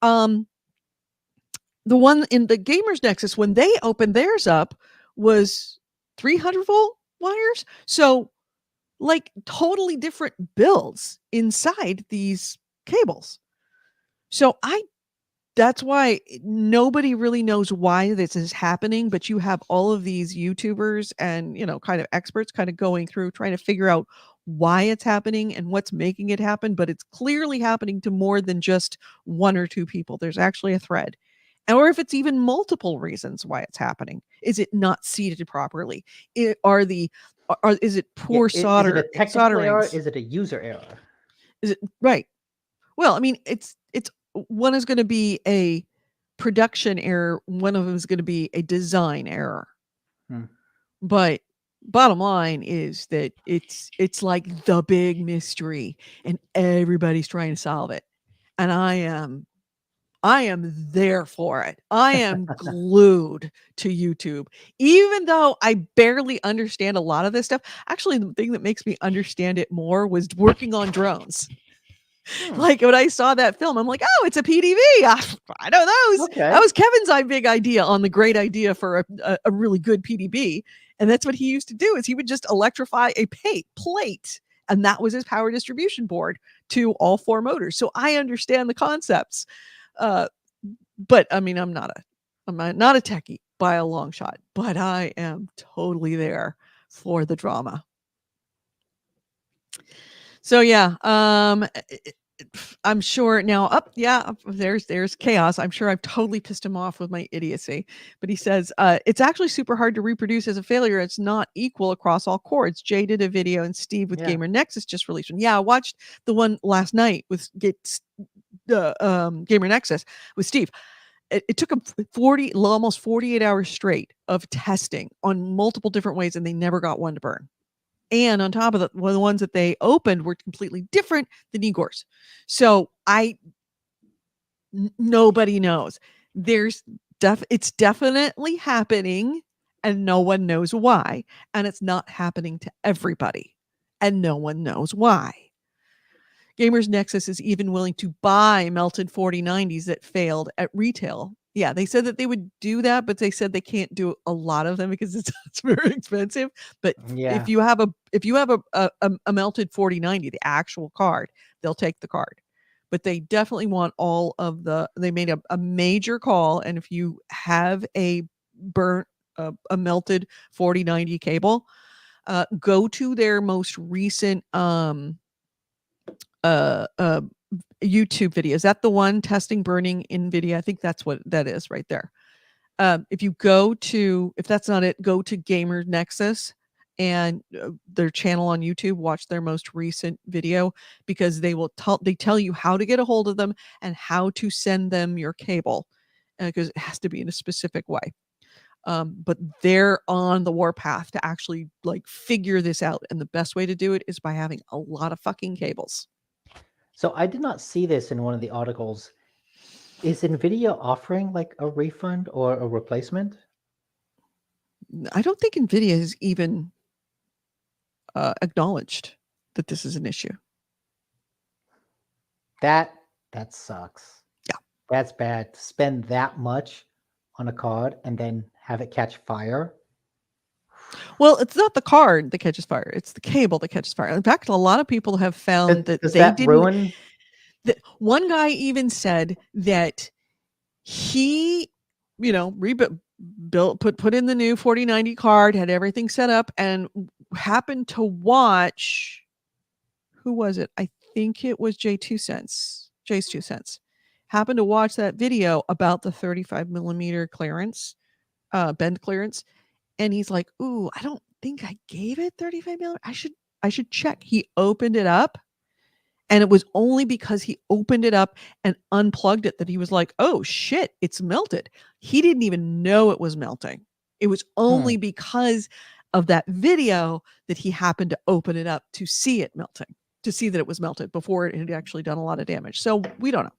The one in the Gamers Nexus, when they opened theirs up, was 300 volt wires. So, like, totally different builds inside these cables. So that's why nobody really knows why this is happening, but you have all of these YouTubers and, kind of experts kind of going through trying to figure out why it's happening and what's making it happen. But it's clearly happening to more than just one or two people. There's actually a thread. Or if it's even multiple reasons why it's happening. Is it not seated properly? Is it poor solder? Is it a technical error? solderings? Is it a user error? Is it right? Well, I mean, it's one is going to be a production error. One of them is going to be a design error. But bottom line is that it's like the big mystery, and everybody's trying to solve it. And I am there for it. I am glued to YouTube, even though I barely understand a lot of this stuff. Actually, the thing that makes me understand it more was working on drones. Like, when I saw that film, I'm like, oh, it's a PDB. I know those. Okay. That was Kevin's big idea on the great idea for a really good PDB. And that's what he used to do, is he would just electrify a plate. And that was his power distribution board to all four motors. So I understand the concepts. But I mean, I'm not a techie by a long shot, but I am totally there for the drama. So yeah, I'm sure now there's chaos. I'm sure I've totally pissed him off with my idiocy, but he says, it's actually super hard to reproduce as a failure. It's not equal across all chords. Jay did a video, and Steve with Gamer Nexus just released one. Yeah, I watched the one last night with Gamer Nexus with Steve. It took them almost 48 hours straight of testing on multiple different ways, and they never got one to burn. And on top of that, the ones that they opened were completely different than Igor's. So nobody knows. It's definitely happening, and no one knows why. And it's not happening to everybody, and no one knows why. Gamers Nexus is even willing to buy melted 4090s that failed at retail Yeah, they said that they would do that, but they said they can't do a lot of them because it's very expensive. But Yeah. if you have a melted 4090, the actual card, they'll take the card. But they definitely want all of they made a major call, and if you have a burnt a melted 4090 cable, go to their most recent uh YouTube video. Is that the one, testing burning NVIDIA? I think that's what that is right there. If that's not it, go to Gamer Nexus and their channel on YouTube, watch their most recent video, because they tell you how to get a hold of them and how to send them your cable, because it has to be in a specific way. But they're on the warpath to actually like figure this out, and the best way to do it is by having a lot of fucking cables. So I did not see this in one of the articles. Is Nvidia offering like a refund or a replacement? I don't think NVIDIA has even acknowledged that this is an issue. That sucks. Yeah. That's bad. To spend that much on a card and then have it catch fire. Well, it's not the card that catches fire; it's the cable that catches fire. In fact, a lot of people have found that Does they that didn't. ruin? One guy even said that he, put in the new 4090 card, had everything set up, and happened to watch. Who was it? I think it was Jay's 2 cents. Happened to watch that video about the 35 millimeter clearance, bend clearance, and he's like, "Ooh, I don't think I gave it 35 millimeter. I should check." He opened it up, and it was only because he opened it up and unplugged it that he was like, "Oh shit, it's melted." He didn't even know it was melting. It was only because of that video that he happened to open it up to see it melting, to see that it was melted before it had actually done a lot of damage. So we don't know.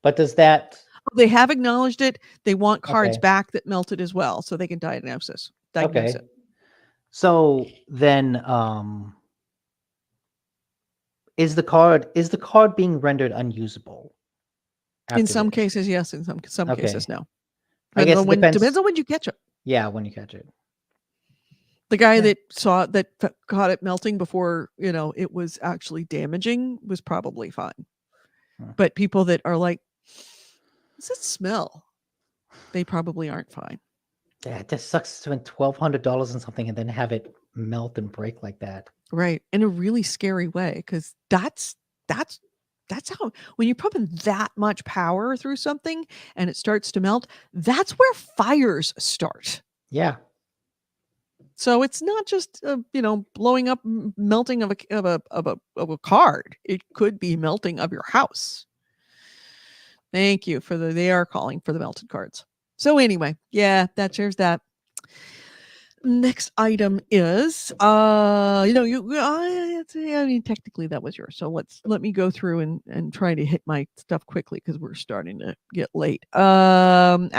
But does that? They have acknowledged it. They want cards Okay. back that melted as well, so they can diagnose Okay. it. So then, is the card being rendered unusable? In some afterwards? cases, yes. In some Okay. cases, no. I guess it depends. Depends on when you catch it. Yeah, when you catch it. The guy Yeah. that caught it melting before it was actually damaging was probably fine. But people that are like, "What's that smell?" They probably aren't fine. Yeah, it just sucks to spend $1,200 on something and then have it melt and break like that. Right. In a really scary way, because that's how, when you're pumping that much power through something and it starts to melt, that's where fires start. Yeah. So it's not just blowing up, melting of a card. It could be melting of your house. Thank you for they are calling for the melted cards. So anyway, yeah, there's that. Next item is I mean, technically that was yours. So let me go through and try to hit my stuff quickly, because we're starting to get late. Activision.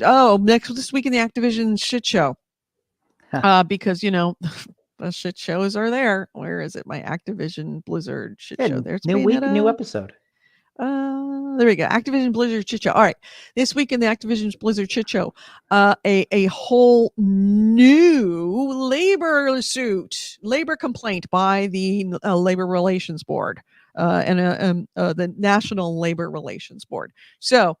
Oh, this week in the Activision shit show. Because the shit shows are there. Where is it? My Activision Blizzard shit show. There's new week, Bayonetta. new episode. There we go. Activision Blizzard Shit Show. All right. This week in the Activision Blizzard Shit Show, a whole new labor complaint by the Labor Relations Board and the National Labor Relations Board. So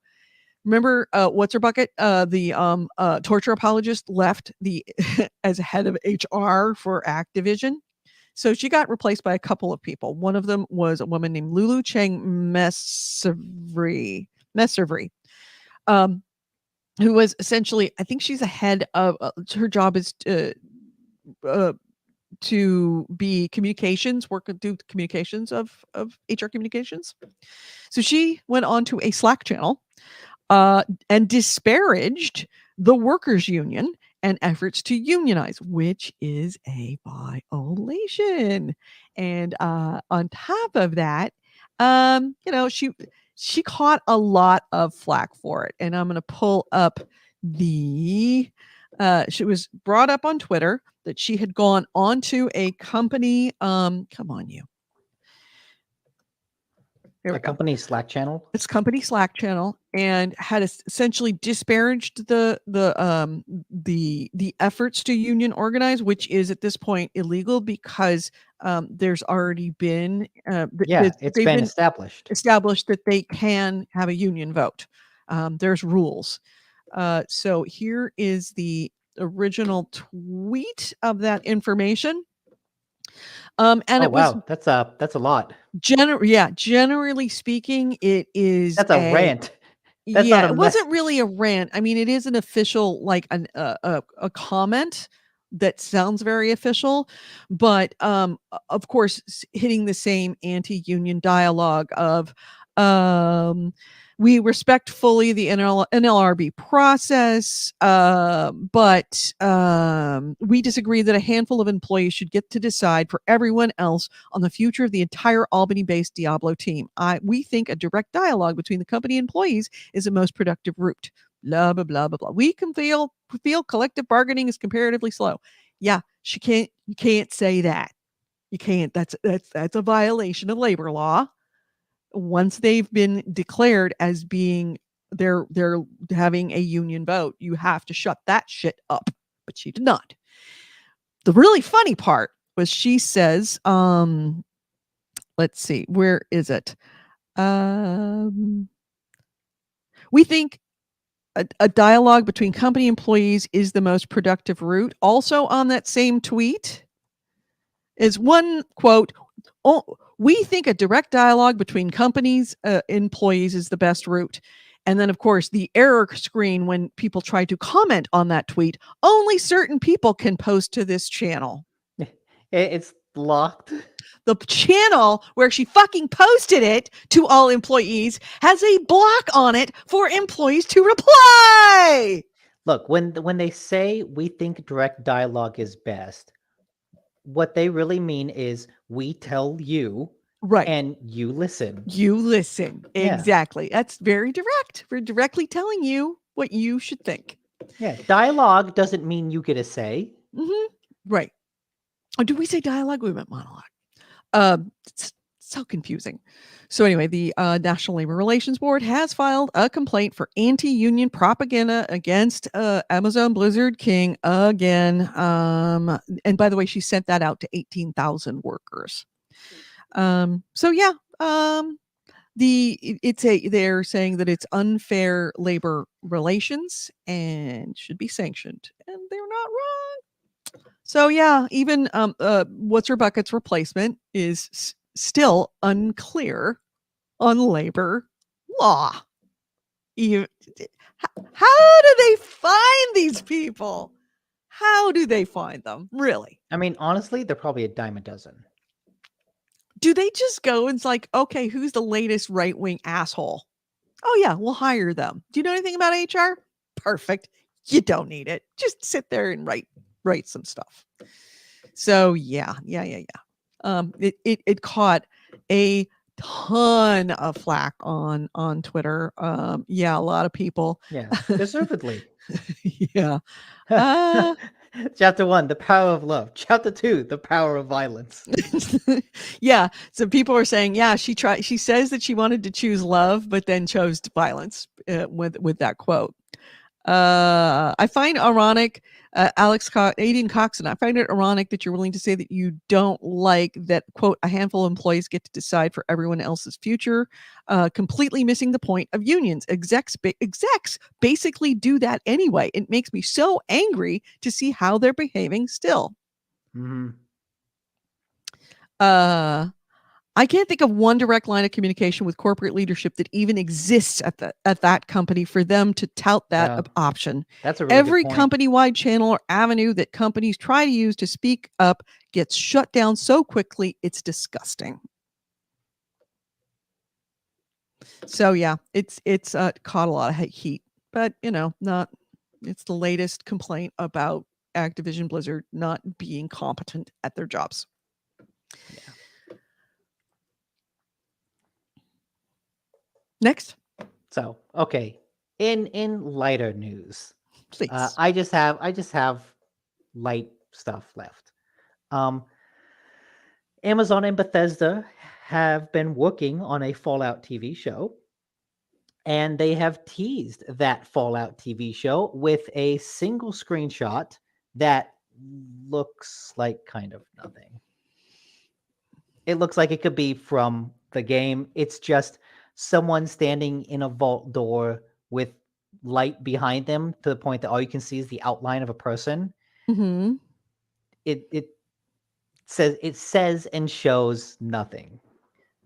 remember, what's her bucket? The torture apologist left as head of HR for Activision. So she got replaced by a couple of people. One of them was a woman named Lulu Cheng Messervy, who was essentially, I think she's a head of, her job is to be communications, do communications of HR communications. So she went on to a Slack channel and disparaged the workers' union and efforts to unionize, which is a violation. And on top of that, she caught a lot of flack for it. And I'm going to pull up she was brought up on Twitter that she had gone onto a company. Come on, you. There we A go. company Slack channel. Its company Slack channel, and had essentially disparaged the efforts to union organize, which is at this point illegal because there's already been Yeah, it's they've been been established. established that they can have a union vote. There's rules. So here is the original tweet of that information. And Oh it was wow, that's a lot. generally speaking, it is That's a rant. That's not yeah, a it mess. wasn't really a rant. I mean, it is an official, like a comment that sounds very official, but of course, hitting the same anti-union dialogue of we respect fully the NLRB process, but we disagree that a handful of employees should get to decide for everyone else on the future of the entire Albany-based Diablo team. We think a direct dialogue between the company and employees is the most productive route. Blah blah blah blah blah. We can feel collective bargaining is comparatively slow. Yeah, you can't say that. You can't. That's a violation of labor law. Once they've been declared as being they're having a union vote, you have to shut that shit up. But she did not. The really funny part was she says, let's see, where is it? We think a dialogue between company employees is the most productive route. Also on that same tweet is one quote, "Oh, we think a direct dialogue between companies employees is the best route." And then of course the error screen when people try to comment on that tweet, only certain people can post to this channel. It's locked. The channel where she fucking posted it to all employees has a block on it for employees to reply. Look, when they say we think direct dialogue is best, what they really mean is we tell you Right. and you listen. You listen. Yeah. Exactly. That's very direct. We're directly telling you what you should think. Yeah, dialogue doesn't mean you get a say. Right. Or do we say dialogue? We meant monologue. It's so confusing. So anyway, the National Labor Relations Board has filed a complaint for anti-union propaganda against Amazon Blizzard King again. And by the way, she sent that out to 18,000 workers. So yeah, they're saying that it's unfair labor relations and should be sanctioned, and they're not wrong. So yeah, even what's her bucket's replacement is still unclear on labor law. How do they find these people? How do they find them? Really? I mean, honestly, they're probably a dime a dozen. Do they just go and it's like, okay, who's the latest right-wing asshole? Oh yeah, we'll hire them. Do you know anything about HR? Perfect. You don't need it. Just sit there and write some stuff. So yeah. It caught a ton of flack on Twitter. Yeah, a lot of people. Yeah, deservedly. Yeah. Chapter 1, the power of love. Chapter 2, the power of violence. Yeah. So people are saying, yeah, she says that she wanted to choose love, but then chose violence with that quote. I find ironic, Aiden Coxon, I find it ironic that you're willing to say that you don't like that, quote, a handful of employees get to decide for everyone else's future, completely missing the point of unions. Execs basically do that anyway. It makes me so angry to see how they're behaving still. Mm-hmm. I can't think of one direct line of communication with corporate leadership that even exists at that company for them to tout that option. That's a really Every good point. company-wide channel or avenue that companies try to use to speak up gets shut down so quickly, it's disgusting. So yeah, it's caught a lot of heat, but it's the latest complaint about Activision Blizzard not being competent at their jobs. Yeah. Next. So, okay. In lighter news, Please. I just have light stuff left. Amazon and Bethesda have been working on a Fallout TV show, and they have teased that Fallout TV show with a single screenshot that looks like kind of nothing. It looks like it could be from the game. It's just someone standing in a vault door with light behind them to the point that all you can see is the outline of a person. Mm-hmm. It says and shows nothing.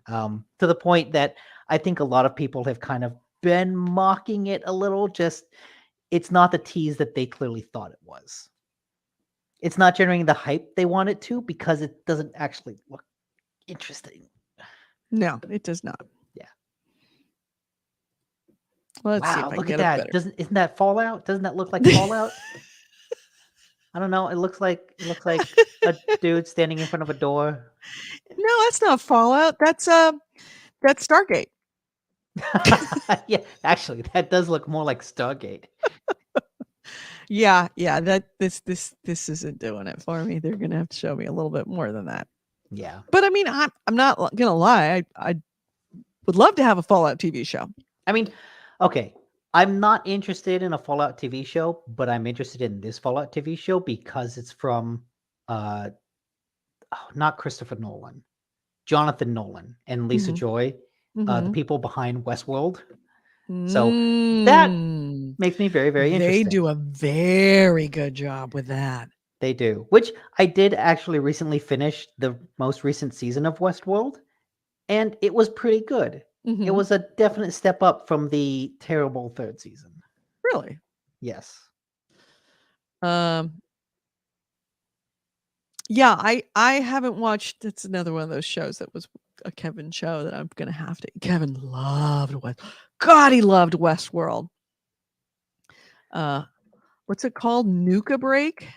To the point that I think a lot of people have kind of been mocking it a little. Just it's not the tease that they clearly thought it was. It's not generating the hype they want it to because it doesn't actually look interesting. No, it does not. Yeah. Let's see if Wow, I can look get at it that. better. Isn't that Fallout? Doesn't that look like Fallout? I don't know. It looks like a dude standing in front of a door. No, that's not Fallout. That's Stargate. Yeah, actually, that does look more like Stargate. Yeah, that this isn't doing it for me. They're gonna have to show me a little bit more than that. Yeah. But I mean, I'm not gonna lie. I would love to have a Fallout TV show. I mean, okay, I'm not interested in a Fallout TV show, but I'm interested in this Fallout TV show because it's from not Christopher Nolan, Jonathan Nolan and Lisa Mhm. Joy, the Mhm. people behind Westworld. So that makes me very, very interested. They do a very good job with that. They do, which I did actually recently finish the most recent season of Westworld, and it was pretty good. It Mhm. was a definite step up from the terrible third season. Really. Yes. Yeah, I haven't watched. It's another one of those shows that was a Kevin show that I'm gonna have to. Kevin loved God, he loved Westworld. What's it called? Nuka Break.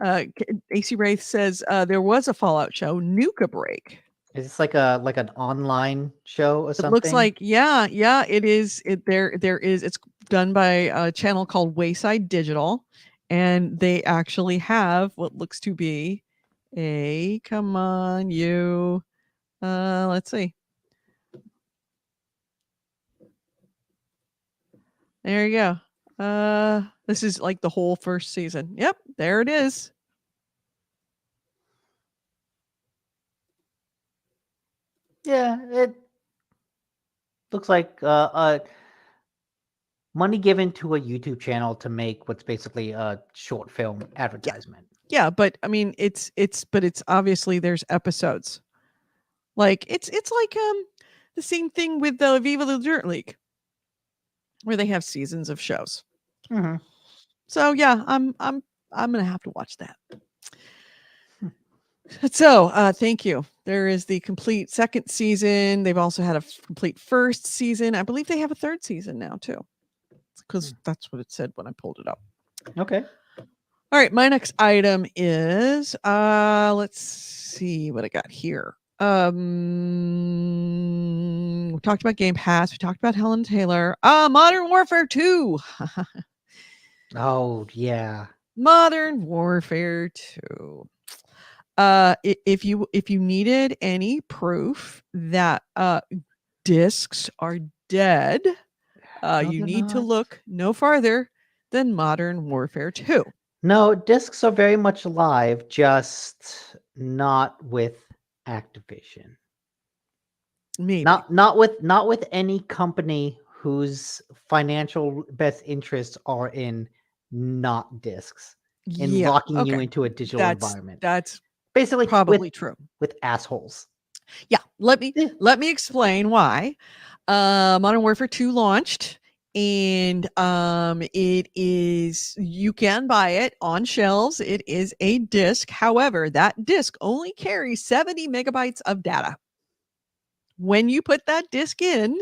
AC Wraith says there was a Fallout show, Nuka Break. Is this like an online show or something? It looks like yeah, it is. There is. It's done by a channel called Wayside Digital, and they actually have what looks to be a come on you. Let's see. There you go. This is like the whole first season. Yep, there it is. Yeah, it looks like money given to a YouTube channel to make what's basically a short film advertisement. Yeah, but I mean, it's obviously there's episodes. Like it's like the same thing with the Viva the Dirt League, where they have seasons of shows. Mm-hmm. So yeah, I'm gonna have to watch that. So thank you. There is the complete second season. They've also had a complete first season. I believe they have a third season now too, because that's what it said when I pulled it up. Okay. All right, my next item is let's see what I got here. We talked about Game Pass. We talked about Helen Taylor. Modern Warfare 2. Oh yeah. Modern Warfare 2. If you needed any proof that discs are dead, you need to look no farther than Modern Warfare 2. No, discs are very much alive, just not with Activision. Maybe. Not with any company whose financial best interests are in not discs, in locking you into a digital environment. That's basically probably true. With assholes. Yeah, let me explain why. Modern Warfare 2 launched, and it is, you can buy it on shelves. It is a disc. However, that disc only carries 70 megabytes of data. When you put that disc in,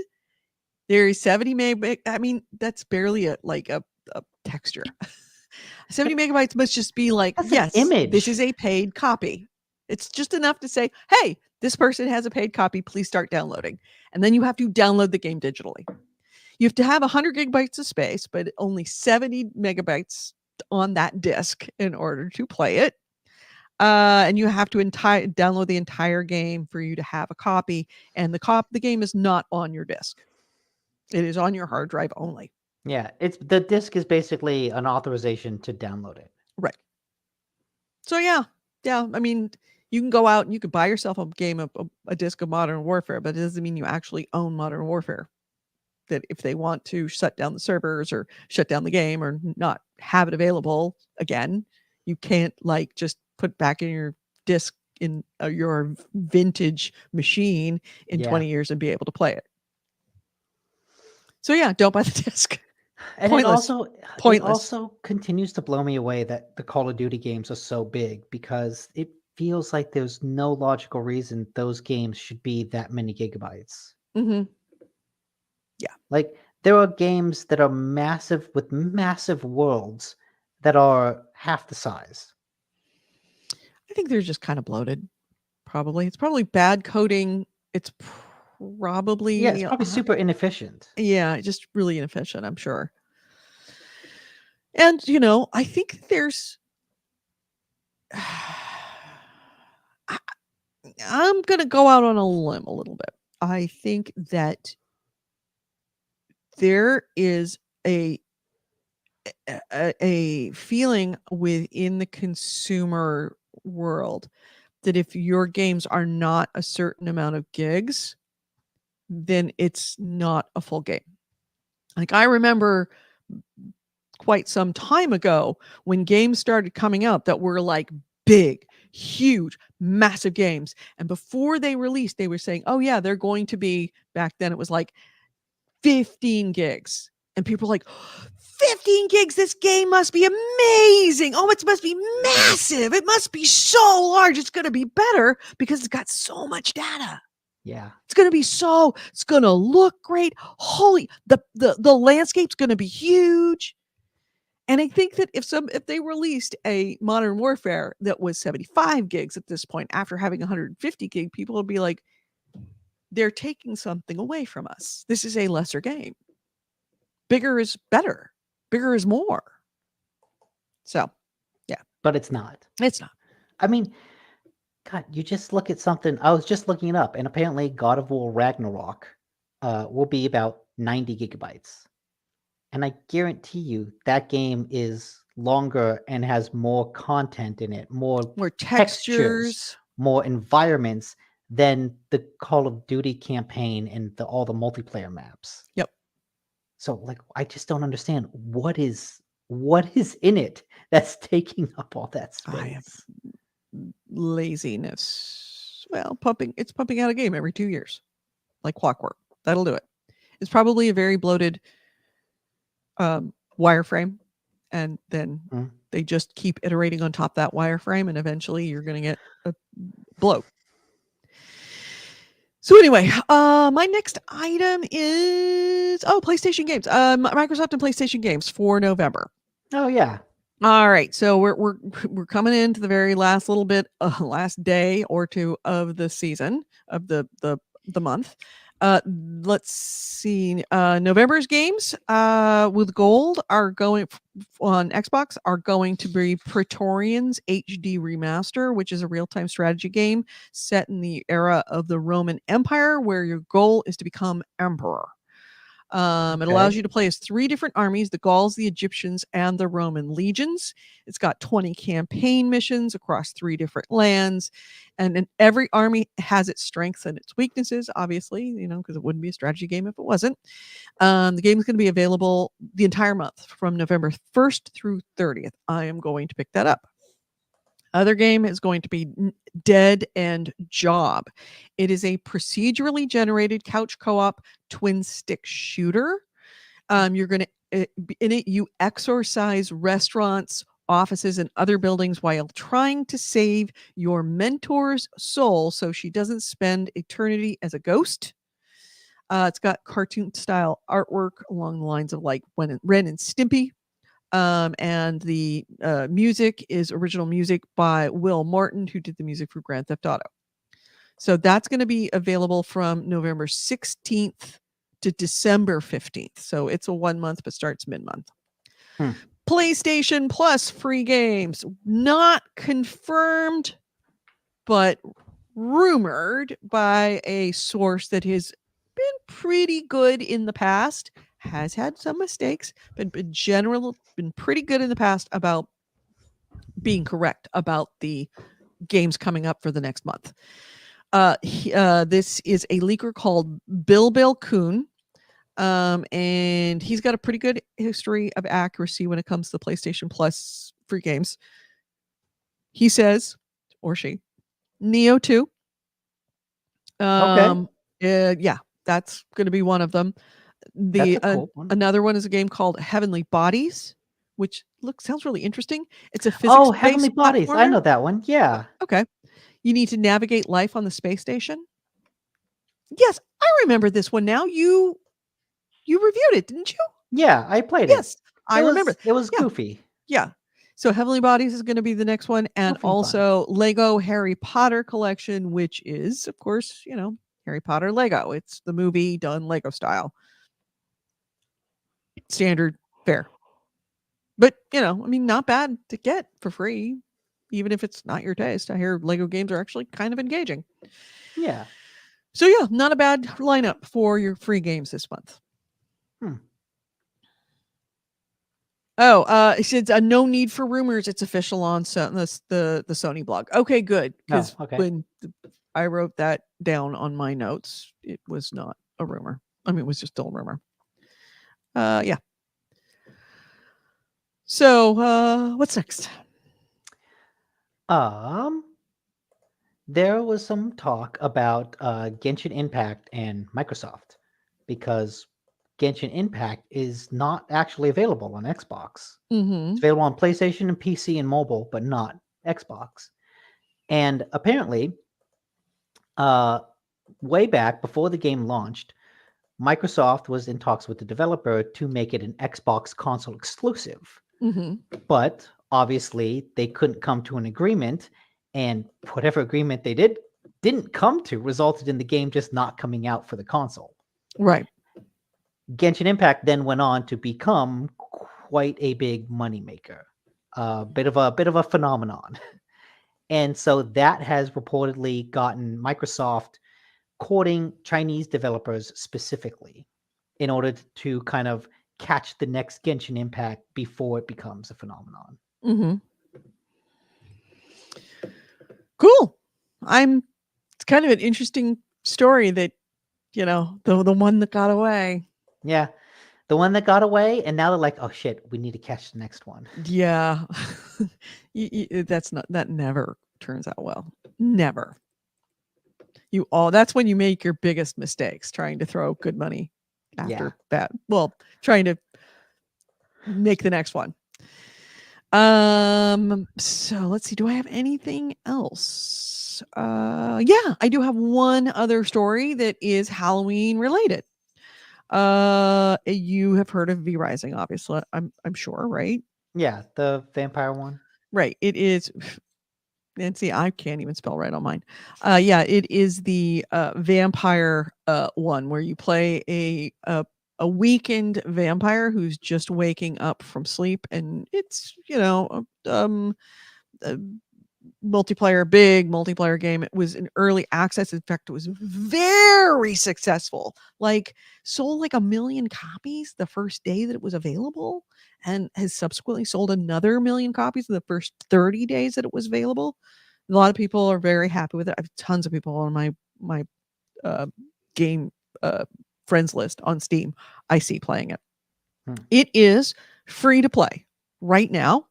there is 70 megabytes. I mean, that's barely a texture. 70 megabytes must just be like, That's yes, an image. This is a paid copy. It's just enough to say, hey, this person has a paid copy. Please start downloading. And then you have to download the game digitally. You have to have 100 gigabytes of space, but only 70 megabytes on that disk in order to play it. And you have to download the entire game for you to have a copy. And the game is not on your disc. It is on your hard drive only. Yeah, the disc is basically an authorization to download it. Right. So yeah. I mean, you can go out and you could buy yourself a game of a disc of Modern Warfare, but it doesn't mean you actually own Modern Warfare. That if they want to shut down the servers or shut down the game or not have it available again, you can't like just put back in your disc in your vintage machine in 20 years and be able to play it. So yeah, don't buy the disc. And Pointless. It also continues to blow me away that the Call of Duty games are so big, because it feels like there's no logical reason those games should be that many gigabytes. Mm-hmm. Yeah. Like, there are games that are massive with massive worlds that are half the size. I think they're just kind of bloated. Probably. It's probably bad coding. It's probably super inefficient. Yeah, just really inefficient, I'm sure. And I think there's I'm going to go out on a limb a little bit. I think that there is a feeling within the consumer world that if your games are not a certain amount of gigs, then it's not a full game. Like, I remember quite some time ago when games started coming out that were like big, huge, massive games. And before they released, they were saying, oh yeah, they're going to be, back then it was like 15 gigs. And people were like, 15 gigs, this game must be amazing. Oh, it must be massive. It must be so large. It's going to be better because it's got so much data. Yeah. It's going to look great. Holy, the landscape's going to be huge. And I think that if they released a Modern Warfare that was 75 gigs at this point, after having 150 gig, people would be like, they're taking something away from us. This is a lesser game. Bigger is better. Bigger is more. So, yeah. But it's not. It's not. I mean, God, you just look at something. I was just looking it up, and apparently God of War Ragnarok will be about 90 gigabytes. And I guarantee you that game is longer and has more content in it, more textures, more environments than the Call of Duty campaign and all the multiplayer maps. Yep. So, like, I just don't understand what is in it that's taking up all that space. Laziness. Well, it's pumping out a game every 2 years, like clockwork. That'll do it. It's probably a very bloated wireframe, and then they just keep iterating on top of that wireframe, and eventually you're going to get a bloat. So anyway, my next item is PlayStation games. Microsoft and PlayStation games for November. Oh yeah. All right, so we're coming into the very last little bit, last day or two of the season of the month. Let's see. November's games with gold are going on Xbox are going to be Praetorians HD Remaster, which is a real-time strategy game set in the era of the Roman Empire, where your goal is to become emperor. It allows you to play as 3 different armies: the Gauls, the Egyptians, and the Roman legions. It's got 20 campaign missions across 3 different lands. And every army has its strengths and its weaknesses, obviously, because it wouldn't be a strategy game if it wasn't. The game is going to be available the entire month from November 1st through 30th. I am going to pick that up. Other game is going to be Dead End Job. It is a procedurally generated couch co-op twin stick shooter. You're going to in it you exorcise restaurants, offices, and other buildings while trying to save your mentor's soul so she doesn't spend eternity as a ghost. It's got cartoon style artwork along the lines of like Ren and Stimpy. And the music is original music by Will Martin, who did the music for Grand Theft Auto. So that's going to be available from November 16th to December 15th. So it's a 1 month, but starts mid-month. PlayStation Plus free games. Not confirmed, but rumored by a source that has been pretty good in the past, has had some mistakes, but in general been pretty good in the past about being correct about the games coming up for the next month. This is a leaker called Bill Kuhn. And he's got a pretty good history of accuracy when it comes to PlayStation Plus free games. He says, or she, Neo 2. Okay. Yeah, that's going to be one of them. That's a cool one. Another one is a game called Heavenly Bodies, which sounds really interesting. It's a Oh, physics-based Heavenly Bodies. I know platformer. that one. Yeah. Okay. You need to navigate life on the space station. Yes, I remember this one now. You reviewed it, didn't you? Yeah, I played it. Yes, I remember. It was Yeah. goofy. Yeah. So Heavenly Bodies is going to be the next one. And Goofy fun. also Lego Harry Potter collection, which is, of course, Harry Potter Lego. It's the movie done Lego style. Standard fare. But, not bad to get for free, even if it's not your taste. I hear Lego games are actually kind of engaging. Yeah. So, yeah, not a bad lineup for your free games this month. Oh, it says no need for rumors. It's official on the Sony blog. Okay, good. Because when I wrote that down on my notes, it was not a rumor. I mean, it was just still a rumor. Yeah. So, what's next? There was some talk about Genshin Impact and Microsoft because Genshin Impact is not actually available on Xbox. Mm-hmm. It's available on PlayStation and PC and mobile, but not Xbox. And apparently, way back before the game launched, Microsoft was in talks with the developer to make it an Xbox console exclusive. Mm-hmm. But obviously, they couldn't come to an agreement, and whatever agreement they didn't come to resulted in the game just not coming out for the console. Right. Genshin Impact then went on to become quite a big moneymaker, bit of a phenomenon. And so that has reportedly gotten Microsoft courting Chinese developers specifically in order to kind of catch the next Genshin Impact before it becomes a phenomenon. Mm-hmm. Cool. It's kind of an interesting story that, the one that got away. Yeah. The one that got away, and now they're like, oh shit, we need to catch the next one. Yeah. That never turns out well. Never. That's when you make your biggest mistakes, trying to throw good money after that. Well, trying to make the next one. So let's see. Do I have anything else? Yeah, I do have one other story that is Halloween related. You have heard of V Rising, obviously. I'm sure, right? Yeah, the vampire one. Right. It is. Nancy, I can't even spell right on mine. Yeah, it is the vampire one where you play a weakened vampire who's just waking up from sleep, and it's a big multiplayer game. It was in early access. In fact, it was very successful. Sold like 1 million copies the first day that it was available, and has subsequently sold another 1 million copies in the first 30 days that it was available. A lot of people are very happy with it. I have tons of people on my game friends list on Steam I see playing it. It is free to play right now.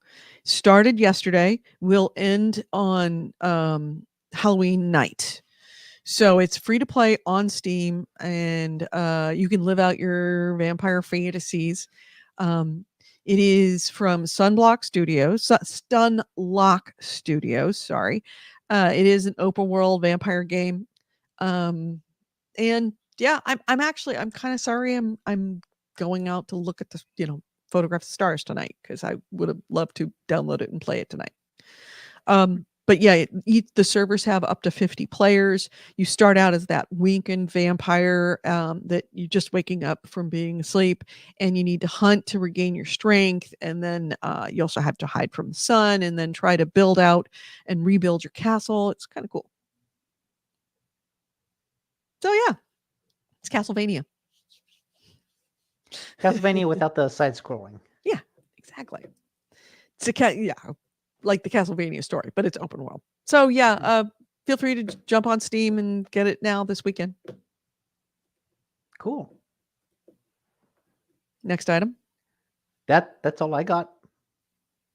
Started yesterday, will end on Halloween night. So it's free to play on Steam, and you can live out your vampire fantasies. It is from Stunlock Studios. Sorry. It is an open world vampire game. And yeah, I'm kind of sorry. I'm going out to look at the, photograph the stars tonight, because I would have loved to download it and play it tonight. but yeah, the servers have up to 50 players. You start out as that weakened vampire that you're just waking up from being asleep, and you need to hunt to regain your strength. And then you also have to hide from the sun, and then try to build out and rebuild your castle. It's kind of cool. So yeah, it's Castlevania. Castlevania without the side scrolling. Yeah, exactly. It's like the Castlevania story, but it's open world. So yeah, feel free to jump on Steam and get it now this weekend. Cool. Next item. That's all I got.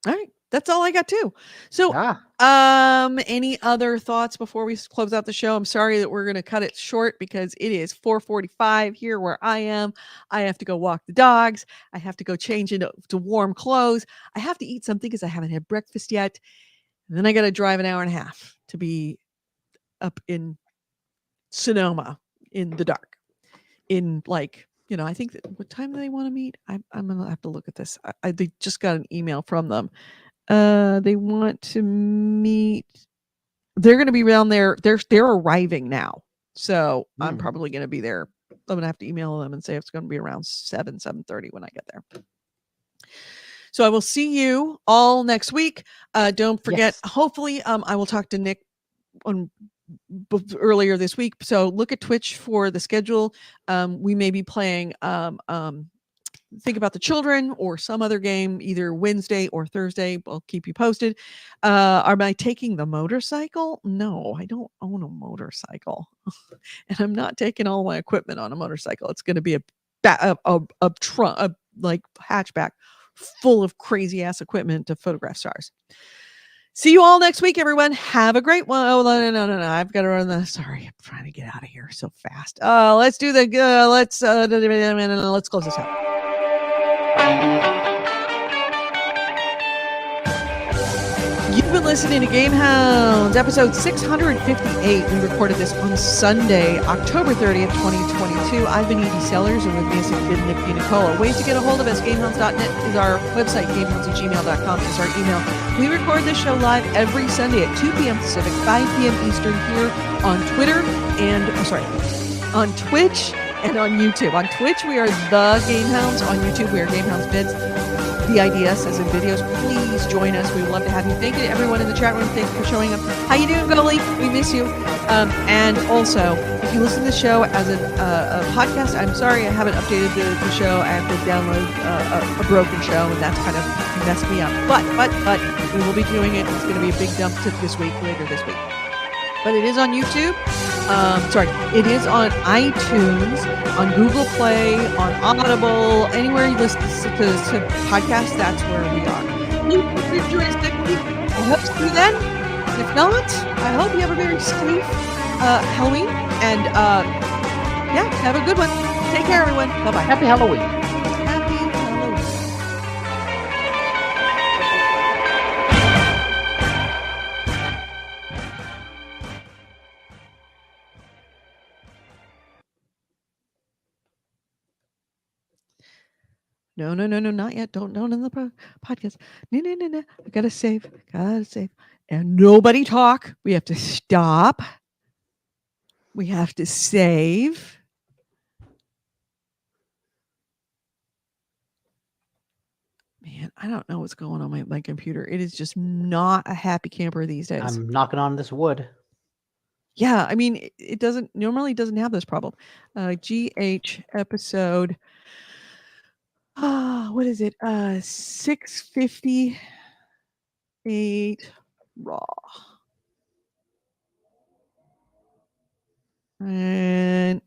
All right, that's all I got too. So any other thoughts before we close out the show? I'm sorry that we're going to cut it short because it is 4:45 here where I am. I have to go walk the dogs. I have to go change into warm clothes. I have to eat something because I haven't had breakfast yet. And then I got to drive an hour and a half to be up in Sonoma in the dark. In I think what time do they want to meet? I'm gonna have to look at this. They just got an email from them. They want to meet. They're going to be around there. They're arriving now, so I'm probably going to be there. I'm going to have to email them and say it's going to be around 7:30 when I get there. So I will see you all next week. Don't forget. Yes. Hopefully, I will talk to Nick on earlier this week. So look at Twitch for the schedule. We may be playing Think About the Children or some other game either Wednesday or Thursday. I'll keep you posted. Am I taking the motorcycle? No, I don't own a motorcycle. And I'm not taking all my equipment on a motorcycle. It's going to be a trunk, like hatchback full of crazy ass equipment to photograph stars. See you all next week, everyone. Have a great one. Oh, no. I've got to run sorry, I'm trying to get out of here so fast. Let's do let's close this out. You've been listening to GameHounds, episode 658. We recorded this on Sunday, October 30th, 2022. I've been Edie Sellers, and with me has been Nick Nicola. Ways to get a hold of us: GameHounds.net is our website, GameHounds@gmail.com is our email. We record this show live every Sunday at 2 p.m. Pacific, 5 p.m. Eastern here on Twitter on Twitch and on YouTube. On Twitch, we are the GameHounds. On YouTube, we are GameHounds Vids. VIDS as in videos. Please join us. We would love to have you. Thank you to everyone in the chat room. Thank you for showing up. How you doing, Goalie? We miss you. And also, if you listen to the show as a podcast, I'm sorry I haven't updated the show. I have to download a broken show, and that's kind of messed me up. But we will be doing it. It's going to be a big dump later this week. But it is on YouTube. It is on iTunes, on Google Play, on Audible, anywhere you listen to podcasts, that's where we are. Please join us next week. I hope to see you then. If not, I hope you have a very safe Halloween. And have a good one. Take care, everyone. Bye-bye. Happy Halloween. No, not yet. Don't end the podcast. No. I gotta save. And nobody talk. We have to stop. We have to save. Man, I don't know what's going on my computer. It is just not a happy camper these days. I'm knocking on this wood. Yeah, I mean, it normally doesn't have this problem. GH episode. What is it? 658 raw. And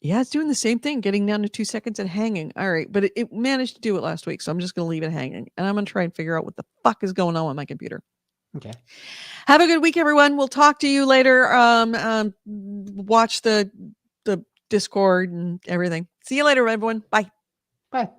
yeah, it's doing the same thing, getting down to 2 seconds and hanging. All right, but it managed to do it last week, so I'm just going to leave it hanging. And I'm going to try and figure out what the fuck is going on with my computer. Okay. Have a good week, everyone. We'll talk to you later. Watch the Discord and everything. See you later, everyone. Bye. Bye.